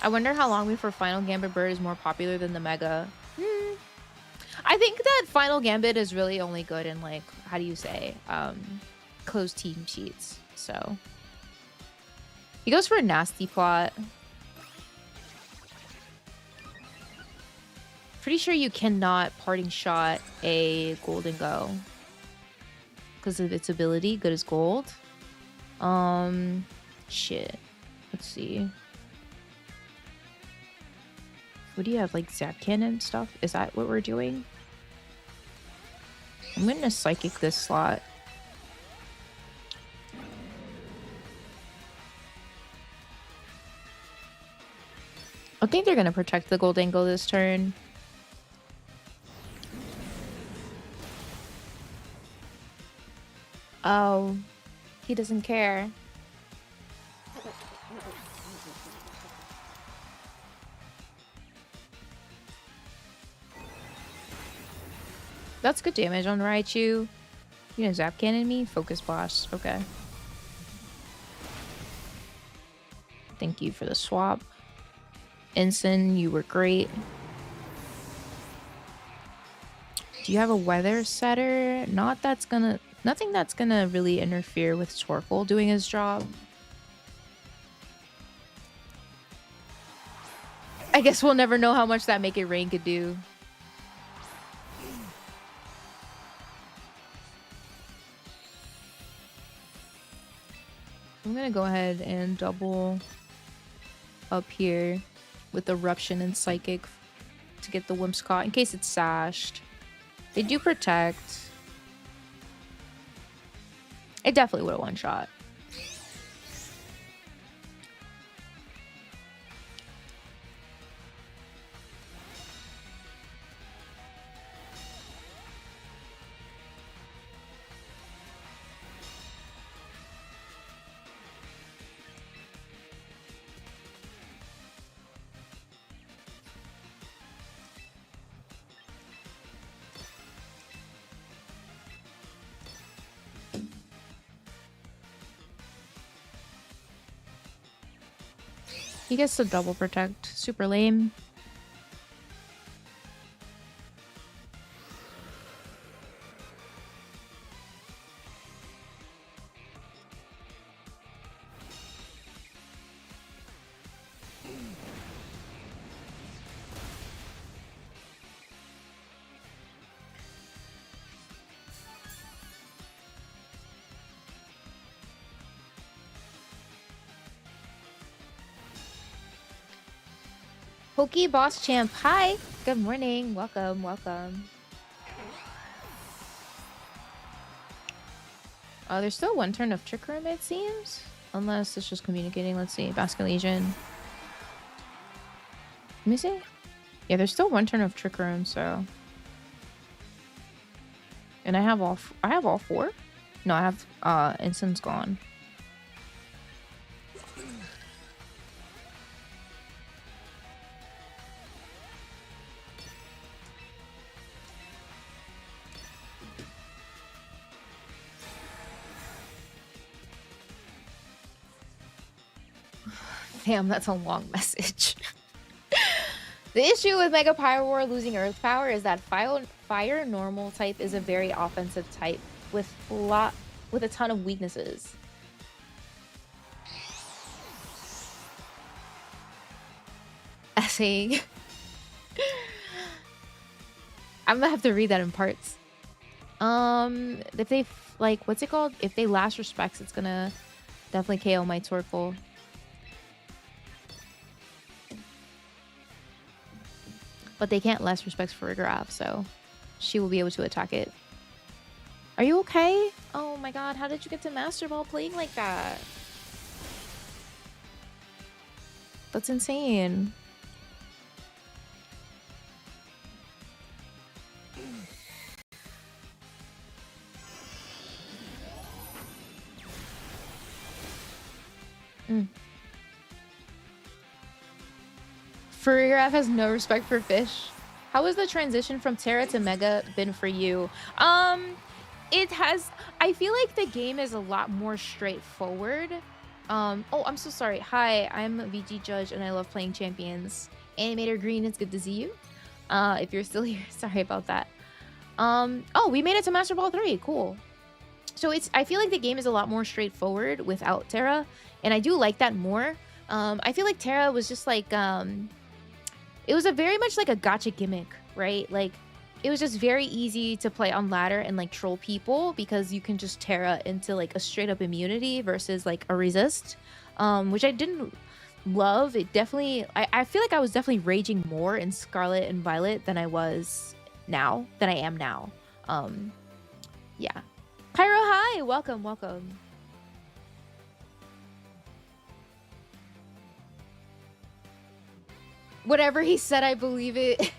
I wonder how long before Final Gambit Bird is more popular than the Mega. I think that Final Gambit is really only good in, like, how do you say, closed team sheets. So he goes for a nasty plot. Pretty sure you cannot parting shot a Golden Go because of its ability, good as gold. Shit. Let's see. What do you have, like Zap Cannon stuff? Is that what we're doing? I'm gonna Psychic this slot. I think they're gonna protect the Golden Go this turn. Oh, he doesn't care. That's good damage on Raichu. You gonna Zap Cannon me? Focus Blast. Okay. Thank you for the swap. Ensign, you were great. Do you have a weather setter? Nothing that's gonna really interfere with Torkoal doing his job. I guess we'll never know how much that Make It Rain could do. I'm gonna go ahead and double up here with Eruption and Psychic to get the Whimsicott in case it's sashed. They do protect. It definitely would have one-shot. He gets to double protect. Super lame. Pokey Boss Champ, hi! Good morning. Welcome, welcome. There's still one turn of Trick Room, it seems. Unless it's just communicating. Let's see. Basket Legion. Let me see. Yeah, there's still one turn of Trick Room, so. And I have all four? No, I have Ensign's gone. Damn, that's a long message. The issue with Mega Pyroar losing Earth Power is that Fire Normal type is a very offensive type with a ton of weaknesses. Essaying. I'm gonna have to read that in parts. If they like, what's it called? If they last respects, it's gonna definitely KO my Torkoal. But they can't less respects for a grab, so she will be able to attack it. Are you okay? Oh my god, how did you get to Master Ball playing like that? That's insane. Furrygraph has no respect for fish. How has the transition from Terra to Mega been for you? It has. I feel like the game is a lot more straightforward Oh, I'm so sorry. Hi, I'm a VG Judge and I love playing champions. Animator Green, it's good to see you. If you're still here, sorry about that. Oh, we made it to Master Ball 3. Cool. So I feel like the game is a lot more straightforward without Terra, and I do like that more. I feel like Terra was just like, it was a very much like a gotcha gimmick, right? Like, it was just very easy to play on ladder and like troll people because you can just Terra into like a straight up immunity versus like a resist, which I didn't love. It definitely, I feel like I was definitely raging more in Scarlet and Violet than I am now. Yeah. Pyro, hi! Welcome, welcome. Whatever he said, I believe it.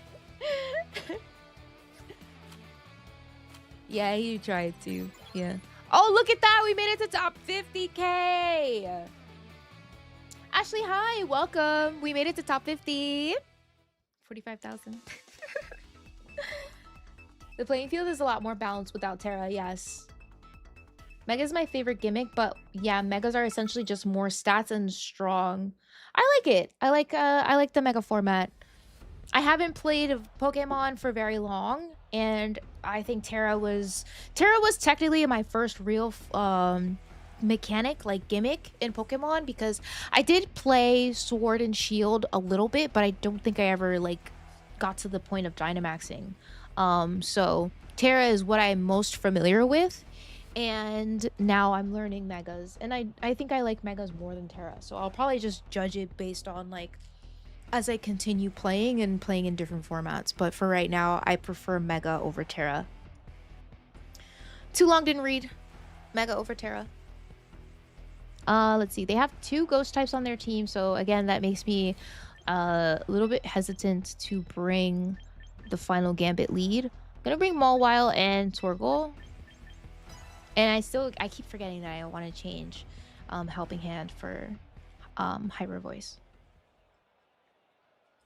Yeah, he tried to. Yeah. Oh, look at that! We made it to top 50K! Ashley, hi! Welcome! We made it to top 50. 45,000. The playing field is a lot more balanced without Terra, yes. Mega's my favorite gimmick, but yeah, Megas are essentially just more stats and strong. I like it. I like the Mega format. I haven't played Pokemon for very long, and I think Terra was technically my first real mechanic, like gimmick in Pokemon, because I did play Sword and Shield a little bit, but I don't think I ever like got to the point of Dynamaxing. So Terra is what I'm most familiar with, and now I'm learning Megas, and I think I like Megas more than Terra, so I'll probably just judge it based on like as I continue playing and playing in different formats. But for right now, I prefer Mega over Terra. Too long didn't read. Mega over Terra. Let's see. They have 2 ghost types on their team, so again, that makes me a little bit hesitant to bring the final Gambit lead. I'm gonna bring MAWILE and Torgal. And I keep forgetting that I want to change Helping Hand for Hyper Voice.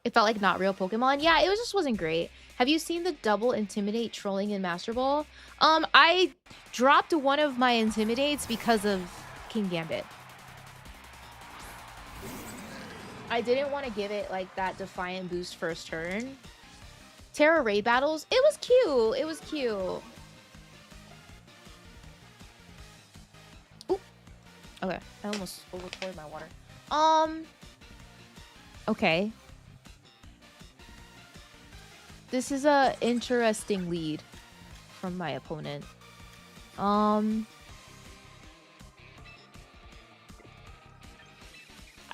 It felt like not real Pokemon. Yeah, it just wasn't great. Have you seen the double Intimidate trolling in Master Ball? I dropped one of my Intimidates because of King Gambit. I didn't want to give it like that Defiant boost first turn. Terra raid battles. It was cute. It was cute. Ooh. Okay, I almost overpoured my water. Okay. This is a interesting lead from my opponent. I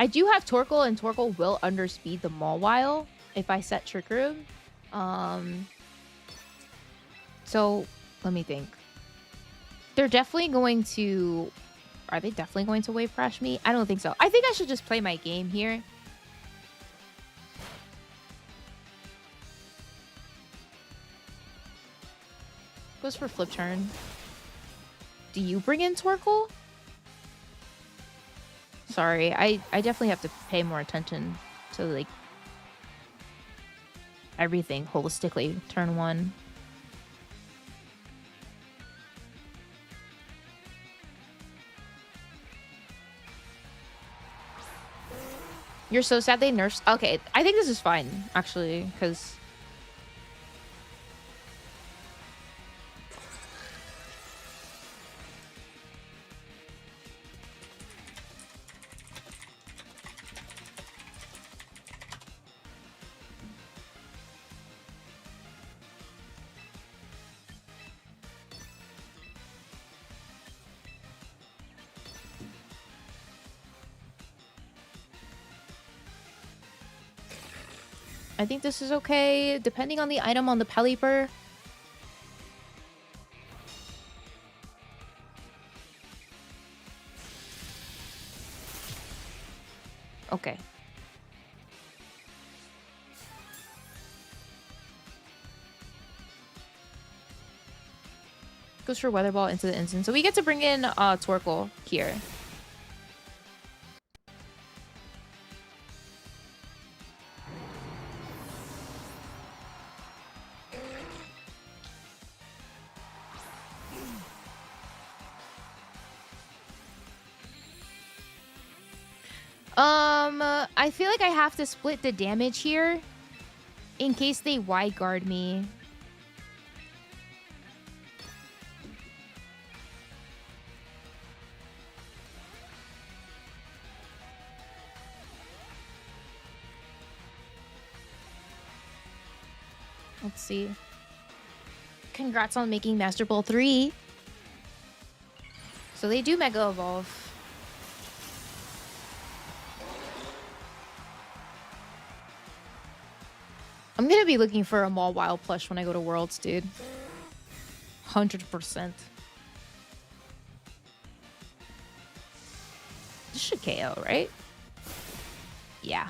do have Torkoal, and Torkoal will underspeed the MAWILE if I set Trick Room. So let me think. They're definitely going to... Are they definitely going to Wave Crash me? I don't think so. I think I should just play my game here. Goes for flip turn. Do you bring in Torkoal? Sorry, I definitely have to pay more attention to like everything holistically. Turn 1. You're so sad they nerfed. Okay, I think this is fine actually, because I think this is okay, depending on the item on the Pelipper. Okay. Goes for Weather Ball into the instant. So we get to bring in Torkoal here. I feel like I have to split the damage here in case they wide guard me. Let's see. Congrats on making Master Ball 3. So they do Mega Evolve. I'm gonna be looking for a MAWILE plush when I go to Worlds, dude. 100%. This should KO, right? Yeah.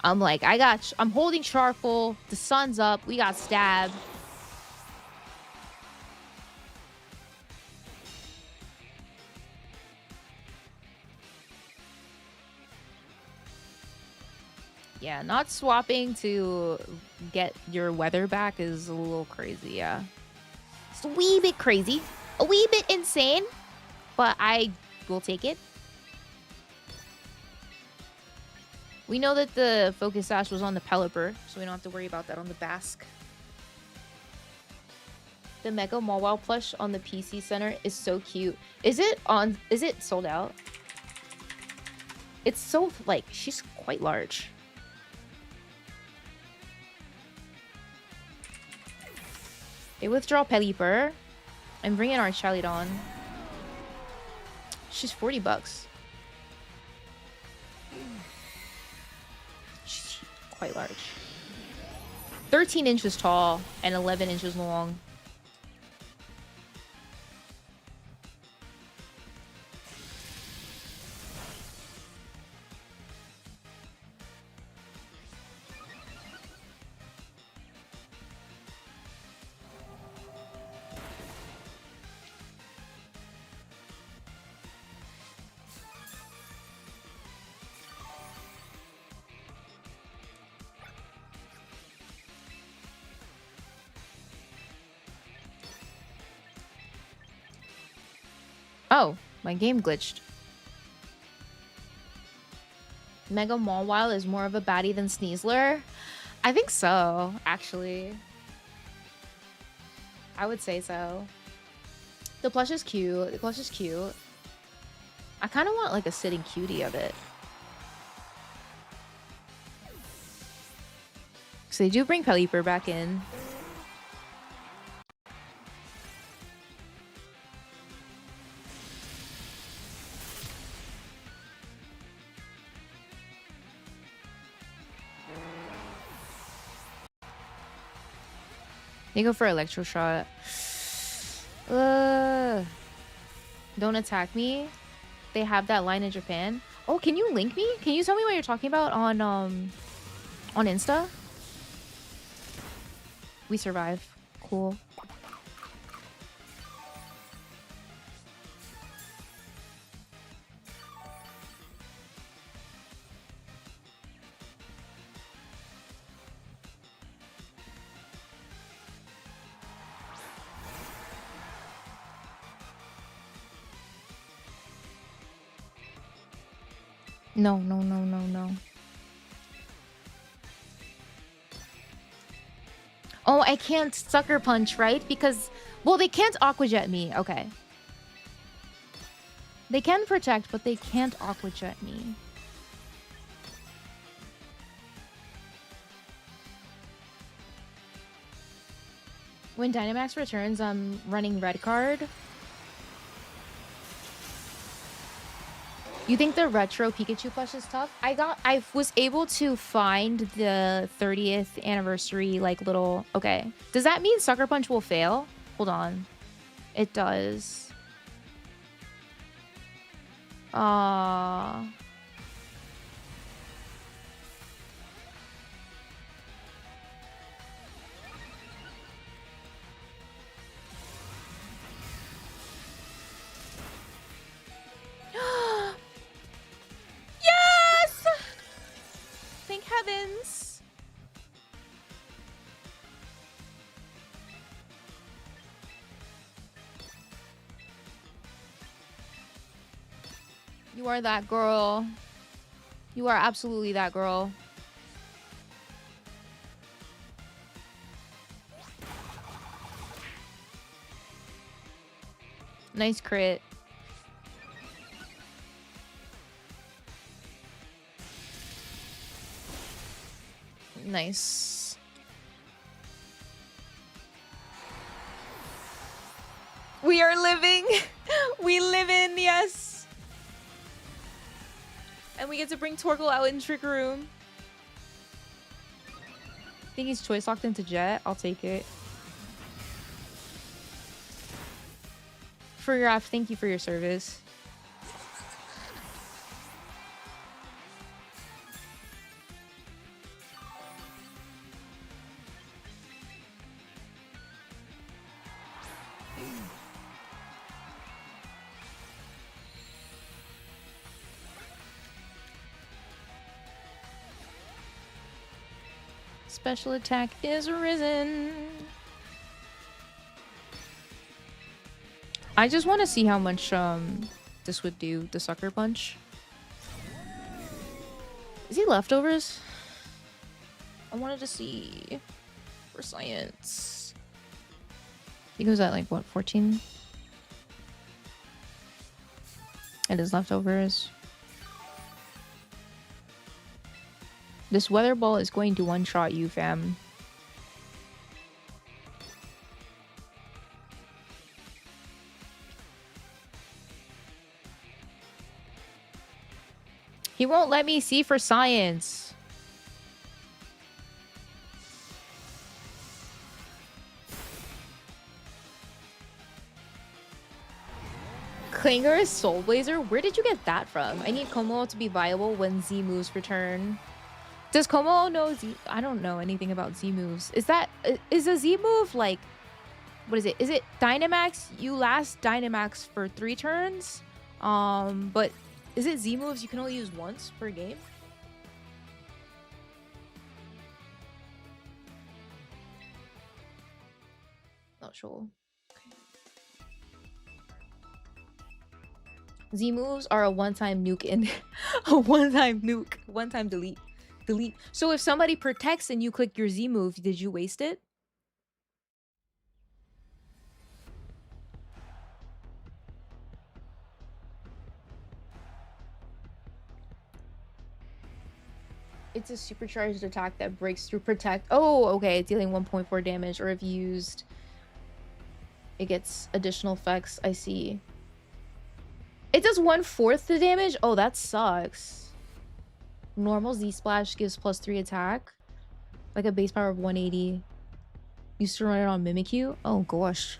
I'm like, I'm holding Sharkle. The sun's up. We got Stab. Yeah, not swapping to get your weather back is a little crazy, yeah. It's a wee bit crazy. A wee bit insane. But I will take it. We know that the Focus Sash was on the Pelipper, so we don't have to worry about that on the Basque. The Mega MAWILE plush on the PC Center is so cute. Is it sold out? It's so, like, she's quite large. They withdraw Pelipper and bring in our Chalidon. She's 40 bucks. She's quite large. 13 inches tall and 11 inches long. Oh, my game glitched. Mega MAWILE is more of a baddie than Sneasler? I think so, actually. I would say so. The plush is cute. The plush is cute. I kind of want like a sitting cutie of it. So they do bring Pelipper back in. They go for Electro Shot. Don't attack me. They have that line in Japan. Oh, can you link me? Can you tell me what you're talking about on Insta? We survive. Cool. No, no, no, no, no. Oh, I can't Sucker Punch, right? Because, well, they can't Aqua Jet me. Okay. They can protect, but they can't Aqua Jet me. When Dynamax returns, I'm running red card. You think the retro Pikachu plush is tough? I was able to find the 30th anniversary like little. Okay, does that mean Sucker Punch will fail? Hold on, it does. Yes! Thank heavens. You are that girl. You are absolutely that girl. Nice crit. Nice. We are living. We live in, yes. And we get to bring Torkoal out in Trick Room. I think he's choice locked into Jet. I'll take it. For your app, thank you for your service. Special attack is risen. I just want to see how much this would do, the Sucker Punch. Is he leftovers? I wanted to see for science. He goes at like what, 14? It is leftovers. This weather ball is going to one-shot you, fam. He won't let me see for science. Klinger is Soul Blazer? Where did you get that from? I need Como to be viable when Z moves return. Does Como know Z? I don't know anything about Z moves. Is a Z move like, what is it? Is it Dynamax? You last Dynamax for 3 turns? But is it Z moves you can only use once per game? Not sure. Z moves are a one-time nuke in a one-time nuke, one-time delete. So if somebody protects and you click your Z move, did you waste it? It's a supercharged attack that breaks through protect. Oh, okay. It's dealing 1.4 damage, or if used, it gets additional effects. I see. It does 1/4 the damage? Oh, that sucks. Normal Z Splash gives +3 attack. Like a base power of 180. Used to run it on Mimikyu? Oh, gosh.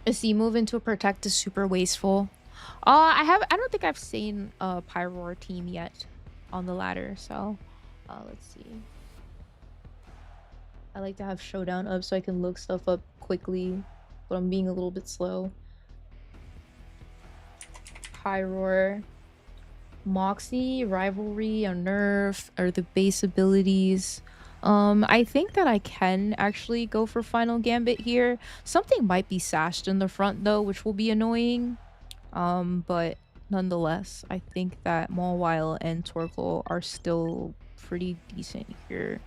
A C move into a protect is super wasteful. I don't think I've seen a Pyroar team yet on the ladder, so let's see. I like to have Showdown up so I can look stuff up quickly, but I'm being a little bit slow. Pyroar, Moxie, Rivalry, or Nerf are the base abilities. I think that I can actually go for Final Gambit here. Something might be sashed in the front though, which will be annoying. But nonetheless, I think that MAWILE and Torkoal are still pretty decent here.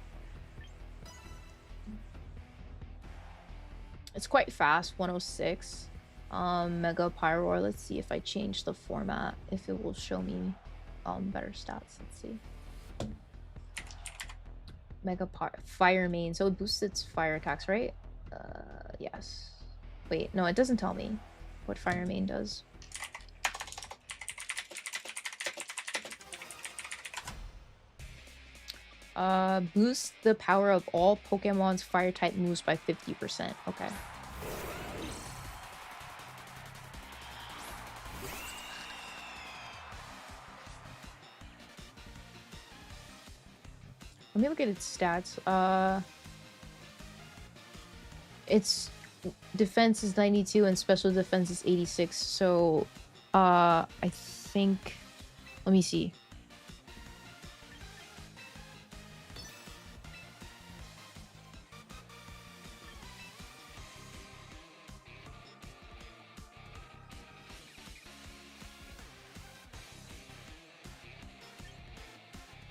It's quite fast, 106. Mega Pyroar. Let's see if I change the format, if it will show me better stats. Let's see. Mega Fire Main. So it boosts its fire attacks, right? Yes. Wait, no, it doesn't tell me what Fire Main does. Boost the power of all Pokemon's fire type moves by 50%. Okay. Let me look at its stats. Its defense is 92 and special defense is 86. So, I think... Let me see.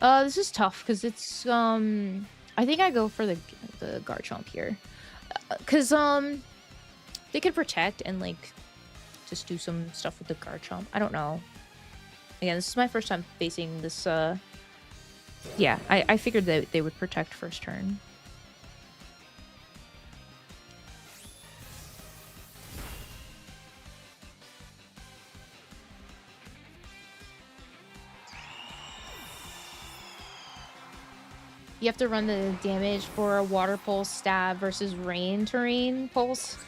This is tough because it's I think I go for the Garchomp here. Cause they could protect and like just do some stuff with the Garchomp. I don't know. Again, this is my first time facing this yeah, I figured that they would protect first turn. You have to run the damage for a Water Pulse stab versus Rain Terrain Pulse.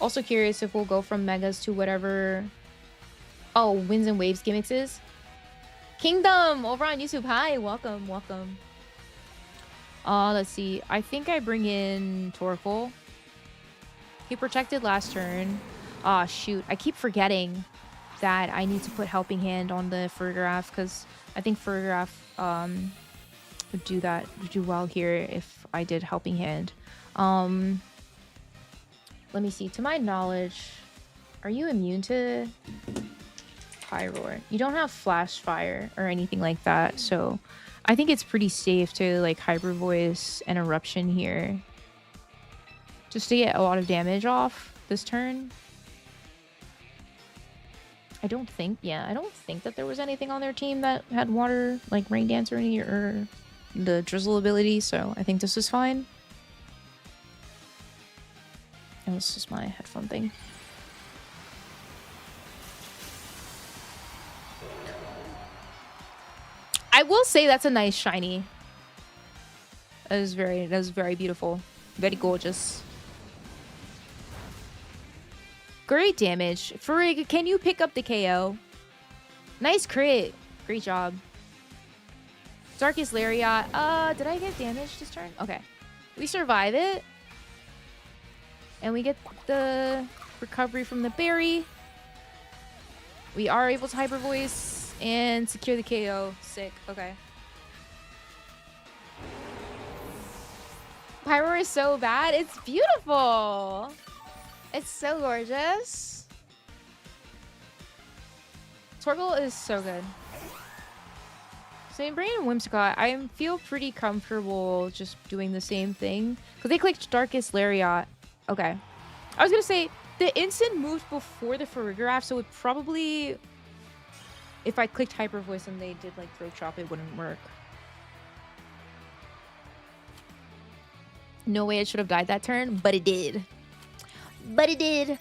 Also curious if we'll go from Megas to whatever... Oh, Winds and Waves gimmicks is. Kingdom over on YouTube. Hi, welcome, welcome. Let's see. I think I bring in Torkoal. He protected last turn. Ah, shoot. I keep forgetting that I need to put Helping Hand on the Farigiraf because I think Farigiraf would do well here if I did Helping Hand. Let me see. To my knowledge, are you immune to Pyroar? You don't have Flash Fire or anything like that, so I think it's pretty safe to like Hyper Voice and Eruption here. Just to get a lot of damage off this turn. I don't think that there was anything on their team that had water, like Rain Dance or any, or the Drizzle ability, so I think this is fine. And this is my headphone thing. I will say that's a nice shiny. That is very beautiful. Very gorgeous. Great damage. Farig, can you pick up the KO? Nice crit. Great job. Darkest Lariat. Did I get damaged this turn? Okay. We survive it. And we get the recovery from the berry. We are able to Hyper Voice and secure the KO. Sick. Okay. Pyroar is so bad. It's beautiful. It's so gorgeous. Torkoal is so good. So in Brain and Whimsicott, I feel pretty comfortable just doing the same thing. Because they clicked Darkest Lariat. Okay. I was going to say, the instant moved before the Farigiraf, so it probably... If I clicked Hyper Voice and they did like Throat Chop, it wouldn't work. No way it should have died that turn, but it did. But it did.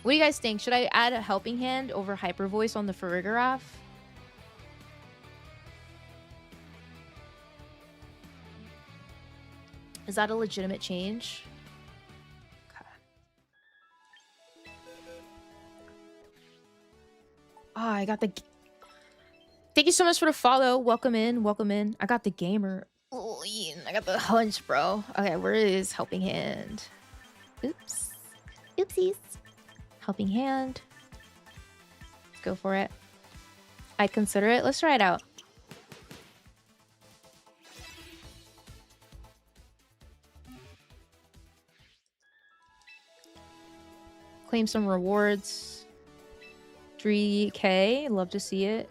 What do you guys think? Should I add a Helping Hand over Hyper Voice on the Farigiraf? Is that a legitimate change? Okay. Ah, I got the... Thank you so much for the follow. Welcome in. Welcome in. I got the gamer. Oh, I got the hunch, bro. Okay, where is Helping Hand? Oops. Oopsies. Helping Hand. Let's go for it. I'd consider it. Let's try it out. Claim some rewards. 3K. Love to see it.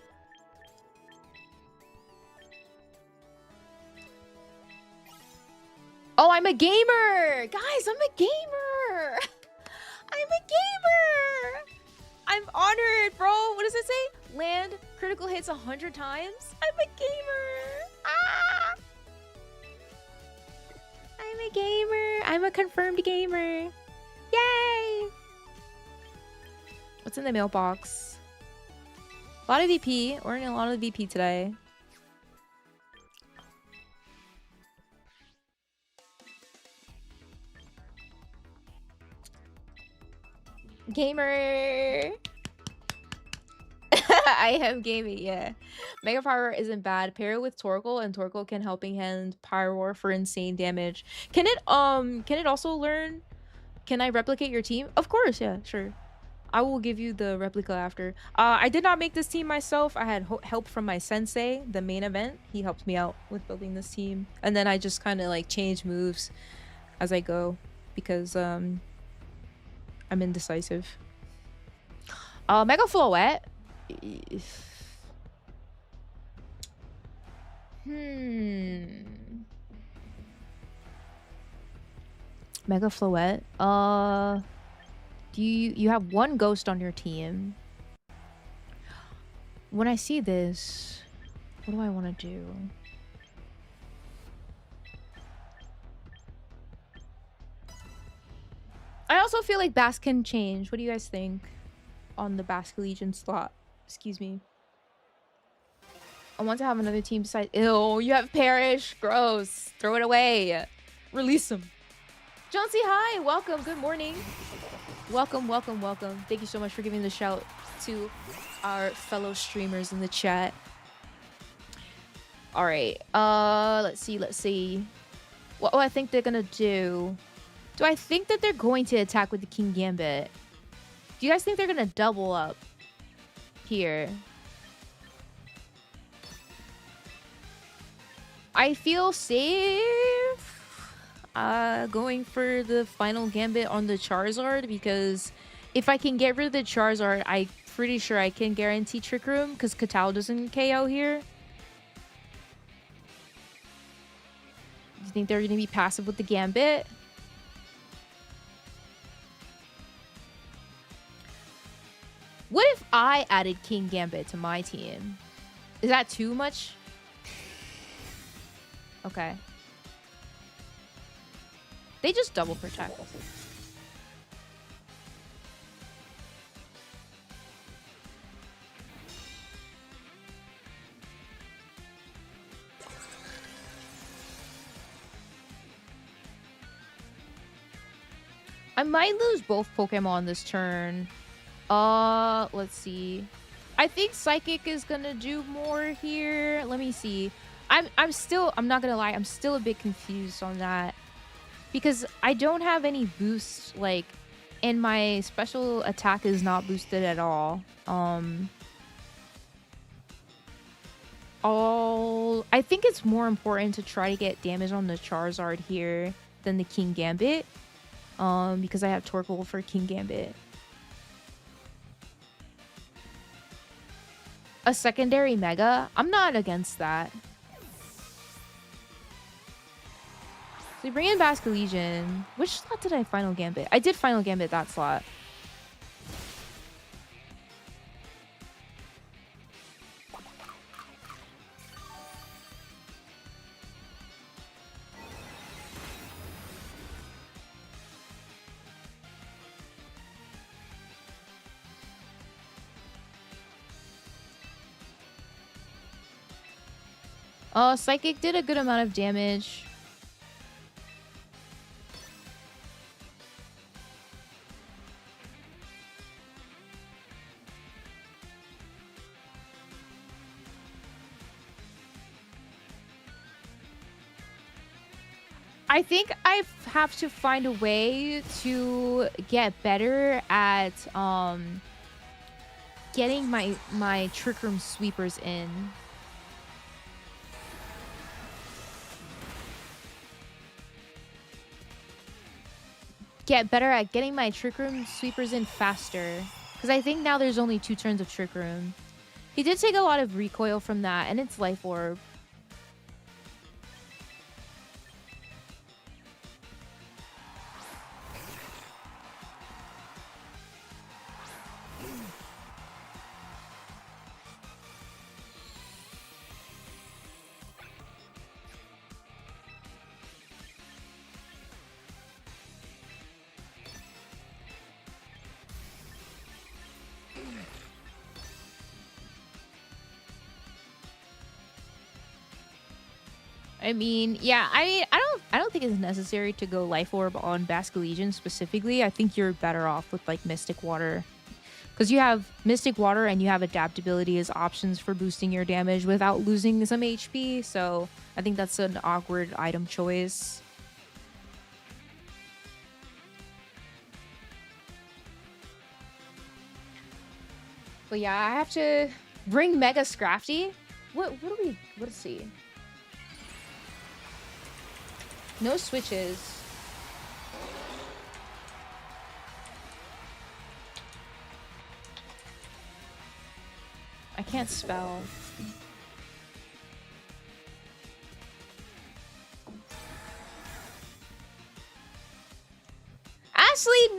Oh, I'm a gamer! Guys, I'm a gamer! I'm a gamer! I'm honored, bro! What does it say? Land critical hits 100 times? I'm a gamer! Ah! I'm a gamer! I'm a confirmed gamer! Yay! What's in the mailbox? A lot of VP. We're in a lot of VP today. Gamer! I am gaming, yeah. Mega Power isn't bad. Pair it with Torkoal, and Torkoal can Helping Hand Pyroar for insane damage. Can it also learn? Can I replicate your team? Of course, yeah, sure. I will give you the replica after. I did not make this team myself. I had help from my sensei, the main event. He helped me out with building this team. And then I just kind of like change moves as I go because I'm indecisive. Mega Floette. Mega Floette. Do you have one ghost on your team? When I see this, what do I want to do? I also feel like Bask can change. What do you guys think on the Bask Legion slot? Excuse me. I want to have another team besides... Ew, you have Perish. Gross. Throw it away. Release him. Johnsy, hi. Welcome. Good morning. Welcome, welcome, welcome. Thank you so much for giving the shout to our fellow streamers in the chat. All right. Let's see. What do I think they're gonna do? Do I think that they're going to attack with the King Gambit? Do you guys think they're gonna double up here? I feel safe going for the final Gambit on the Charizard, because if I can get rid of the Charizard, I'm pretty sure I can guarantee Trick Room, because Katal doesn't KO here. Do you think they're going to be passive with the Gambit? What if I added King Gambit to my team? Is that too much? Okay. They just double protect. I might lose both Pokemon this turn. Let's see. I think Psychic is gonna do more here. Let me see. I'm not gonna lie, I'm still a bit confused on that, because I don't have any boosts, like, and my special attack is not boosted at all. I think it's more important to try to get damage on the Charizard here than the King Gambit, because I have Torkoal for King Gambit. A secondary Mega? I'm not against that. So we bring in Basque Legion. Which slot did I Final Gambit? I did Final Gambit that slot. Psychic did a good amount of damage. I think I have to find a way to get better at getting my Trick Room sweepers in. Get better at getting my Trick Room sweepers in faster, because I think now there's only 2 turns of Trick Room. He did take a lot of recoil from that, and it's Life Orb. I mean, yeah, I don't think it's necessary to go Life Orb on Basque Legion specifically. I think you're better off with like Mystic Water, because you have Mystic Water and you have Adaptability as options for boosting your damage without losing some HP. So I think that's an awkward item choice. But yeah, I have to bring Mega Scrafty. Let's see. No switches. I can't spell.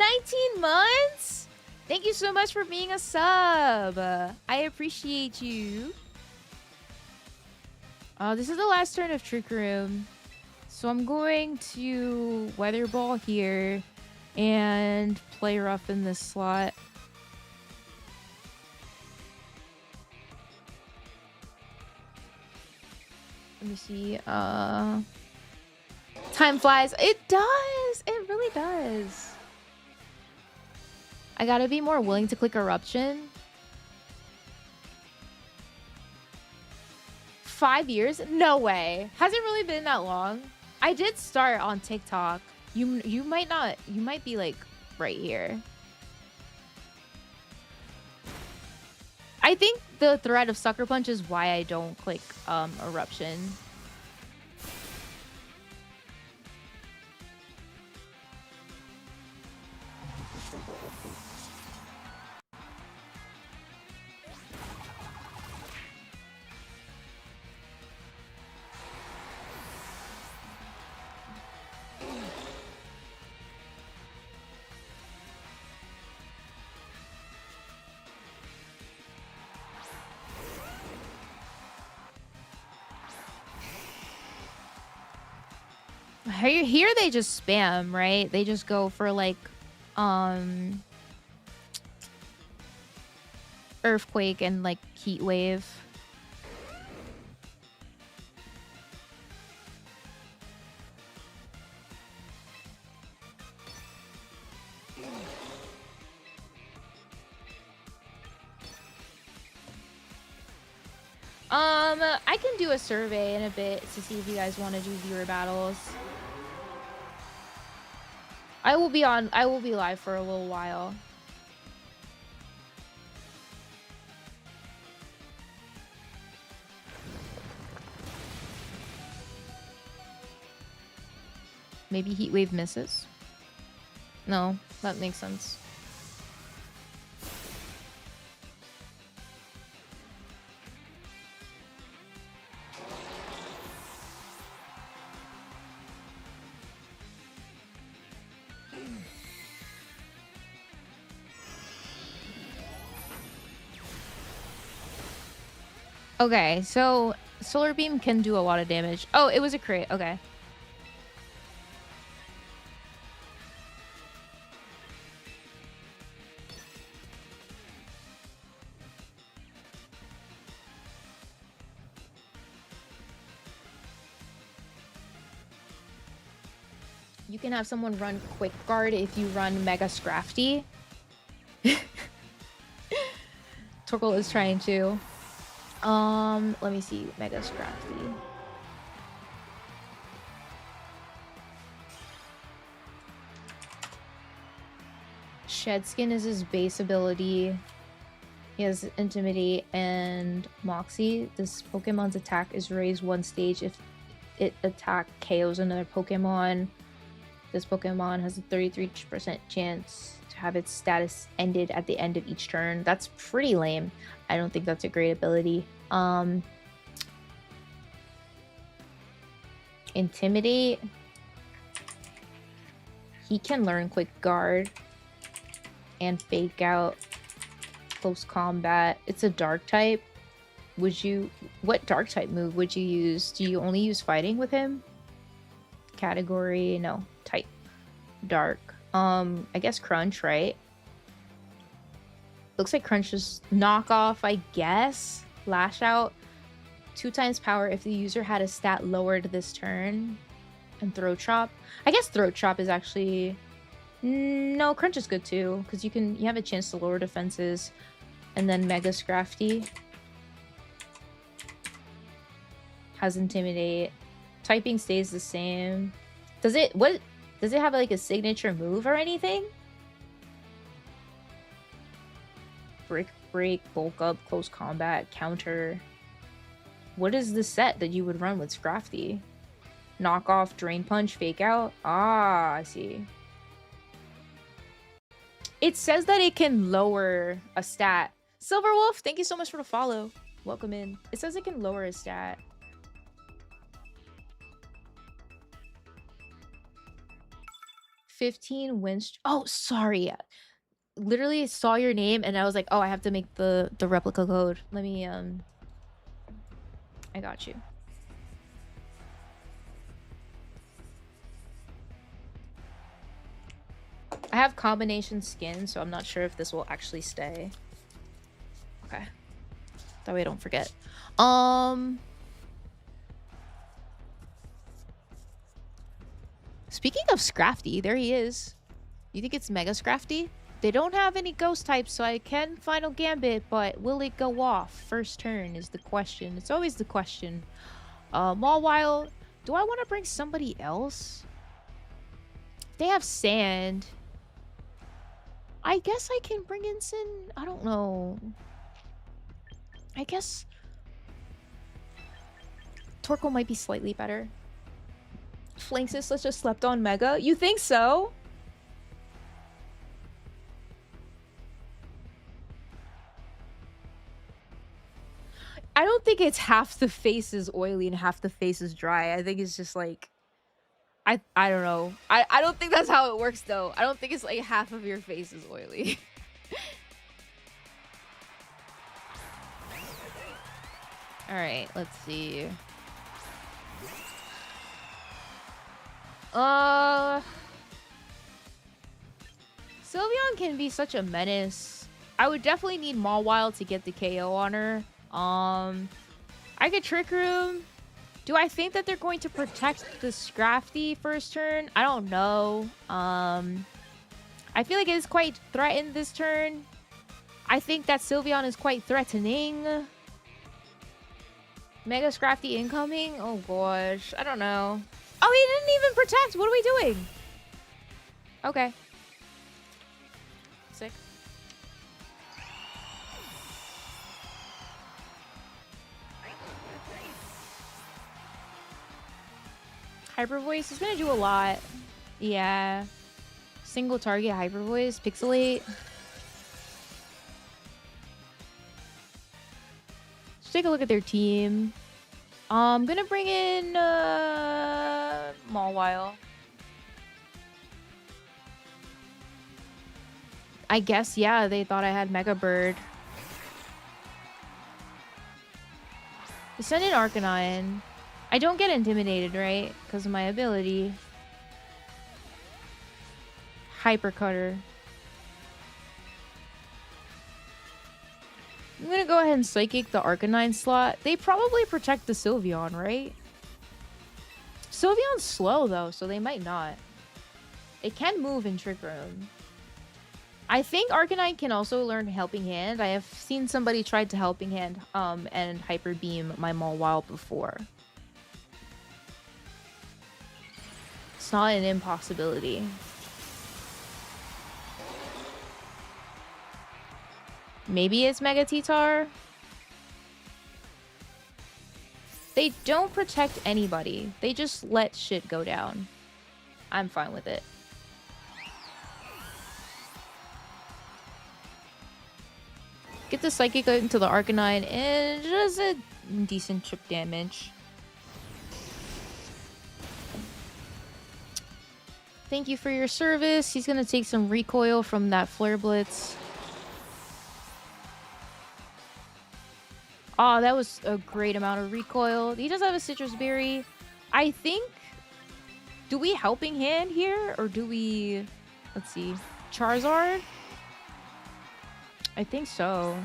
19 months? Thank you so much for being a sub. I appreciate you. This is the last turn of Trick Room. So I'm going to Weather Ball here and play rough in this slot. Let me see. Time flies. It does. It really does. I gotta be more willing to click Eruption. 5 years? No way. Hasn't really been that long. I did start on TikTok. You might not. You might be like right here. I think the threat of Sucker Punch is why I don't click Eruption. Here they just spam, right? They just go for like Earthquake and like Heat Wave. I can do a survey in a bit to see if you guys want to do viewer battles. I will be live for a little while. Maybe Heat Wave misses? No, that makes sense. Okay, so Solar Beam can do a lot of damage. Oh, it was a crit. Okay. You can have someone run Quick Guard if you run Mega Scrafty. Torkoal is trying to. Let me see. Mega Scrafty. Shed Skin is his base ability. He has Intimidate and Moxie. This Pokemon's attack is raised one stage if it attack KOs another Pokemon. This Pokemon has a 33% chance to have its status ended at the end of each turn. That's pretty lame. I don't think that's a great ability. Intimidate. He can learn Quick Guard and Fake Out. Close Combat. It's a Dark type. What Dark type move would you use? Do you only use Fighting with him? Category, no. Type. Dark. I guess Crunch, right? Looks like Crunch is knockoff, I guess. Lash Out. 2 times power if the user had a stat lowered this turn. And Throat Chop. I guess Throat Chop is actually... No, Crunch is good too. Because you have a chance to lower defenses. And then Mega Scrafty. Has Intimidate. Typing stays the same. Does it have like a signature move or anything? Brick Break, Bulk Up, Close Combat, Counter. What is the set that you would run with Scrafty? Knock Off, Drain Punch, Fake Out? Ah, I see. It says that it can lower a stat. Silverwolf, thank you so much for the follow. Welcome in. It says it can lower a stat. 15 wins. Oh, sorry. Literally saw your name and I was like, oh, I have to make the replica code. Let me I got you. I have combination skin, so I'm not sure if this will actually stay. Okay. That way I don't forget. Speaking of Scrafty, there he is. You think it's Mega Scrafty? They don't have any ghost types, so I can final Gambit, but will it go off? First turn is the question. It's always the question. MAWILE, do I want to bring somebody else? They have Sand. I guess I can bring in Sin. I don't know. I guess Torkoal might be slightly better. Flanxus, let's just slept on Mega. You think so? I don't think it's half the face is oily and half the face is dry. I think it's just like I don't know. I don't think that's how it works though. I don't think it's like half of your face is oily. All right, let's see. Sylveon can be such a menace. I would definitely need MAWILE to get the KO on her. I could Trick Room. Do I think that they're going to protect the Scrafty first turn? I don't know. I feel like it is quite threatened this turn. I think that Sylveon is quite threatening. Mega Scrafty incoming? Oh gosh, I don't know. Oh, he didn't even protect. What are we doing? Okay. Sick. Hyper Voice is gonna do a lot. Yeah. Single target Hyper Voice. Pixelate. Let's take a look at their team. I'm gonna bring in MAWILE. I guess, yeah, they thought I had Mega Bird. They send in Arcanine. I don't get intimidated, right? Because of my ability. Hyper Cutter. I'm gonna go ahead and Psychic the Arcanine slot. They probably protect the Sylveon, right? Sylveon's slow, though, so they might not. It can move in Trick Room. I think Arcanine can also learn Helping Hand. I have seen somebody try to Helping Hand and Hyper Beam my MAWILE before. It's not an impossibility. Maybe it's Mega T-Tar? They don't protect anybody. They just let shit go down. I'm fine with it. Get the Psychic into the Arcanine and just a decent chip damage. Thank you for your service. He's gonna take some recoil from that Flare Blitz. Oh, that was a great amount of recoil. He does have a Citrus Berry. I think... Do we Helping Hand here? Or do we... Let's see. Charizard? I think so.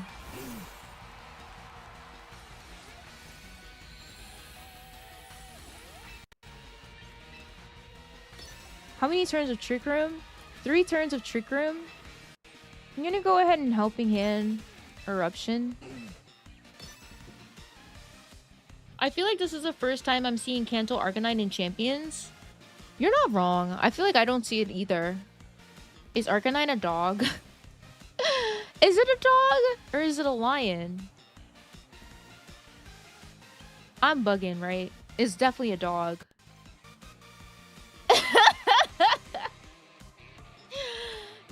How many turns of Trick Room? 3 turns of Trick Room. I'm gonna go ahead and Helping Hand Eruption. I feel like this is the first time I'm seeing Kanto Arcanine in Champions. You're not wrong. I feel like I don't see it either. Is Arcanine a dog? Is it a dog? Or is it a lion? I'm bugging, right? It's definitely a dog.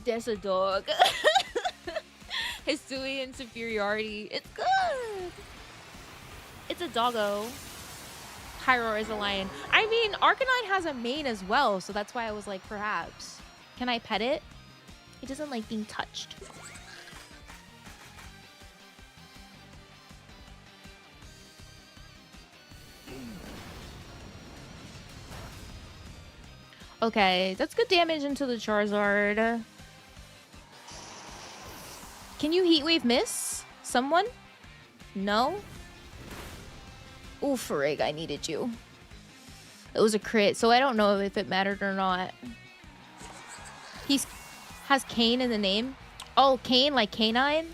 That's a dog. Hisuian superiority. It's good. It's a doggo. Hyrule is a lion. I mean, Arcanine has a mane as well, so that's why I was like, perhaps. Can I pet it? It doesn't like being touched. Okay, that's good damage into the Charizard. Can you Heat Wave miss? Someone? No? Ooh, frig, I needed you. It was a crit, so I don't know if it mattered or not. He has Kane in the name. Oh, Kane, like canine?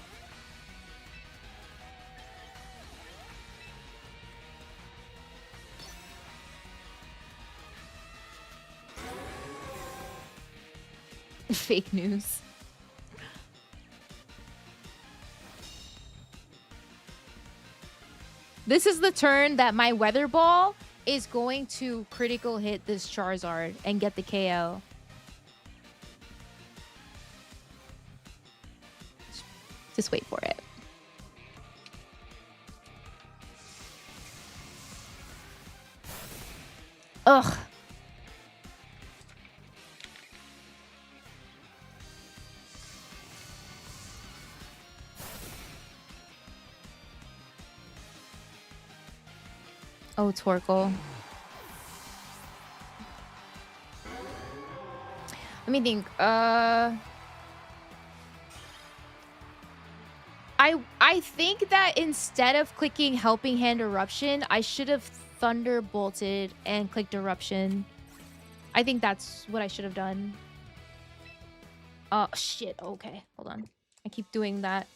Fake news. This is the turn that my Weather Ball is going to critical hit this Charizard and get the KO. Just wait for it. Ugh. Oh, Torkoal. Let me think. I think that instead of clicking Helping Hand Eruption, I should have Thunderbolted and clicked Eruption. I think that's what I should have done. Oh, shit. Okay, hold on. I keep doing that.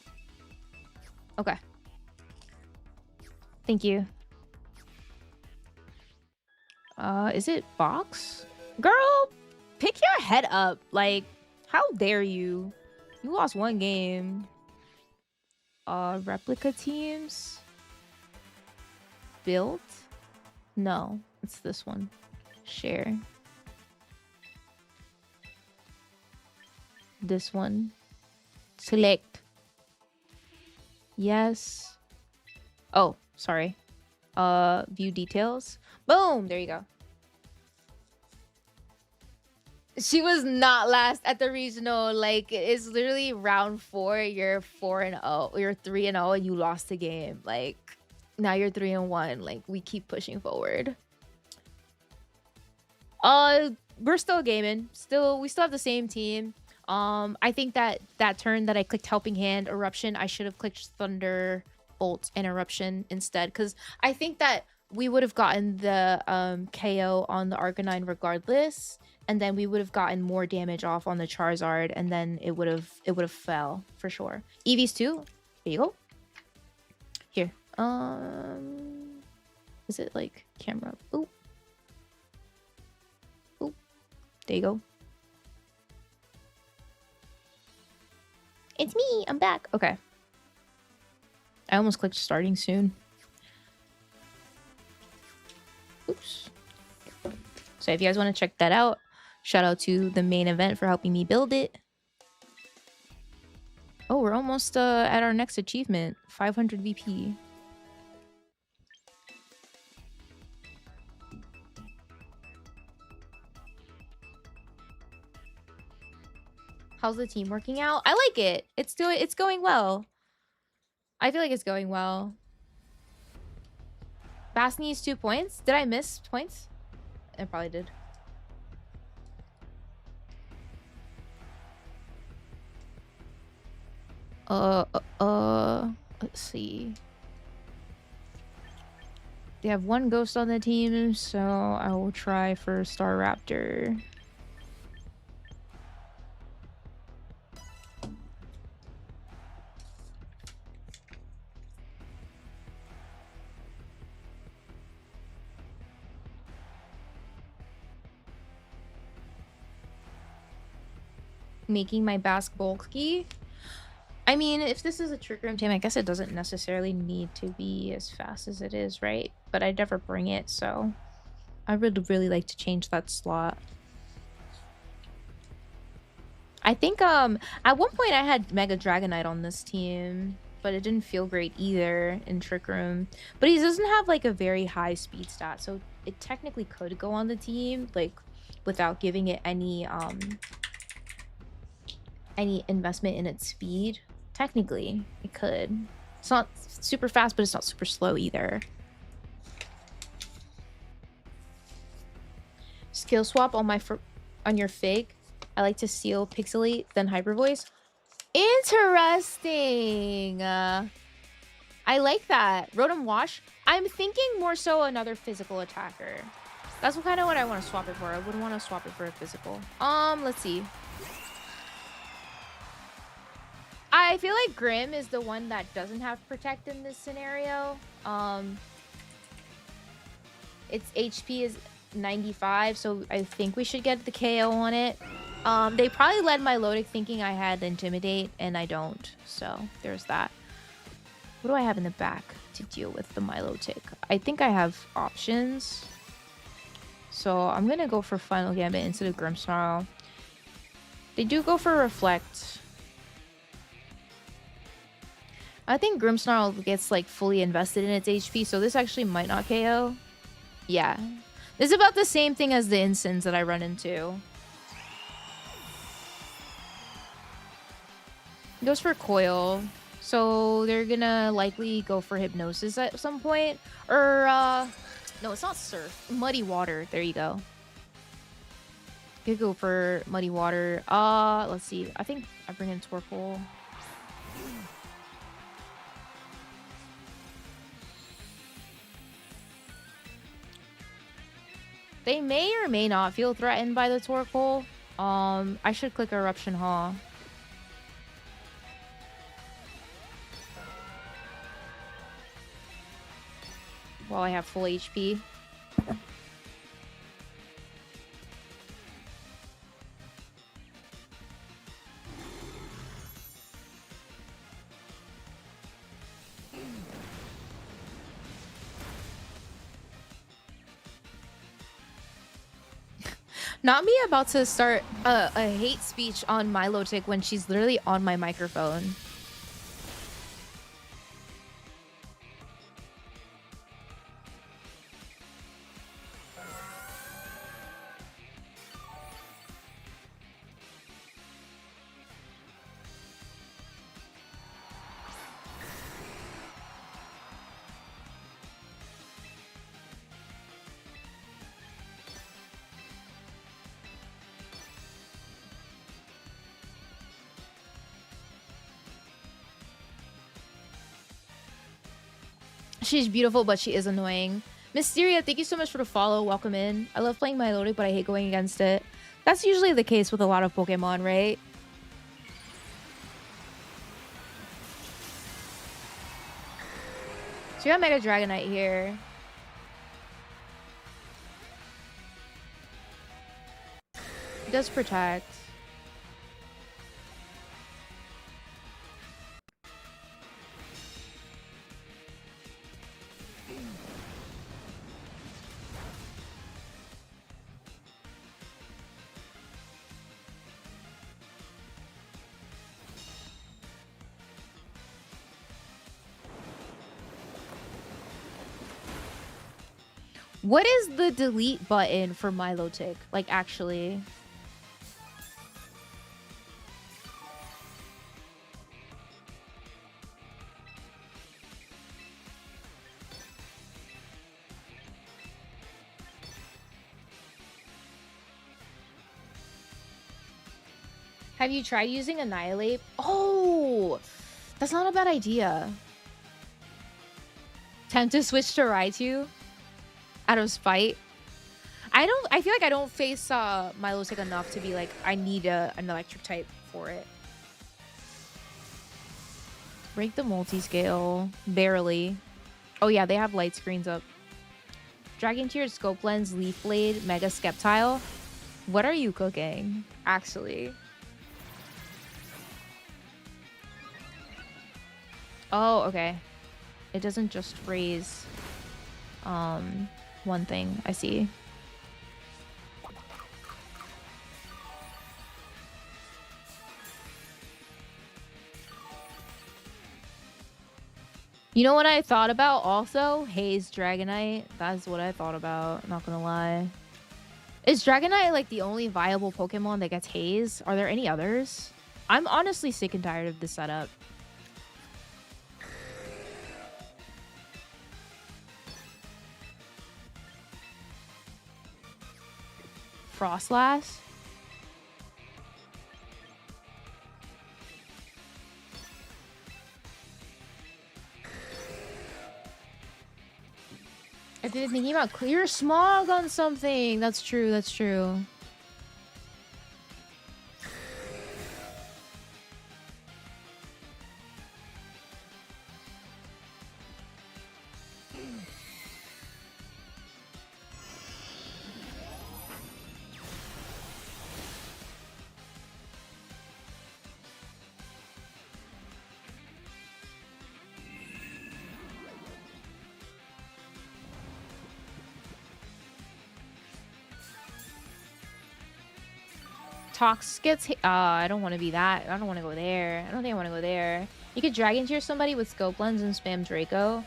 Okay. Thank you. Is it box? Girl, pick your head up. Like, how dare you? You lost one game. Replica teams? Build? No, it's this one. Share. This one. Select. Yes. Oh, sorry. View details. Boom! There you go. She was not last at the regional. Like, it's literally round 4. You're 4-0. You're 3-0 and you lost the game. Like, now you're 3-1. Like, we keep pushing forward. We're still gaming. We still have the same team. I think that turn that I clicked Helping Hand Eruption, I should have clicked Thunderbolt and Eruption instead, because I think that we would have gotten the KO on the Arcanine regardless, and then we would have gotten more damage off on the Charizard, and then it would have fell for sure. EVs too. Here you go. Here. Is it like camera? Ooh. Ooh. There you go. It's me. I'm back. Okay. I almost clicked starting soon. Oops. So if you guys want to check that out, shout out to the main event for helping me build it. Oh, we're almost at our next achievement, 500 VP. How's the team working out? I like it. It's going well. I feel like it's going well. Bass needs 2 points. Did I miss points? I probably did. Let's see. They have 1 ghost on the team, so I will try for Star Raptor. Making my Bask bulky. I mean, if this is a Trick Room team, I guess it doesn't necessarily need to be as fast as it is, right? But I never bring it, so I would really like to change that slot. I think at one point I had Mega Dragonite on this team, but it didn't feel great either in Trick Room. But he doesn't have like a very high speed stat, so it technically could go on the team, like without giving it any any investment in its speed. Technically, it could. It's not super fast, but it's not super slow either. Skill swap on your Fig. I like to seal Pixelate, then Hyper Voice. Interesting. I like that. Rotom Wash. I'm thinking more so another physical attacker. That's kind of what I want to swap it for. I wouldn't want to swap it for a physical. Let's see. I feel like Grim is the one that doesn't have Protect in this scenario. Its HP is 95, so I think we should get the KO on it. They probably led Milotic thinking I had Intimidate, and I don't. So there's that. What do I have in the back to deal with the Milotic? I think I have options. So I'm going to go for Final Gambit instead of Grimmsnarl. They do go for Reflect. I think Grimmsnarl gets like fully invested in its HP, so this actually might not KO. Yeah. This is about the same thing as the Insins that I run into. It goes for Coil. So they're gonna likely go for Hypnosis at some point. Or, no, it's not Surf. Muddy Water. There you go. Could go for Muddy Water. Let's see. I think I bring in Torkoal. They may or may not feel threatened by the Torkoal. I should click Eruption Haw. While I have full HP. Not me about to start a hate speech on Milotic when she's literally on my microphone. She's beautiful, but she is annoying. Mysteria, thank you so much for the follow. Welcome in. I love playing Milotic, but I hate going against it. That's usually the case with a lot of Pokemon, right? So you got Mega Dragonite here. It does Protect. What is the delete button for Milotic? Like, actually. Have you tried using Annihilate? Oh, that's not a bad idea. Time to switch to Raichu out of spite. I feel like I don't face Milotic enough to be like, I need an electric type for it. Break the multi-scale. Barely. Oh yeah, they have light screens up. Dragon Tear, Scope Lens, Leaf Blade, Mega Sceptile. What are you cooking, actually? Oh, okay. It doesn't just raise one thing. I see. You know what I thought about also? Haze Dragonite. That's what I thought about. Not gonna lie. Is Dragonite like the only viable Pokemon that gets Haze? Are there any others? I'm honestly sick and tired of this setup. Frostlass? I've been thinking about clear smog on something. That's true, that's true. Tox gets hit. I don't want to be that. I don't want to go there. I don't think I want to go there. You could Dragon Tier somebody with Scope Lens and spam Draco.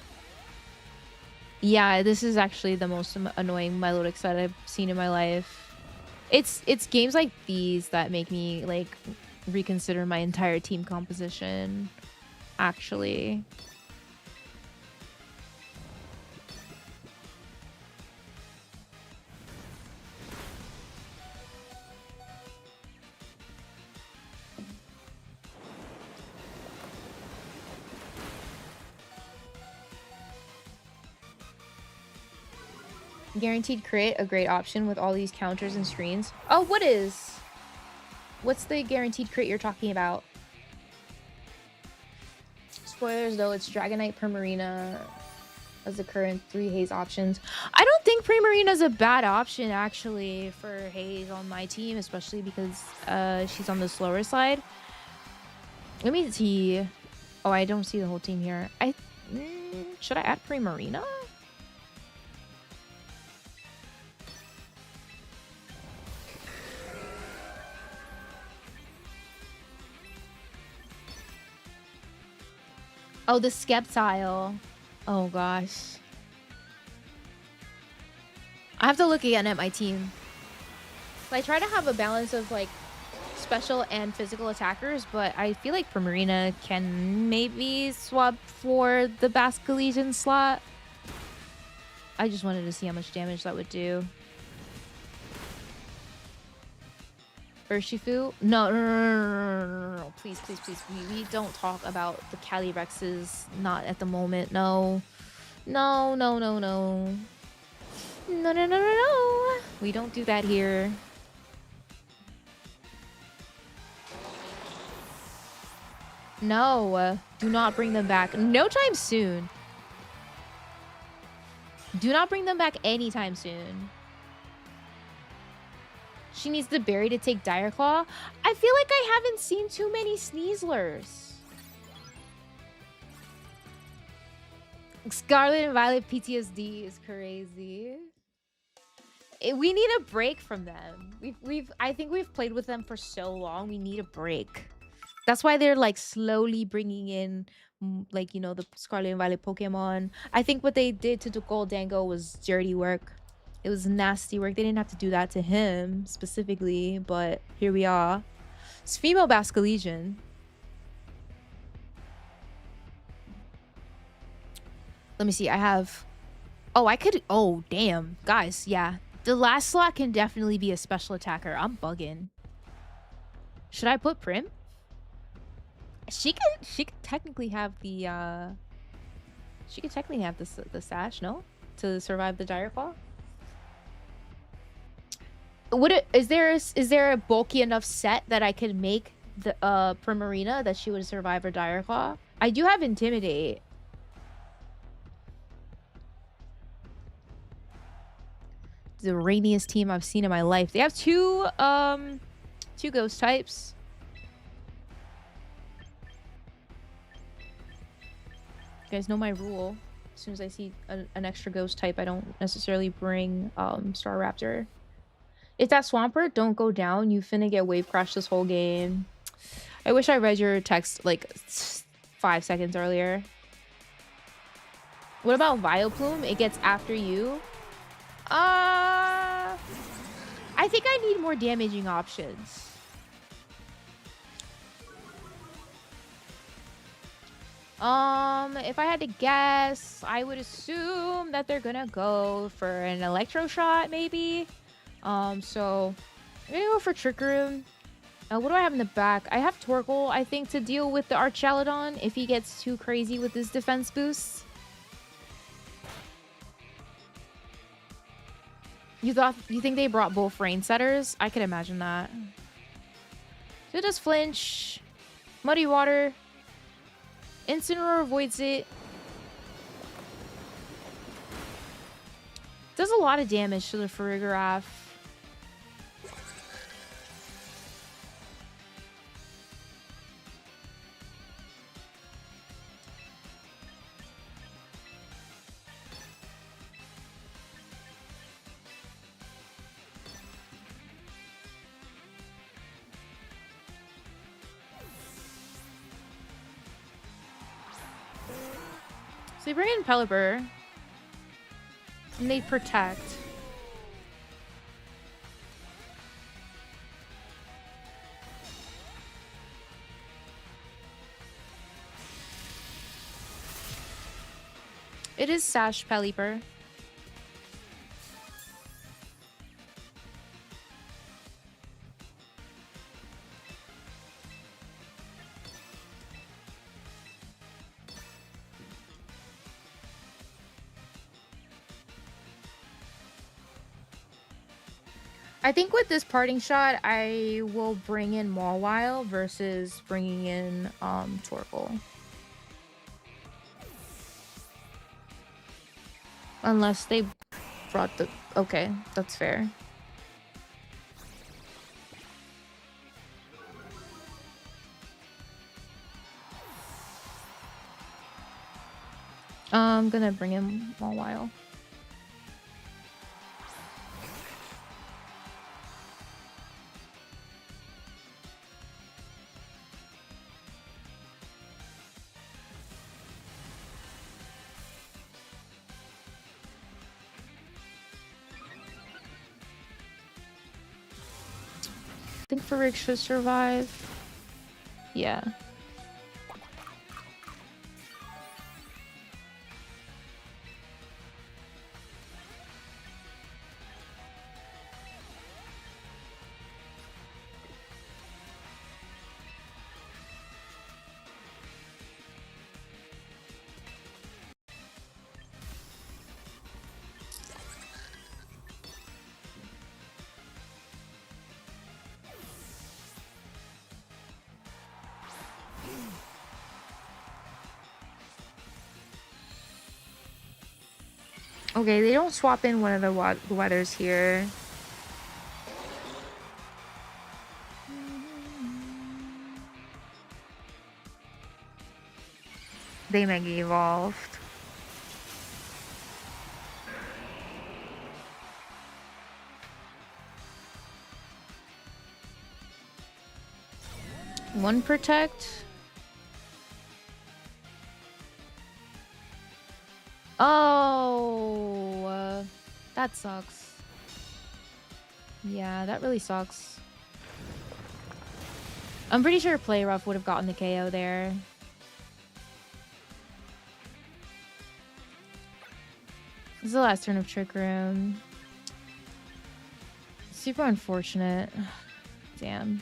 Yeah, this is actually the most annoying Milotic set I've seen in my life. It's games like these that make me like reconsider my entire team composition. Actually. Guaranteed crit, a great option with all these counters and screens. Oh, what's the guaranteed crit you're talking about? Spoilers though, it's Dragonite, Primarina as the current 3 Haze options. I don't think Primarina is a bad option actually for Haze on my team, especially because she's on the slower side. Let me see. Oh, I don't see the whole team here. Should I add Primarina? Oh, the Skeptile. Oh, gosh. I have to look again at my team. I try to have a balance of, like, special and physical attackers, but I feel like Primarina can maybe swap for the Basculesian slot. I just wanted to see how much damage that would do. Urshifu? No. Please. We don't talk about the Calirexes. Not at the moment. No. No. We don't do that here. No. Do not bring them back. No time soon. Do not bring them back anytime soon. She needs the berry to take Dire Claw. I feel like I haven't seen too many Sneaslers. Scarlet and Violet PTSD is crazy. We need a break from them. I think we've played with them for so long. We need a break. That's why they're like slowly bringing in, like, you know, the Scarlet and Violet Pokemon. I think what they did to Goldango was dirty work. It was nasty work. They didn't have to do that to him specifically, but here we are. It's female Basculesian. Let me see. I have... Oh, I could... Oh, damn. Guys, yeah. The last slot can definitely be a special attacker. I'm bugging. Should I put Prim? She could technically have the... She could technically have the sash, no? To survive the Dire Claw? Is there a bulky enough set that I could make the Primarina that she would survive her Dire Claw? I do have Intimidate. The rainiest team I've seen in my life. They have two ghost types. You guys know my rule. As soon as I see an extra ghost type, I don't necessarily bring Staraptor. If that Swampert don't go down, you finna get wave crash this whole game. I wish I read your text like 5 seconds earlier. What about Vileplume? It gets after you. I think I need more damaging options. If I had to guess, I would assume that they're gonna go for an electro shot, maybe. So I'm gonna go for Trick Room. What do I have in the back? I have Torkoal, I think, to deal with the Archelodon if he gets too crazy with his defense boosts. You think they brought both rain setters? I could imagine that. So it does flinch. Muddy Water. Incineroar avoids it. Does a lot of damage to the Farigiraf. So they bring in Pelipper. And they protect. It is Sash Pelipper. I think with this parting shot, I will bring in MAWILE versus bringing in Torkoal. Unless they brought the... Okay, that's fair. I'm gonna bring in MAWILE. I think Farig should survive. Yeah. Okay, they don't swap in one of the weathers here. They Mega Evolved. One protect. Oh, that sucks. Yeah, that really sucks. I'm pretty sure Play Rough would have gotten the KO there. This is the last turn of Trick Room. Super unfortunate. Damn.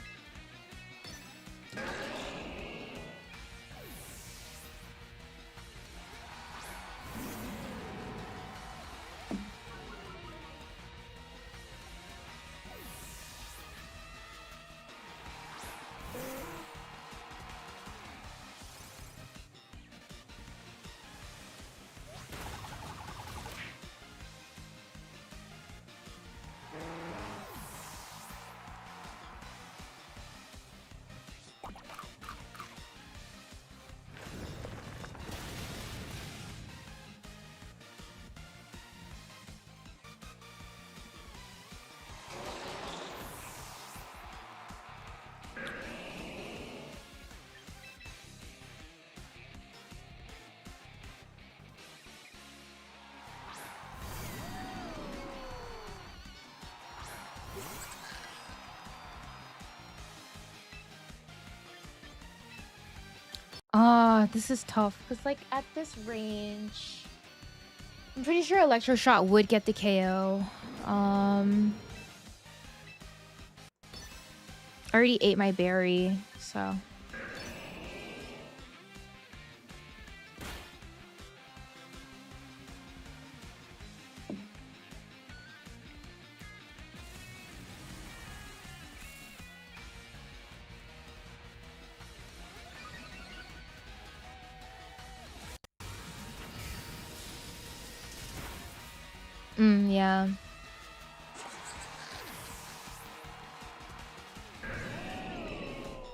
This is tough. Because, like, at this range... I'm pretty sure Electro Shot would get the KO. I already ate my berry, so... Yeah.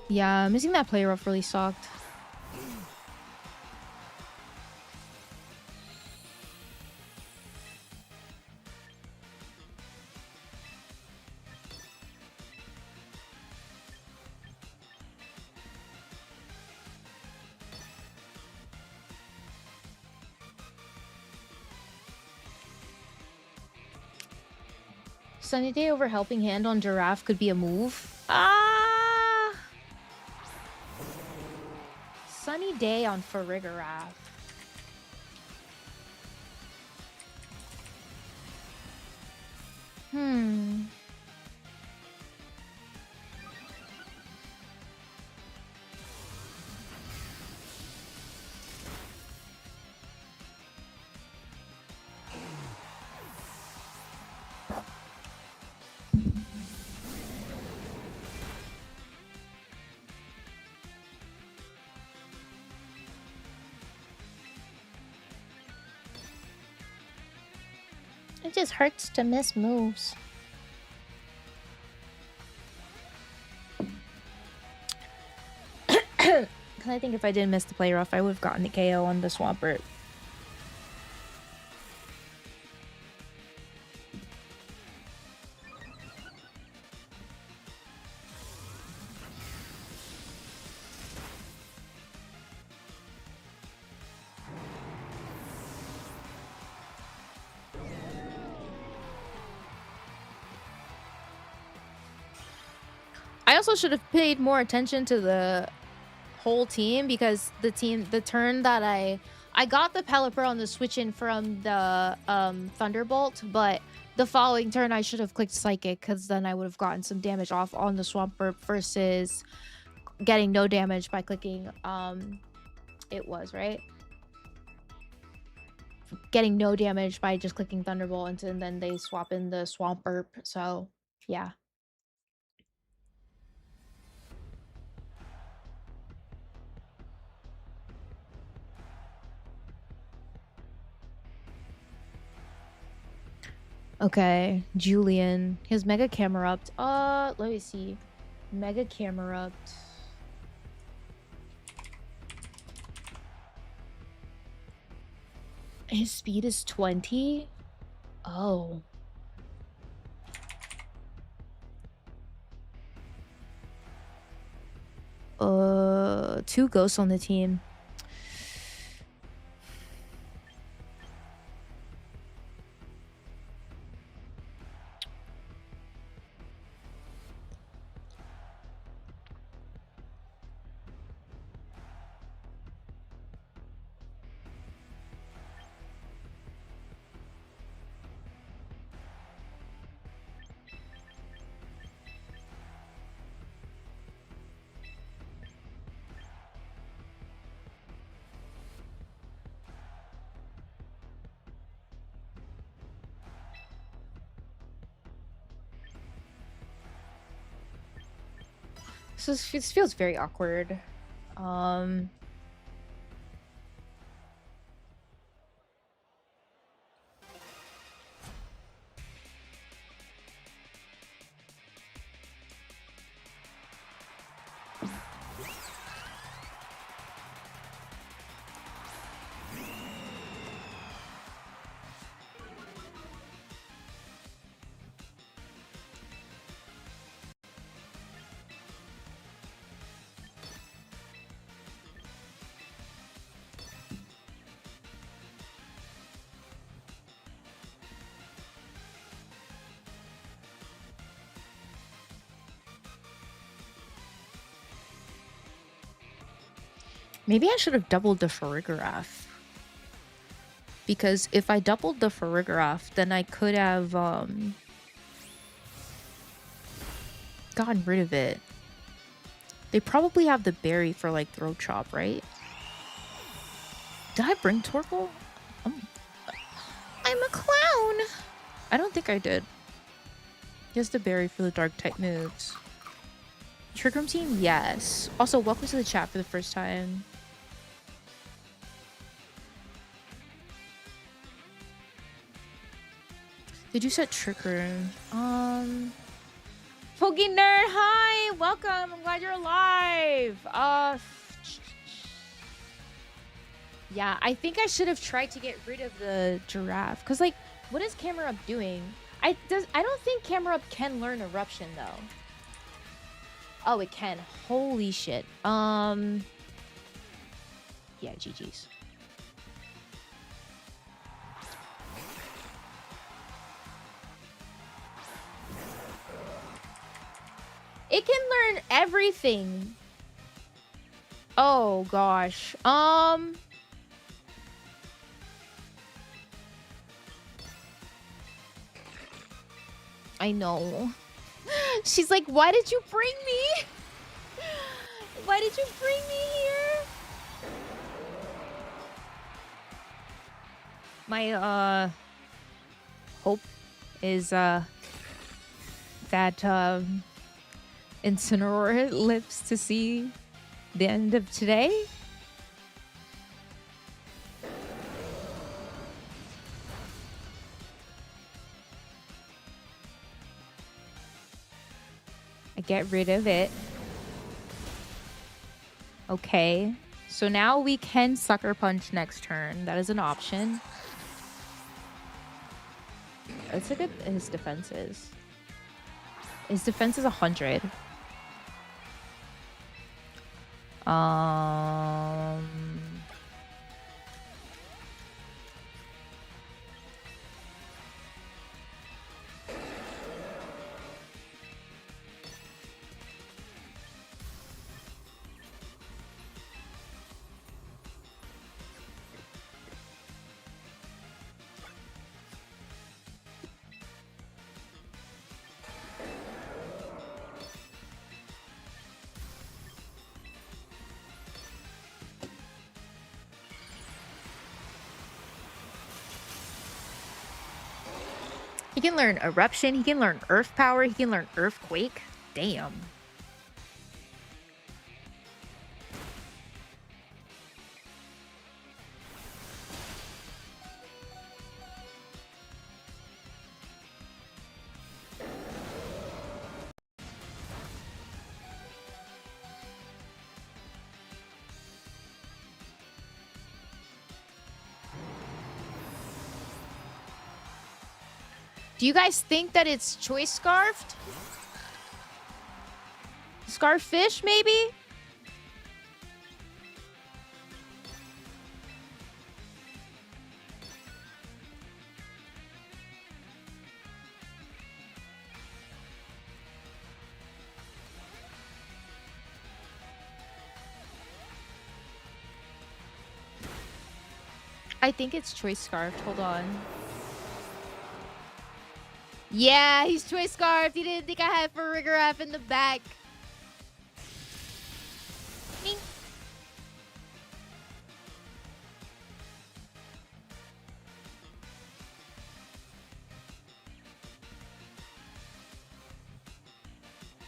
Yeah, missing that play rough really sucked. Sunny Day over Helping Hand on Giraffe could be a move. Sunny Day on Farigiraffe. It just hurts to miss moves. Because I think if I didn't miss the play rough, I would have gotten the KO on the Swampert. I also should have paid more attention to the whole team, because the turn that I got the Pelipper on the switch in from the Thunderbolt, but the following turn I should have clicked Psychic, because then I would have gotten some damage off on the Swampert versus getting no damage by clicking it was right getting no damage by just clicking Thunderbolt, and then they swap in the Swampert. So yeah. Okay, Julian. His Mega Camerupt. Let me see. Mega Camerupt. His speed is 20? Oh. 2 ghosts on the team. So this feels very awkward. Maybe I should have doubled the Farigiraf. Because if I doubled the Farigiraf, then I could have gotten rid of it. They probably have the berry for like throat chop, right? Did I bring Torkoal? I'm a clown. I don't think I did. He has the berry for the dark type moves. Trick Room team, yes. Also, welcome to the chat for the first time. Did you set Trick Room? Pokey Nerd, hi! Welcome! I'm glad you're alive! Yeah, I think I should have tried to get rid of the giraffe. Because, like, what is Camera Up doing? I don't think Camera Up can learn Eruption, though. Oh, it can. Holy shit. Yeah, GG's. It can learn everything. Oh gosh. I know. She's like, why did you bring me? Why did you bring me here? My hope is that Incineroar lives to see the end of today. I get rid of it. Okay. So now we can Sucker Punch next turn. That is an option. Let's look at his defenses. His defense is 100. He can learn Eruption, he can learn Earth Power, he can learn Earthquake. Damn. Do you guys think that it's Choice Scarfed? Scarfish, maybe? I think it's Choice Scarfed. Hold on. Yeah, he's Choice Scarfed. He didn't think I had Farigiraf in the back. Mink.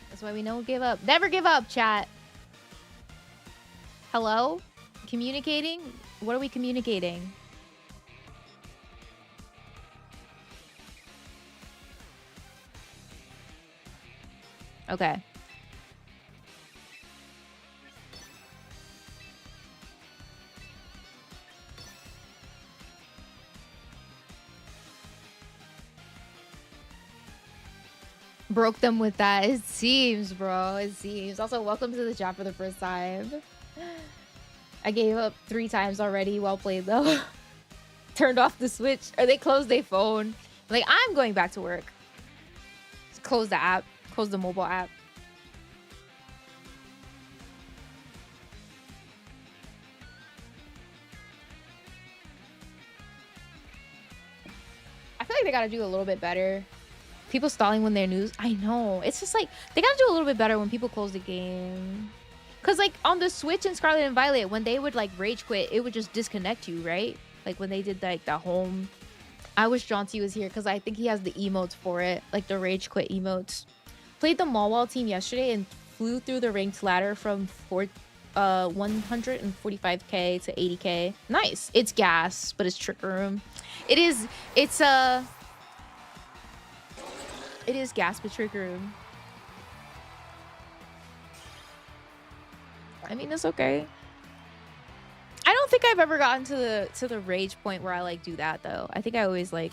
That's why we don't give up. Never give up, chat. Hello? Communicating? What are we communicating? Okay. Broke them with that. It seems, bro. It seems. Also, welcome to the chat for the first time. I gave up 3 times already. Well played, though. Turned off the Switch. Or they closed their phone. Like, I'm going back to work. Just close the app. Close the mobile app. like they gotta do a little bit better. People stalling when they're news. I know. It's just like they gotta do a little bit better when people close the game. Cause like on the Switch and Scarlet and Violet, when they would like rage quit, it would just disconnect you, right? Like when they did like the home. I wish Jaunty was here because I think he has the emotes for it, like the rage quit emotes. Played the MAWILE team yesterday and flew through the ranked ladder from 145k to 80k. Nice. It's gas, but it's trick room. It is gas, but trick room. I mean, it's okay. I don't think I've ever gotten to the rage point where I like do that though. I think I always like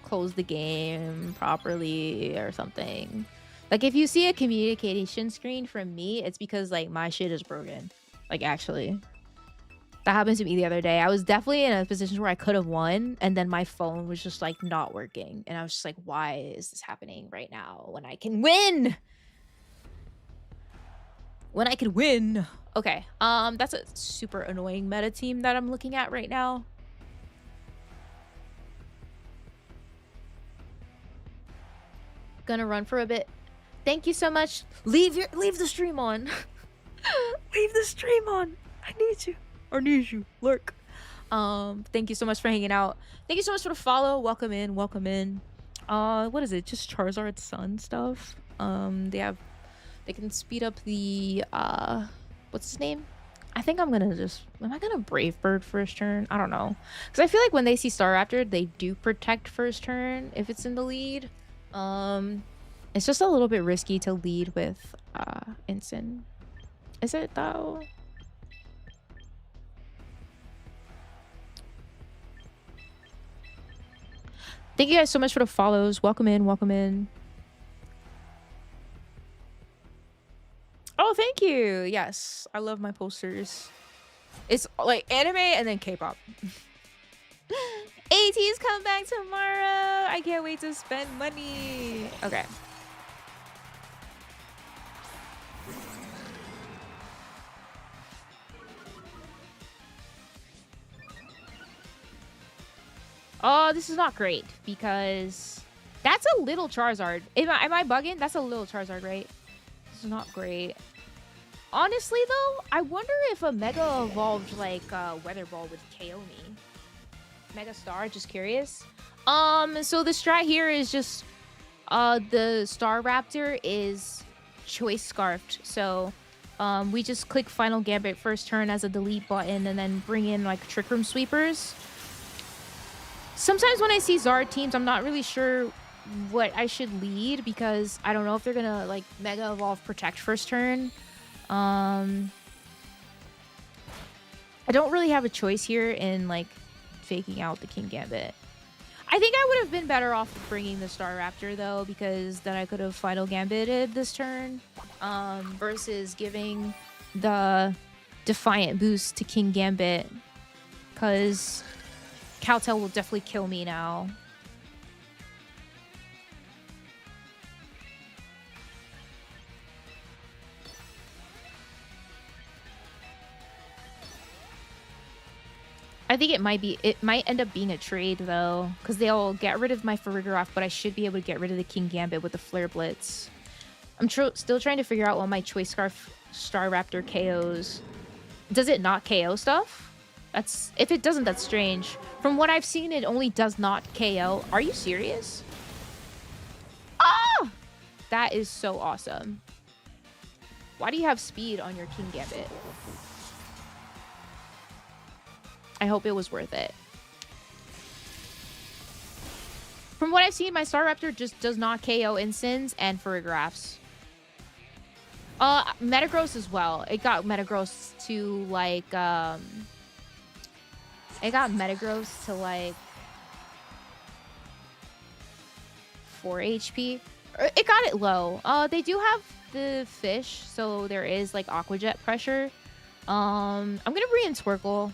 close the game properly or something. Like if you see a communication screen from me, it's because like my shit is broken. Like actually. That happened to me the other day. I was definitely in a position where I could have won and then my phone was just like not working. And I was just like, why is this happening right now when I can win? When I could win. Okay, that's a super annoying meta team that I'm looking at right now. Gonna run for a bit. Thank you so much. Leave the stream on. Leave the stream on. I need you. Or need you. Lurk. Thank you so much for hanging out. Thank you so much for the follow. Welcome in. Welcome in. What is it? Just Charizard's Sun stuff. They can speed up the what's his name? I think am I gonna Brave Bird first turn? I don't know. Because I feel like when they see Staraptor, they do protect first turn if it's in the lead. It's just a little bit risky to lead with Ensign. Is it though? Thank you guys so much for the follows. Welcome in, welcome in. Oh, thank you. Yes, I love my posters. It's like anime and then K-pop. AT's come back tomorrow. I can't wait to spend money. Okay. Oh, this is not great because that's a little Charizard. Am I bugging? That's a little Charizard, right? This is not great. Honestly, though, I wonder if a Mega Evolved, like, Weather Ball would KO me. Mega Star, just curious. So the strat here is just, the Star Raptor is Choice Scarfed. So, we just click Final Gambit first turn as a delete button and then bring in, like, Trick Room Sweepers. Sometimes when I see Zard teams, I'm not really sure what I should lead because I don't know if they're gonna, like, Mega Evolve Protect first turn. I don't really have a choice here in like faking out the King Gambit. I think I would have been better off bringing the Star Raptor though, because then I could have Final Gambited this turn versus giving the Defiant boost to King Gambit because Cowtail will definitely kill me now. I think it might end up being a trade though, because they'll get rid of my Farigiraf, but I should be able to get rid of the King Gambit with the Flare Blitz. I'm still trying to figure out what my Choice Scarf Star Raptor KOs. Does it not KO stuff? If it doesn't, that's strange. From what I've seen, it only does not KO. Are you serious? Ah! That is so awesome. Why do you have speed on your King Gambit? I hope it was worth it. From what I've seen, my Star Raptor just does not KO Insins and Farigirafs. Metagross as well. It got Metagross to like it got Metagross to like 4 HP. It got it low. They do have the fish, so there is like Aqua Jet pressure. I'm gonna bring in Squircle.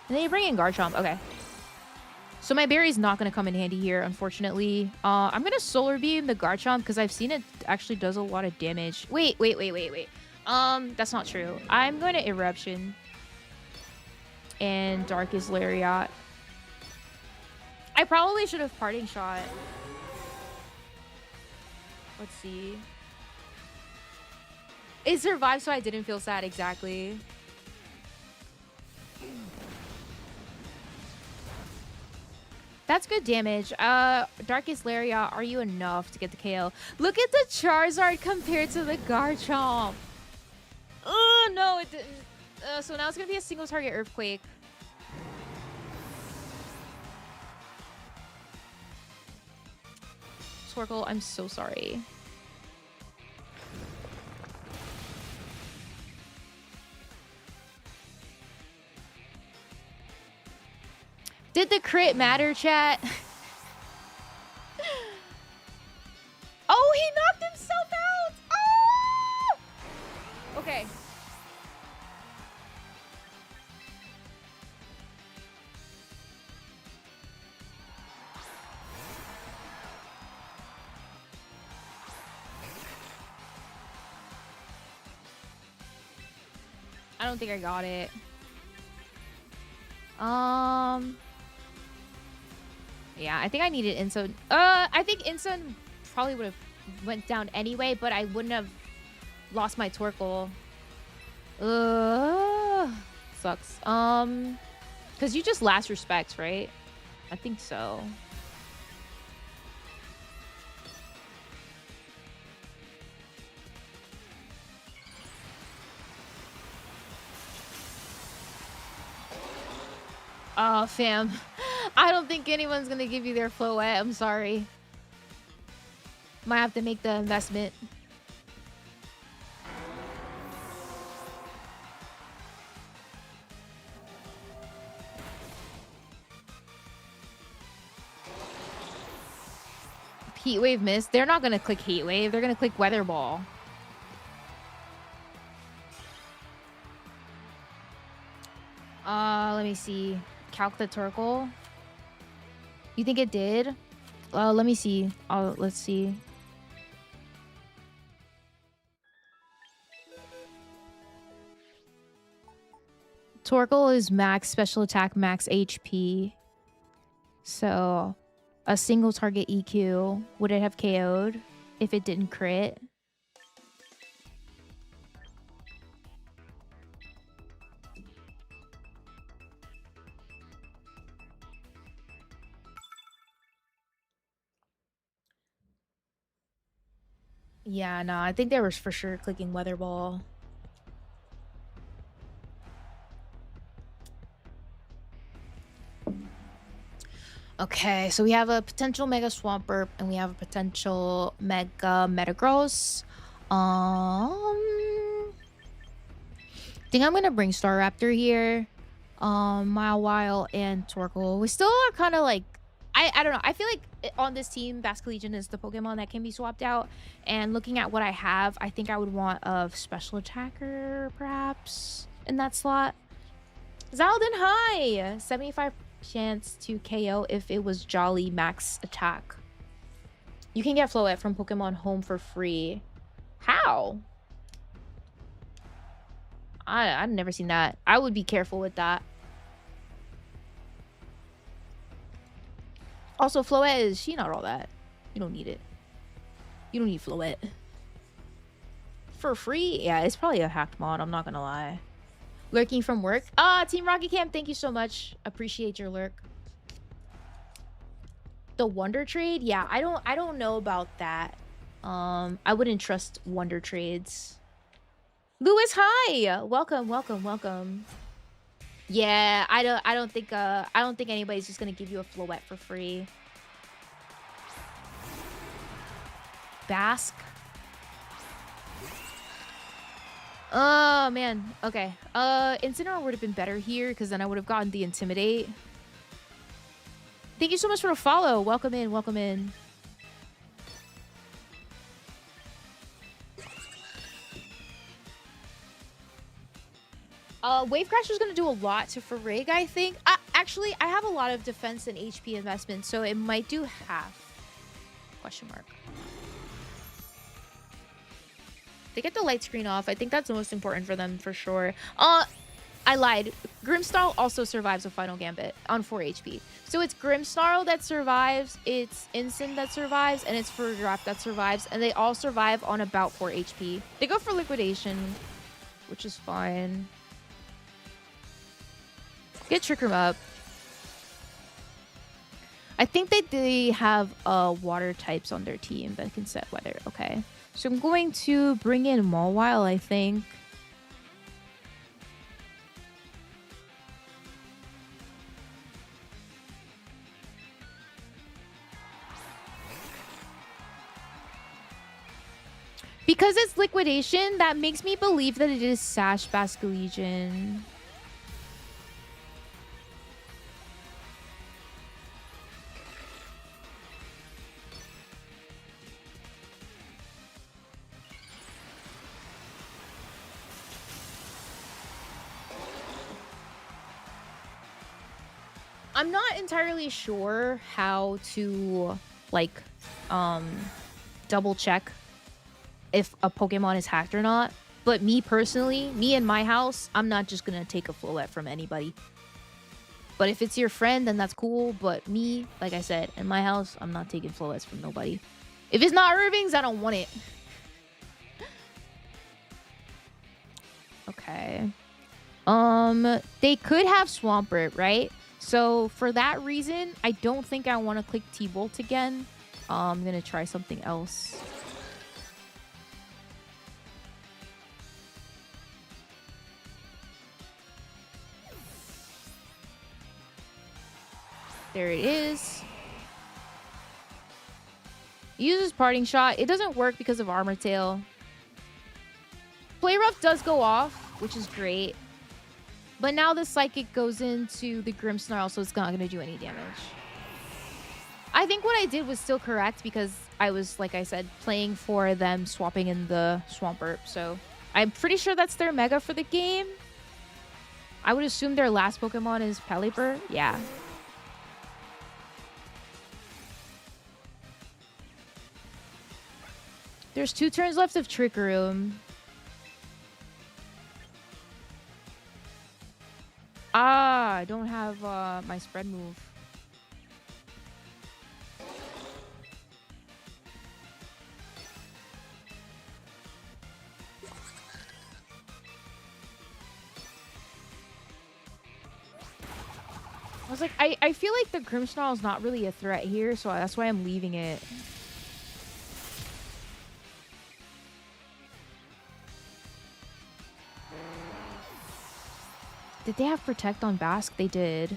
And then you bring in Garchomp. Okay. So my berry's not going to come in handy here, unfortunately. I'm going to Solar Beam the Garchomp because I've seen it actually does a lot of damage. Wait. That's not true. I'm going to Eruption and Darkest Lariat. I probably should have Parting Shot. Let's see. It survived, so I didn't feel sad. Exactly. That's good damage. Darkest Lariat, are you enough to get the KO? Look at the Charizard compared to the Garchomp. Oh, no, it didn't. So now it's going to be a single target Earthquake. Torkoal, I'm so sorry. Did the crit matter, chat? Oh, he knocked himself out! Oh! Okay. I don't think I got it. Yeah, I think I needed Insun. I think Insun probably would have went down anyway, but I wouldn't have lost my Torkoal. Sucks. Because you just last respects, right? I think so. Oh, fam. I don't think anyone's gonna give you their Floette. I'm sorry. Might have to make the investment. Heat Wave missed. They're not gonna click Heat Wave. They're gonna click Weather Ball. Let me see. Calc the Torkoal. You think it did? Let me see. Let's see. Torkoal is max special attack, max HP. So, a single target EQ. Would it have KO'd if it didn't crit? Yeah, no, I think they were for sure clicking Weather Ball. Okay, so we have a potential Mega Swampert and we have a potential Mega Metagross. I think I'm gonna bring Staraptor here. Mawile and Torkoal. We still are kind of like, I don't know. I feel like on this team, Basculegion is the Pokemon that can be swapped out. And looking at what I have, I think I would want a special attacker, perhaps, in that slot. Zaldin, hi! 75 chance to KO if it was Jolly max attack. You can get Floette from Pokemon Home for free. How? I've never seen that. I would be careful with that. Also, Floette is she not all that. You don't need it. You don't need Floette. For free? Yeah, it's probably a hacked mod, I'm not gonna lie. Lurking from work? Team Rocky Camp, thank you so much. Appreciate your lurk. The Wonder Trade? Yeah, I don't know about that. I wouldn't trust Wonder Trades. Lewis, hi! Welcome, welcome, welcome. Yeah, I don't think anybody's just gonna give you a Floette for free. Basque. Oh man. Okay. Incineroar would have been better here because then I would have gotten the Intimidate. Thank you so much for the follow. Welcome in, welcome in. Wave Crash is going to do a lot to Farrig, I think. Actually, I have a lot of defense and HP investments, so it might do half. Question mark. They get the light screen off. I think that's the most important for them for sure. I lied. Grimmsnarl also survives a Final Gambit on 4 HP. So it's Grimmsnarl that survives, it's Ensign that survives, and it's Furdraft that survives. And they all survive on about 4 HP. They go for Liquidation, which is fine. Get Trick Room up. I think they have water types on their team that can set weather. Okay. So I'm going to bring in MAWILE, I think. Because it's Liquidation, that makes me believe that it is Sash Basculegion. I'm not entirely sure how to, like, double check if a Pokemon is hacked or not. But me personally, me in my house, I'm not just gonna take a Floette from anybody. But if it's your friend, then that's cool. But me, like I said, in my house, I'm not taking Floettes from nobody. If it's not Irving's, I don't want it. Okay. They could have Swampert, right? So for that reason, I don't think I want to click T-Bolt again. I'm gonna try something else. There it is. Uses Parting Shot. It doesn't work because of Armor Tail. Play Rough does go off, which is great. But now the Psychic goes into the Grimmsnarl, so it's not going to do any damage. I think what I did was still correct because I was, like I said, playing for them swapping in the Swampert. So I'm pretty sure that's their Mega for the game. I would assume their last Pokemon is Pelipper. Yeah. There's 2 turns left of Trick Room. Ah, I don't have my spread move. I was like, I feel like the Grimmsnarl is not really a threat here, so that's why I'm leaving it. Did they have Protect on Basque? They did.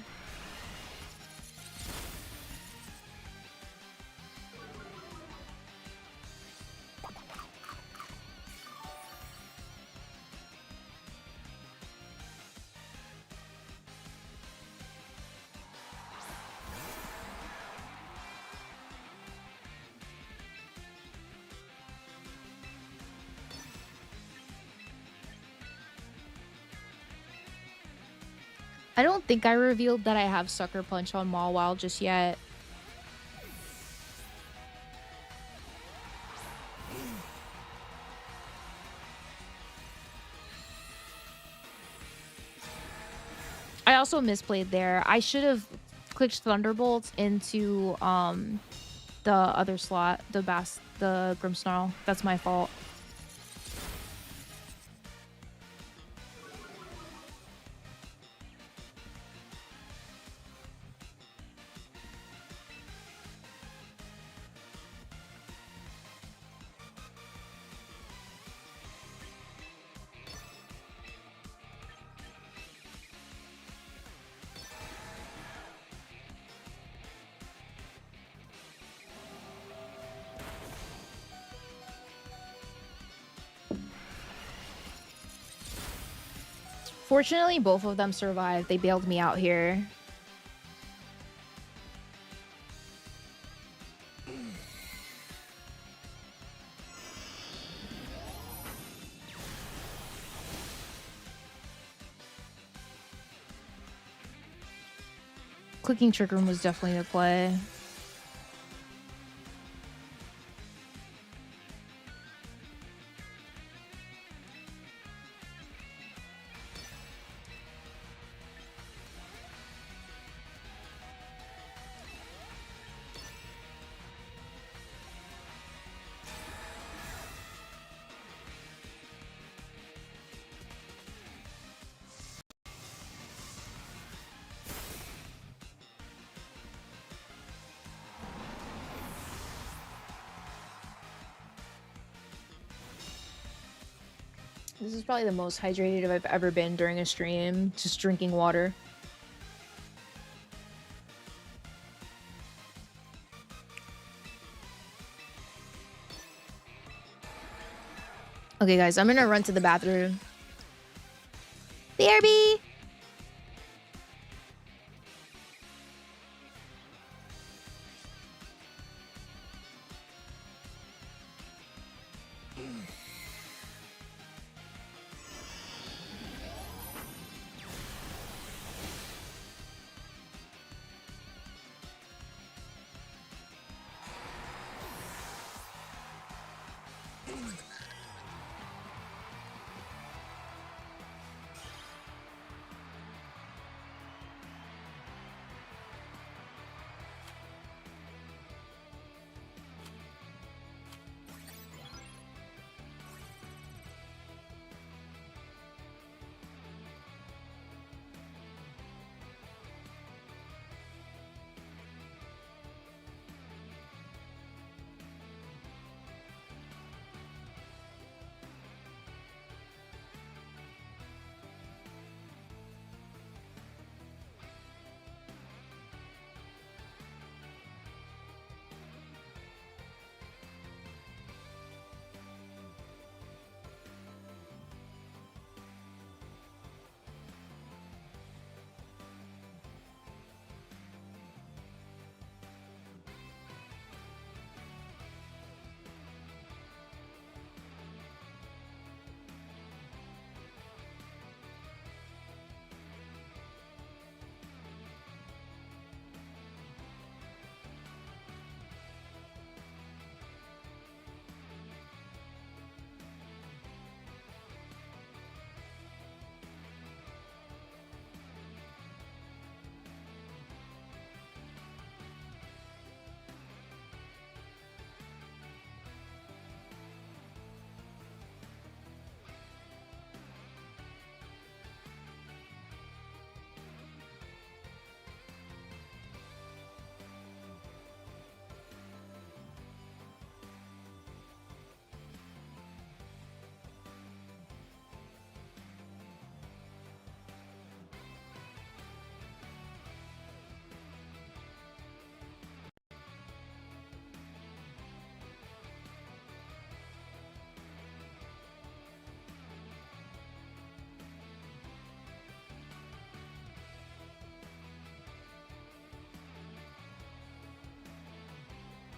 I don't think I revealed that I have Sucker Punch on MAWILE just yet. I also misplayed there. I should have clicked Thunderbolt into the other slot, the Grimmsnarl. That's my fault. Fortunately, both of them survived. They bailed me out here. Clicking Trick Room was definitely the play. This is probably the most hydrated I've ever been during a stream, just drinking water. Okay, guys, I'm gonna run to the bathroom. BRB!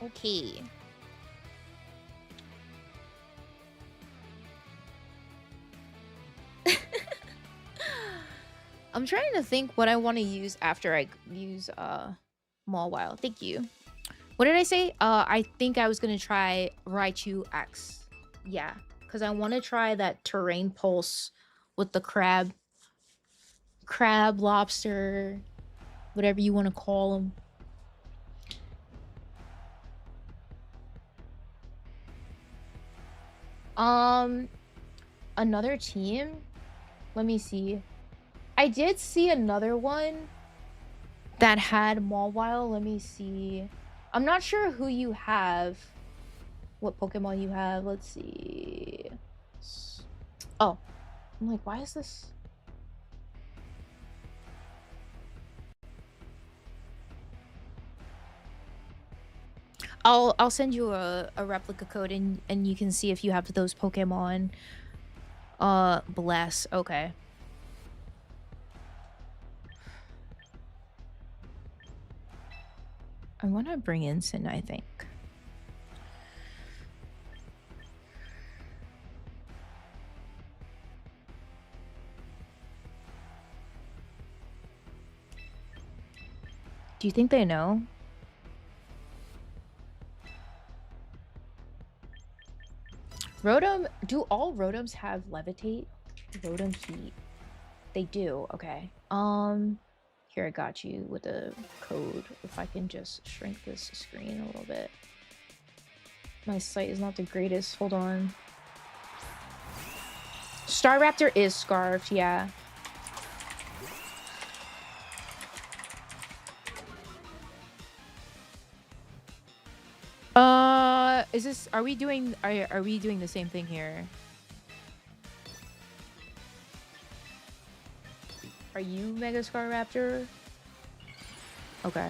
Okay. I'm trying to think what I want to use after I use MAWILE. Thank you. What did I say? I think I was gonna try Raichu X. Yeah, because I want to try that terrain pulse with the crab, lobster, whatever you want to call them. Another team. Let me see. I did see another one that had MAWILE. Let me see. I'm not sure who you have. What Pokemon you have. Let's see. Oh. I'm like, why is this? I'll send you a replica code and you can see if you have those Pokemon. Bless. Okay. I want to bring in Sin, I think. Do you think they know? Rotom, do all Rotoms have levitate? Rotom heat. They do, okay. Here I got you with the code. If I can just shrink this screen a little bit. My sight is not the greatest. Hold on. Staraptor is scarfed, yeah. Is this, are we doing the same thing here? Are you Mega Scarraptor? Okay.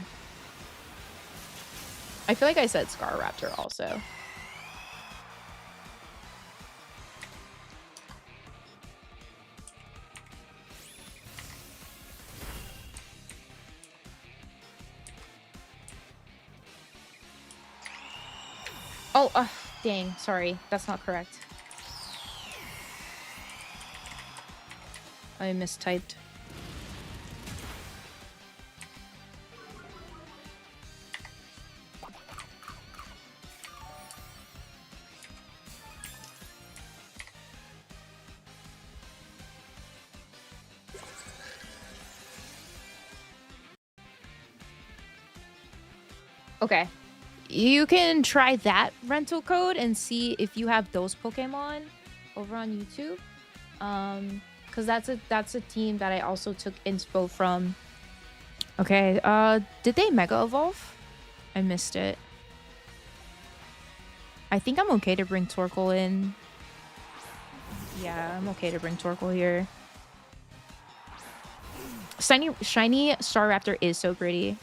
I feel like I said Scarraptor also. Oh, dang. Sorry. That's not correct. I mistyped. Okay. You can try that rental code and see if you have those Pokemon over on YouTube. Because that's a team that I also took inspo from. Okay, did they Mega Evolve? I missed it. I think I'm okay to bring Torkoal in. Yeah, I'm okay to bring Torkoal here. Shiny Staraptor is so pretty.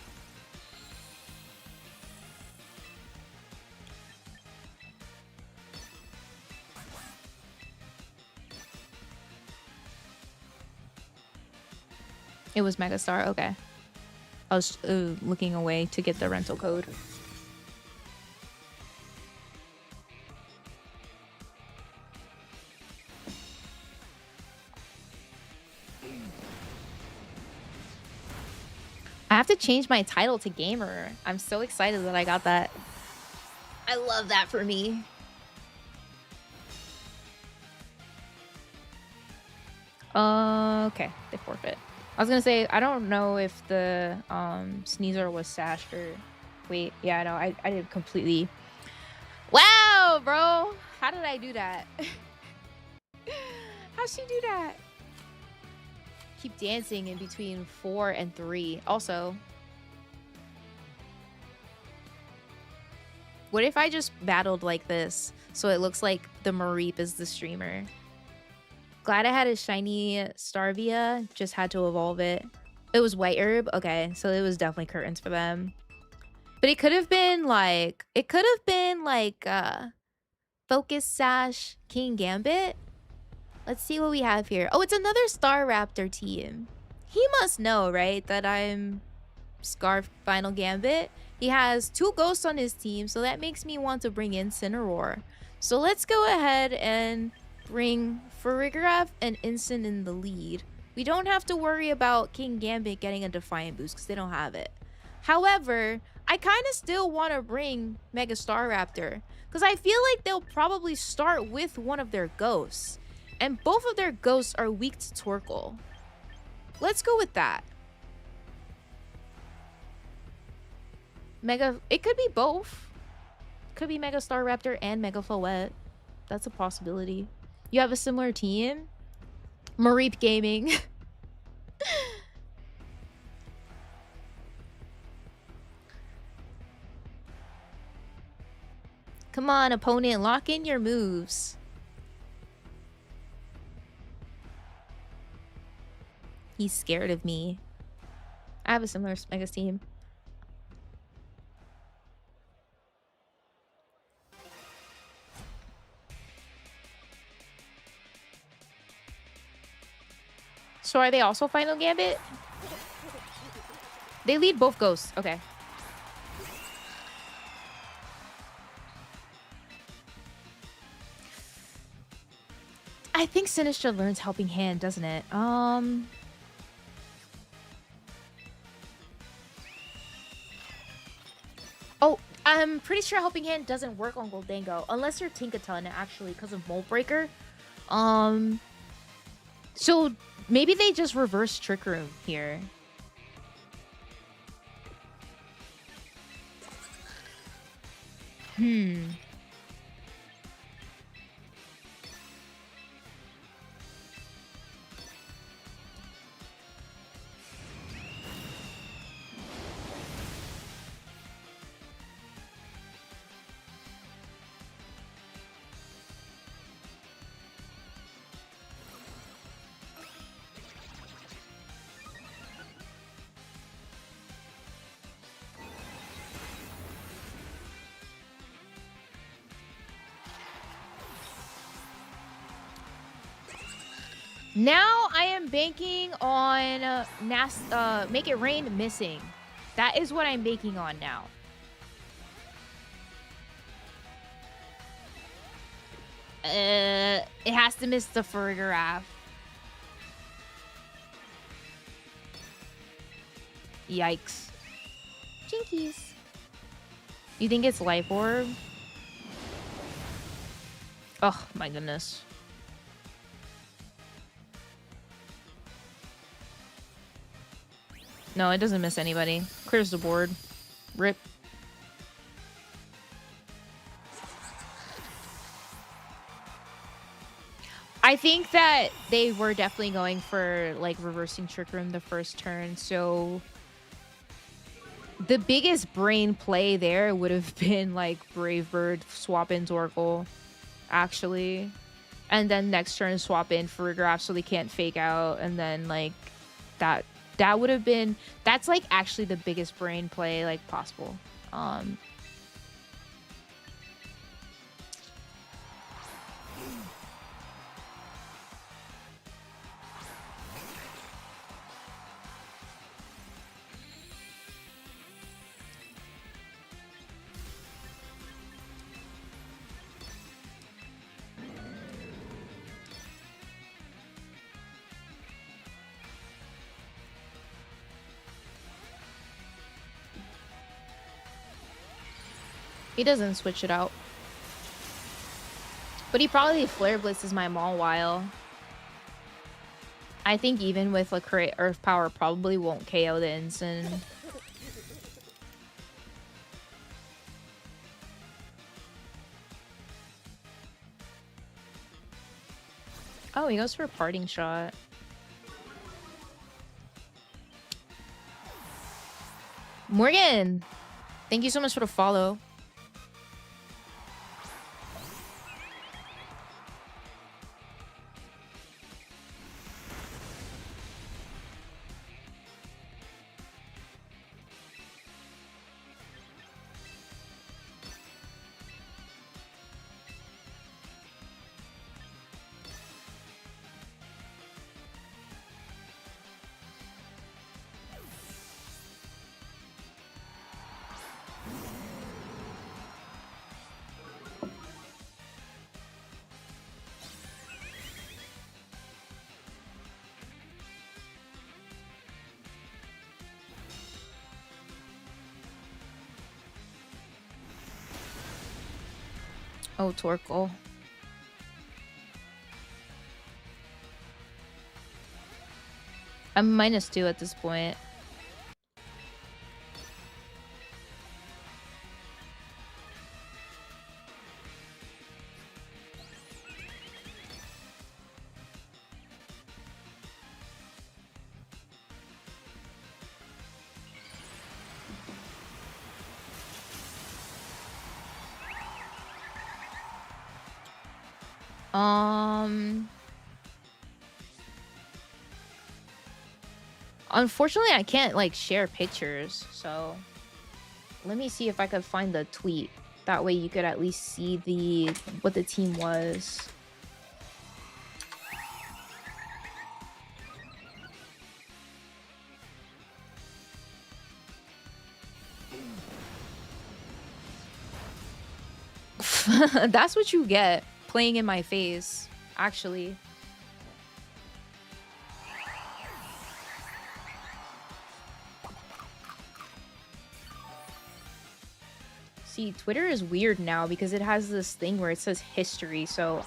It was Megastar, okay. I was looking away to get the rental code. I have to change my title to gamer. I'm so excited that I got that. I love that for me. Okay, they forfeit. I was gonna say, I don't know if the Sneasel was sashed or... Wait, yeah, no, I did completely... Wow, bro! How did I do that? How'd she do that? Keep dancing in between 4 and 3. Also, what if I just battled like this so it looks like the Mareep is the streamer? Glad I had a shiny Starvia, just had to evolve it. It was White Herb, okay, so it was definitely curtains for them. But it could have been like, Focus Sash King Gambit. Let's see what we have here. Oh, it's another Staraptor team. He must know, right, that I'm Scarf Final Gambit. He has 2 ghosts on his team, so that makes me want to bring in Cineroar. So let's go ahead and bring Farigiraf and Instant in the lead. We don't have to worry about King Gambit getting a Defiant boost because they don't have it. However, I kind of still want to bring Mega Staraptor because I feel like they'll probably start with one of their ghosts. And both of their ghosts are weak to Torkoal. Let's go with that. It could be both. Could be Mega Staraptor and Mega Floette. That's a possibility. You have a similar team? Mareep Gaming. Come on, opponent, lock in your moves. He's scared of me. I have a similar Mega team. So are they also Final Gambit? They lead both ghosts. Okay. I think Sinistra learns Helping Hand, doesn't it? Oh, I'm pretty sure Helping Hand doesn't work on Goldango unless you're Tinkaton, actually, because of Mold Breaker. So maybe they just reverse Trick Room here. Now I am banking on Make It Rain missing. That is what I'm banking on now. It has to miss the Farigiraf. Yikes. Jinkies. You think it's Life Orb? Oh my goodness. No, it doesn't miss anybody. Clears the board. Rip. I think that they were definitely going for like reversing Trick Room the first turn, so the biggest brain play there would have been like Brave Bird, swap in Torkoal, actually. And then next turn swap in Farigiraf so they can't fake out, and then like that would have been, that's like actually the biggest brain play like possible. He doesn't switch it out. But he probably Flare Blitzes my MAWILE. I think even with like Earth Power probably won't KO the Ensign. Oh, he goes for a Parting Shot. Morgan! Thank you so much for the follow. Oh, Torkoal. I'm -2 at this point. Unfortunately, I can't like share pictures, so let me see if I could find the tweet. That way you could at least see what the team was. That's what you get playing in my face, actually. See, Twitter is weird now because it has this thing where it says history, so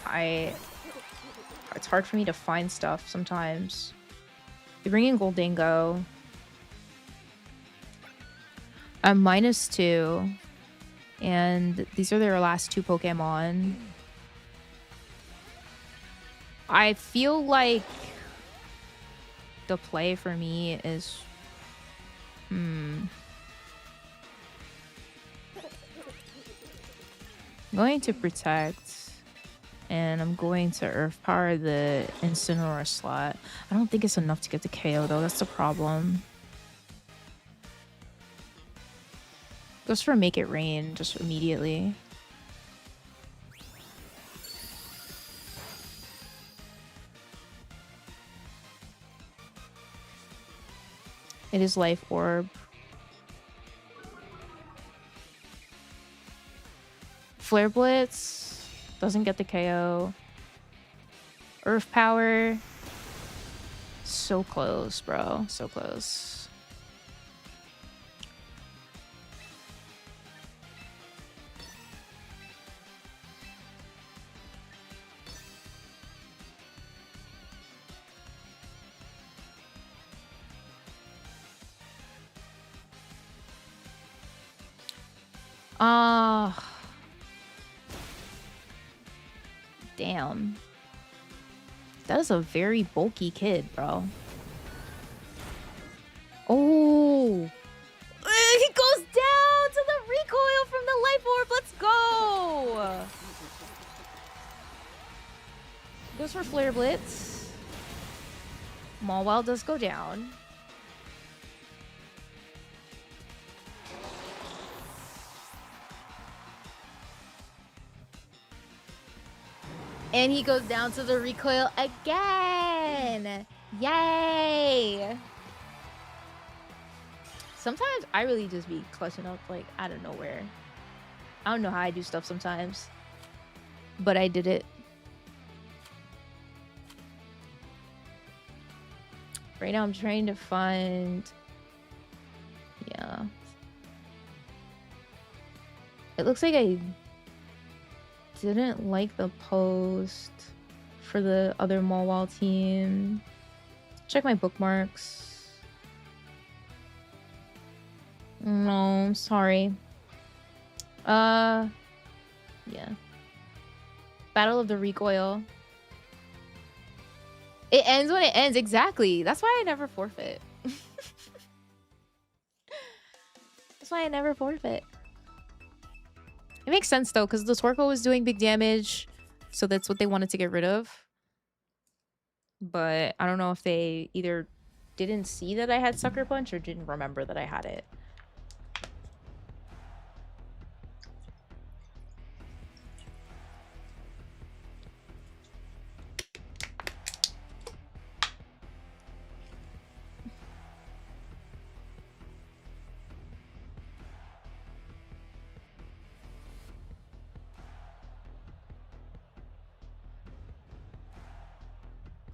it's hard for me to find stuff sometimes. You bring in Goldango. I'm -2. And these are their last 2 Pokemon. I feel like the play for me is... I'm going to Protect. And I'm going to Earth Power the Incineroar slot. I don't think it's enough to get the KO though. That's the problem. Goes for Make It Rain just immediately. It is Life Orb. Flare Blitz doesn't get the KO. Earth Power. So close, bro. So close. Ah. Damn. That is a very bulky kid, bro. Oh. He goes down to the recoil from the Life Orb. Let's go. Goes for Flare Blitz. MAWILE does go down. And he goes down to the recoil again. Yay. Sometimes I really just be clutching up like out of nowhere. I don't know how I do stuff sometimes, but I did it. Right now I'm trying to find, yeah. It looks like I didn't like the post for the other MAWILE team. Check my bookmarks. No, I'm sorry. Yeah. Battle of the Recoil. It ends when it ends, exactly. That's why I never forfeit. That's why I never forfeit. It makes sense though, because the Torkoal was doing big damage, so that's what they wanted to get rid of. But I don't know if they either didn't see that I had Sucker Punch or didn't remember that I had it.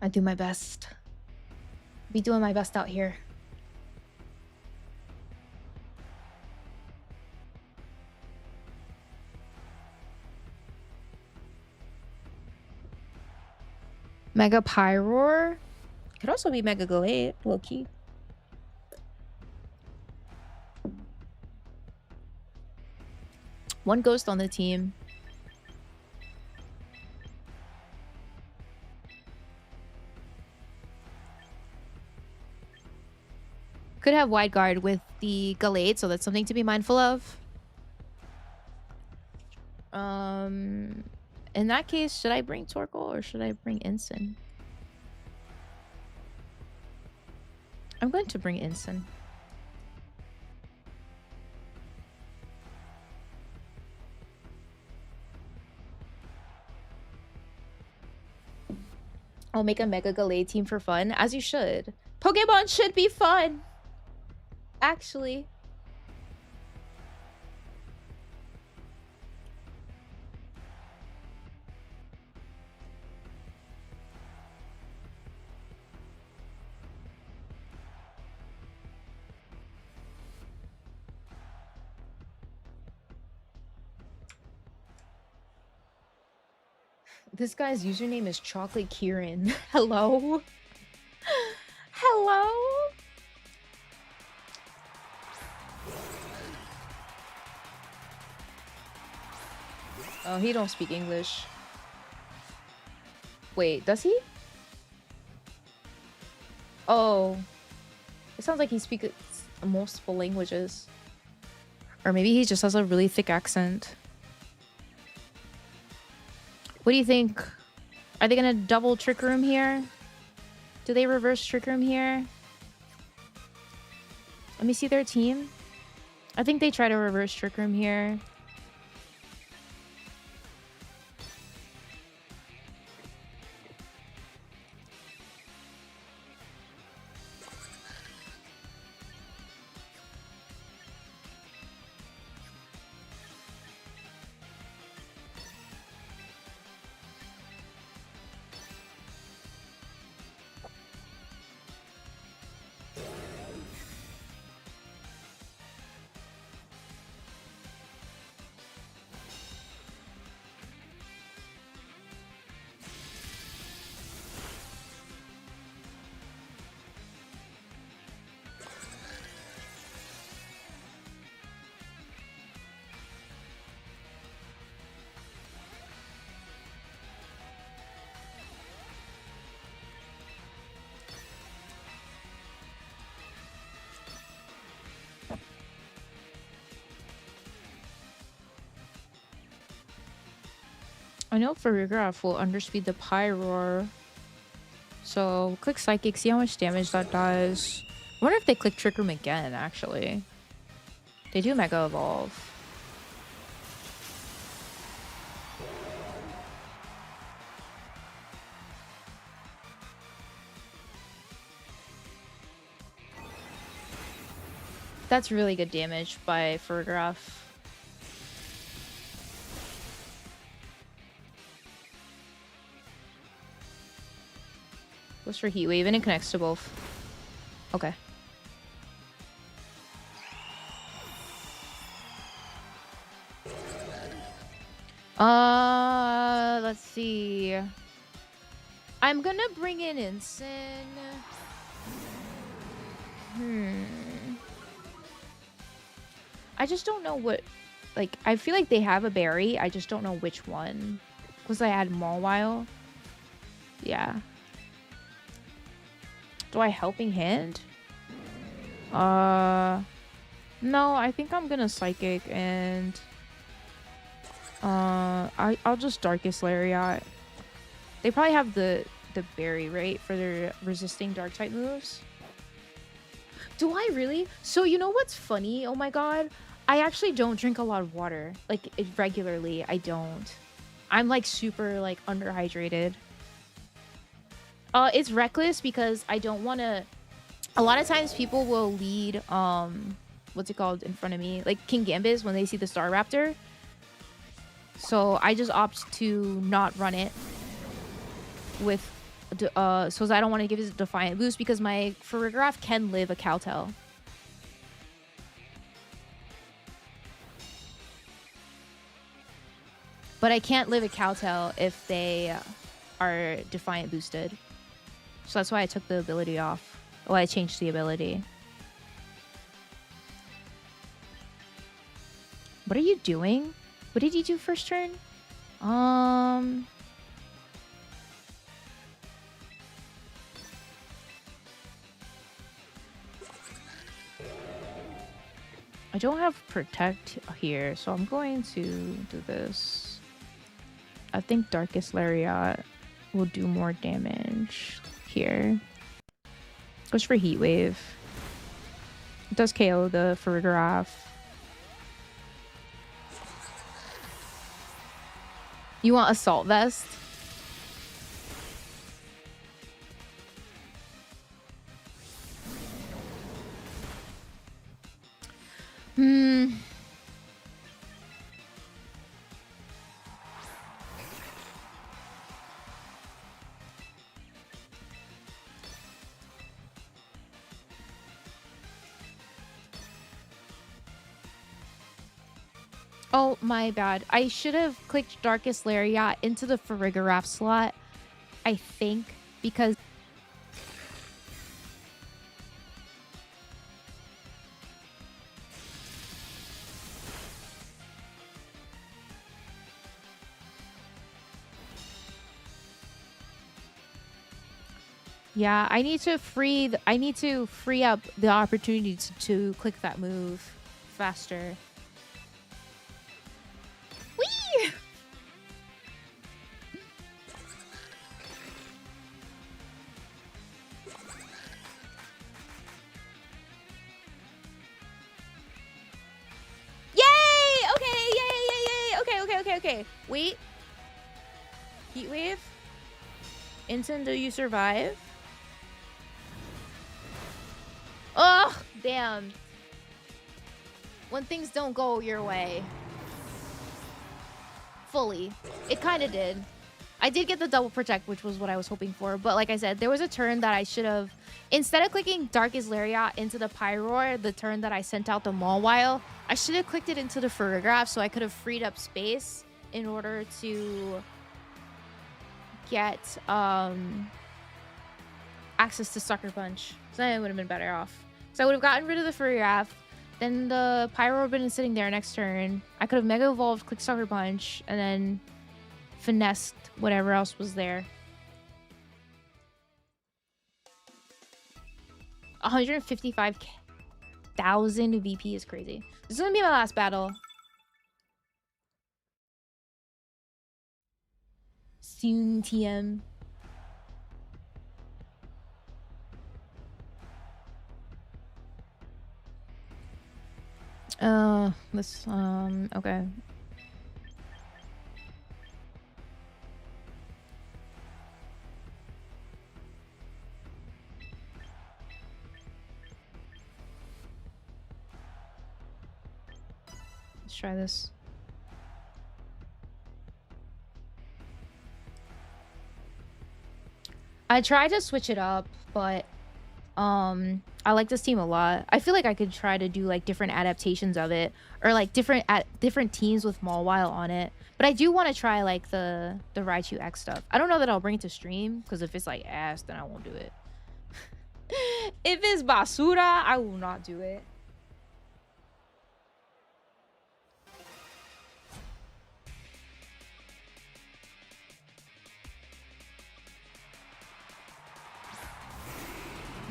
I do my best. Be doing my best out here. Mega Pyroar? Could also be Mega Gallade, low key. One ghost on the team. Could have Wide Guard with the Gallade, so that's something to be mindful of. In that case, should I bring Torkoal or should I bring Ensign? I'm going to bring Ensign. I'll make a Mega Gallade team for fun, as you should. Pokemon should be fun! Actually. This guy's username is Chocolate Kieran. Hello? Hello? Oh, he don't speak English. Wait, does he? Oh. It sounds like he speaks multiple languages. Or maybe he just has a really thick accent. What do you think? Are they gonna double Trick Room here? Do they reverse Trick Room here? Let me see their team. I think they try to reverse Trick Room here. I know Farigiraf will underspeed the Pyroar. So click Psychic, see how much damage that does. I wonder if they click Trick Room again, actually. They do Mega Evolve. That's really good damage by Farigiraf. Goes for Heat Wave and it connects to both. Okay. Let's see. I'm gonna bring in Ensign. I just don't know what, like, I feel like they have a berry. I just don't know which one. Because I had Mawile. Yeah. Do I Helping Hand? No, I think I'm gonna Psychic and I'll just Darkest Lariat. They probably have the berry, right, for their resisting dark type moves. Do I really? So you know what's funny? Oh my god, I actually don't drink a lot of water, like regularly. I don't. I'm like super like underhydrated. It's reckless because I don't want to. A lot of times people will lead what's it called in front of me, like King Gambit when they see the Star Raptor. So I just opt to not run it with so I don't want to give it a Defiant boost because my Farigiraf can live a Cowtail. But I can't live a Cowtail if they are Defiant boosted. So that's why I took the ability off. Well, I changed the ability. What are you doing? What did you do first turn? I don't have Protect here, so I'm going to do this. I think Darkest Lariat will do more damage here. Goes for Heat Wave. It does KO the Farigiraf. You want Assault Vest? Oh, my bad. I should have clicked Darkest Lariat into the Farigiraf slot, I think, because... Yeah, I need to free up the opportunity to click that move faster. Whee! Yay! Okay, yay! Okay. Wait. Heat Wave? Instant, do you survive? Oh, damn. When things don't go your way. Fully. It kind of did. I did get the double protect, which was what I was hoping for. But like I said, there was a turn that I should have... Instead of clicking Darkest Lariat into the Pyroar, the turn that I sent out the Mawile, I should have clicked it into the Farigiraf so I could have freed up space in order to get access to Sucker Punch. So then it would have been better off. So I would have gotten rid of the Farigiraf. Then the Pyro would have been sitting there next turn. I could have Mega Evolved, clicked Sucker Punch, and then finessed whatever else was there. 155,000 VP is crazy. This is gonna be my last battle. Thune TM. Let's okay. Let's try this. I tried to switch it up, but I like this team a lot. I feel like I could try to do like different adaptations of it, or like different teams with MAWILE on it. But I do want to try like the Raichu X stuff. I don't know that I'll bring it to stream, because if it's like ass, then I won't do it. If it's basura, I will not do it.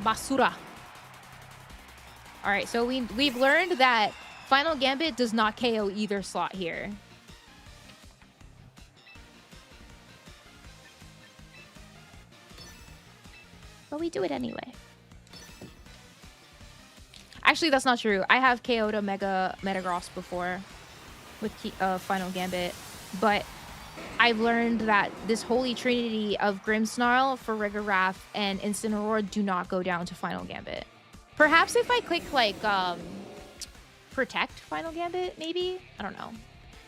Basura. All right, so we've learned that Final Gambit does not KO either slot here. But we do it anyway. Actually, that's not true. I have KO'd a Metagross before with Final Gambit, but I've learned that this holy trinity of Grimmsnarl, Farigiraf, and Incineroar do not go down to Final Gambit. Perhaps if I click like Protect Final Gambit, maybe? I don't know.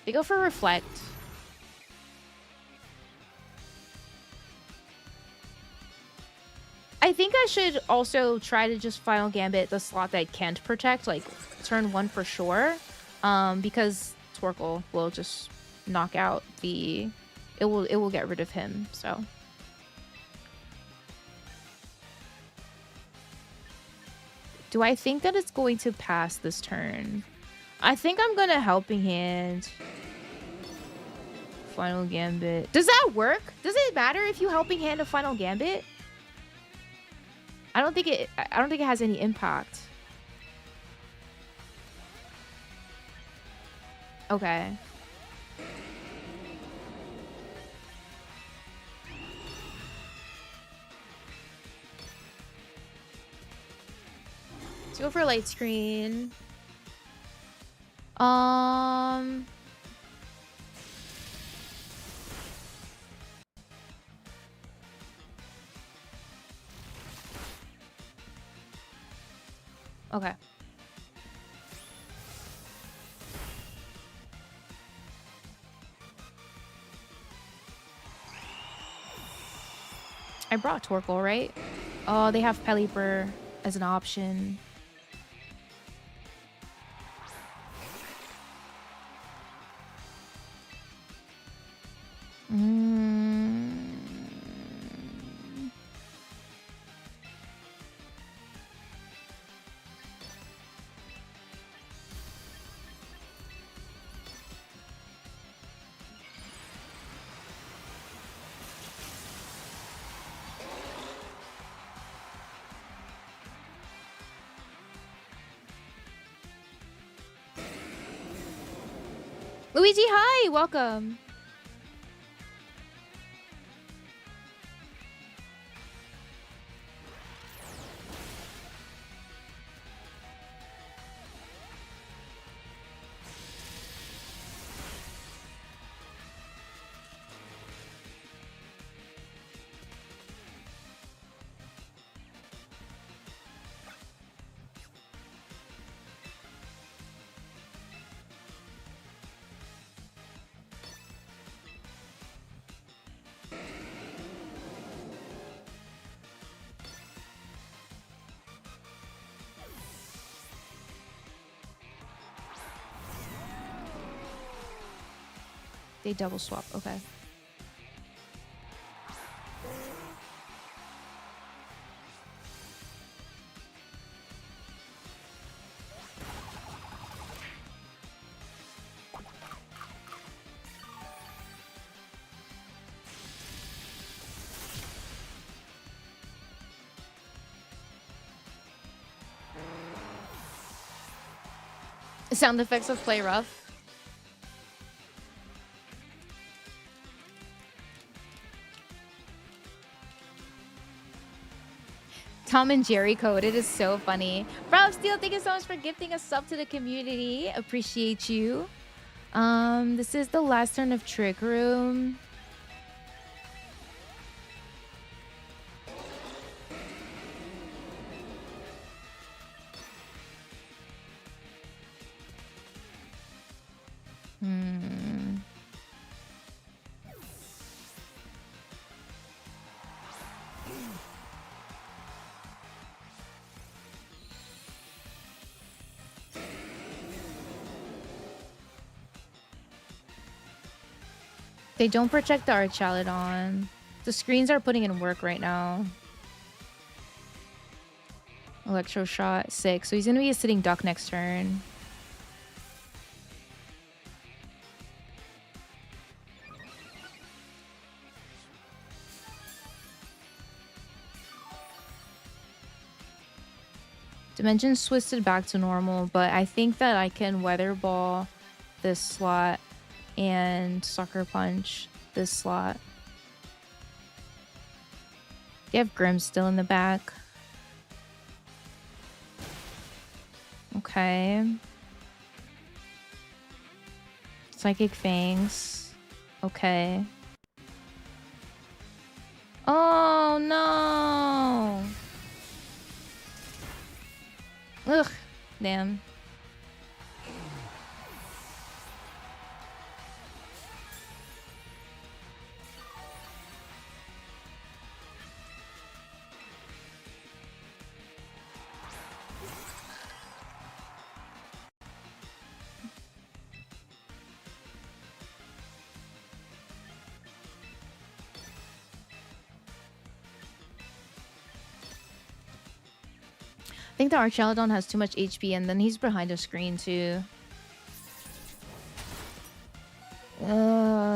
They go for Reflect. I think I should also try to just Final Gambit the slot that can't protect, like turn 1 for sure, because Torkoal will just knock out the... It will get rid of him, so... Do I think that it's going to pass this turn? I think I'm gonna Helping Hand. Final Gambit. Does that work? Does it matter if you Helping Hand a Final Gambit? I don't think it has any impact. Okay. Let's go for light screen. Okay. I brought Torkoal, right? Oh, they have Pelipper as an option. Luigi, hi! Welcome! They double swap, okay. Sound effects of Play Rough. Tom and Jerry code. It is so funny. Bro, Steel, thank you so much for gifting a sub to the community. Appreciate you. This is the last turn of Trick Room. They don't protect the Archaludon. The screens are putting in work right now. Electro Shot, 6. So he's going to be a sitting duck next turn. Dimensions twisted back to normal, but I think that I can Weather Ball this slot and Sucker Punch this slot. You have Grim still in the back. Okay. Psychic Fangs. Okay. Oh no! Ugh. Damn. I think the Archaludon has too much HP, and then he's behind a screen too.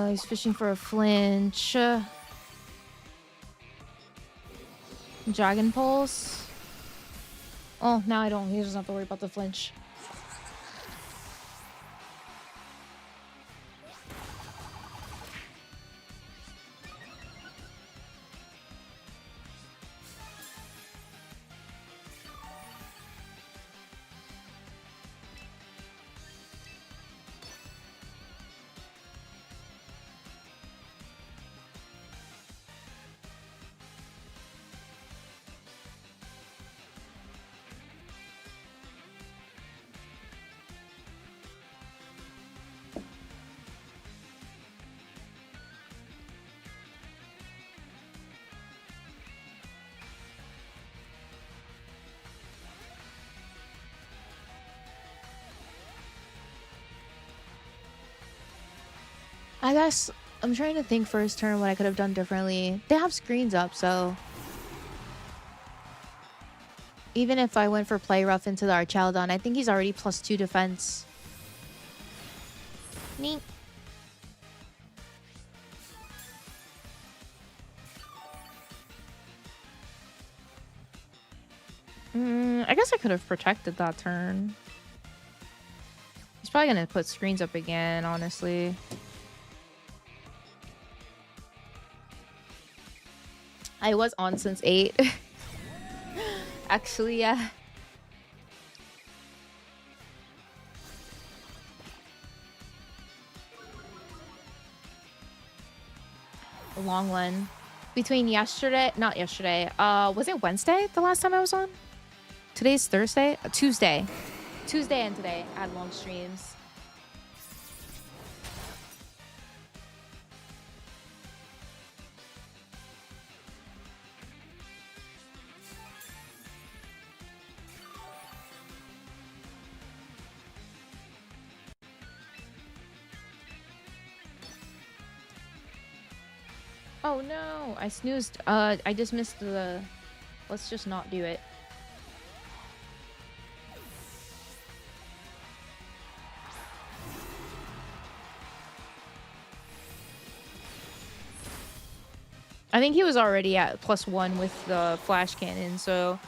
He's fishing for a flinch. Dragon Pulse. Oh, now I don't. He doesn't have to worry about the flinch. I guess I'm trying to think first turn what I could have done differently. They have screens up, so even if I went for play rough into the Archaludon, I think he's already +2 defense. Neat. I guess I could have protected that turn. He's probably gonna put screens up again, honestly. I was on since 8. Actually, yeah. A long one. Between yesterday, not yesterday, was it Wednesday the last time I was on? Today's Thursday? Tuesday. Tuesday and today, I had long streams. Oh no, I snoozed. I just missed the... Let's just not do it. I think he was already at +1 with the flash cannon, so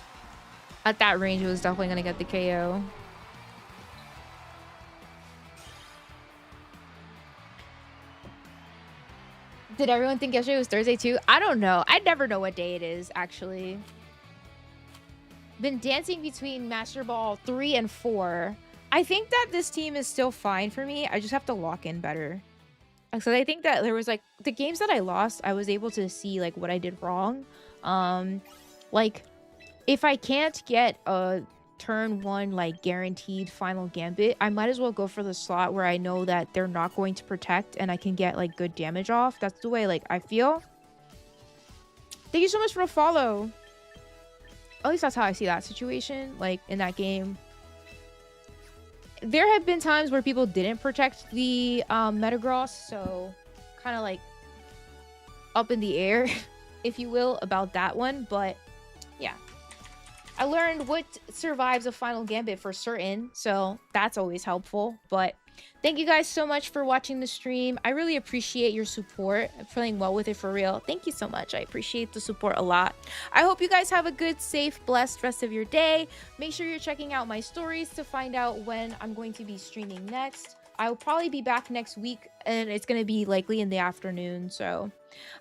at that range, it was definitely gonna get the KO. Did everyone think yesterday was Thursday too? I don't know. I never know what day it is, actually. been dancing between Master Ball 3 and 4. I think that this team is still fine for me. I just have to lock in better. So I think that there was like the games that I lost, I was able to see like what I did wrong. Like if I can't get a turn 1 like guaranteed final gambit, I might as well go for the slot where I know that they're not going to protect and I can get like good damage off. That's the way like I feel. Thank you so much for a follow. At least that's how I see that situation, like in that game. There have been times where people didn't protect the Metagross, so kind of like up in the air, if you will, about that one. But yeah, I learned what survives a final gambit for certain, so that's always helpful. But thank you guys so much for watching the stream. I really appreciate your support. I'm playing well with it for real. Thank you so much. I appreciate the support a lot. I hope you guys have a good, safe, blessed rest of your day. Make sure you're checking out my stories to find out when I'm going to be streaming next. I'll probably be back next week, and it's going to be likely in the afternoon. So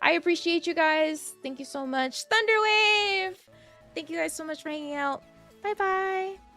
I appreciate you guys. Thank you so much. Thunderwave! Thank you guys so much for hanging out. Bye-bye.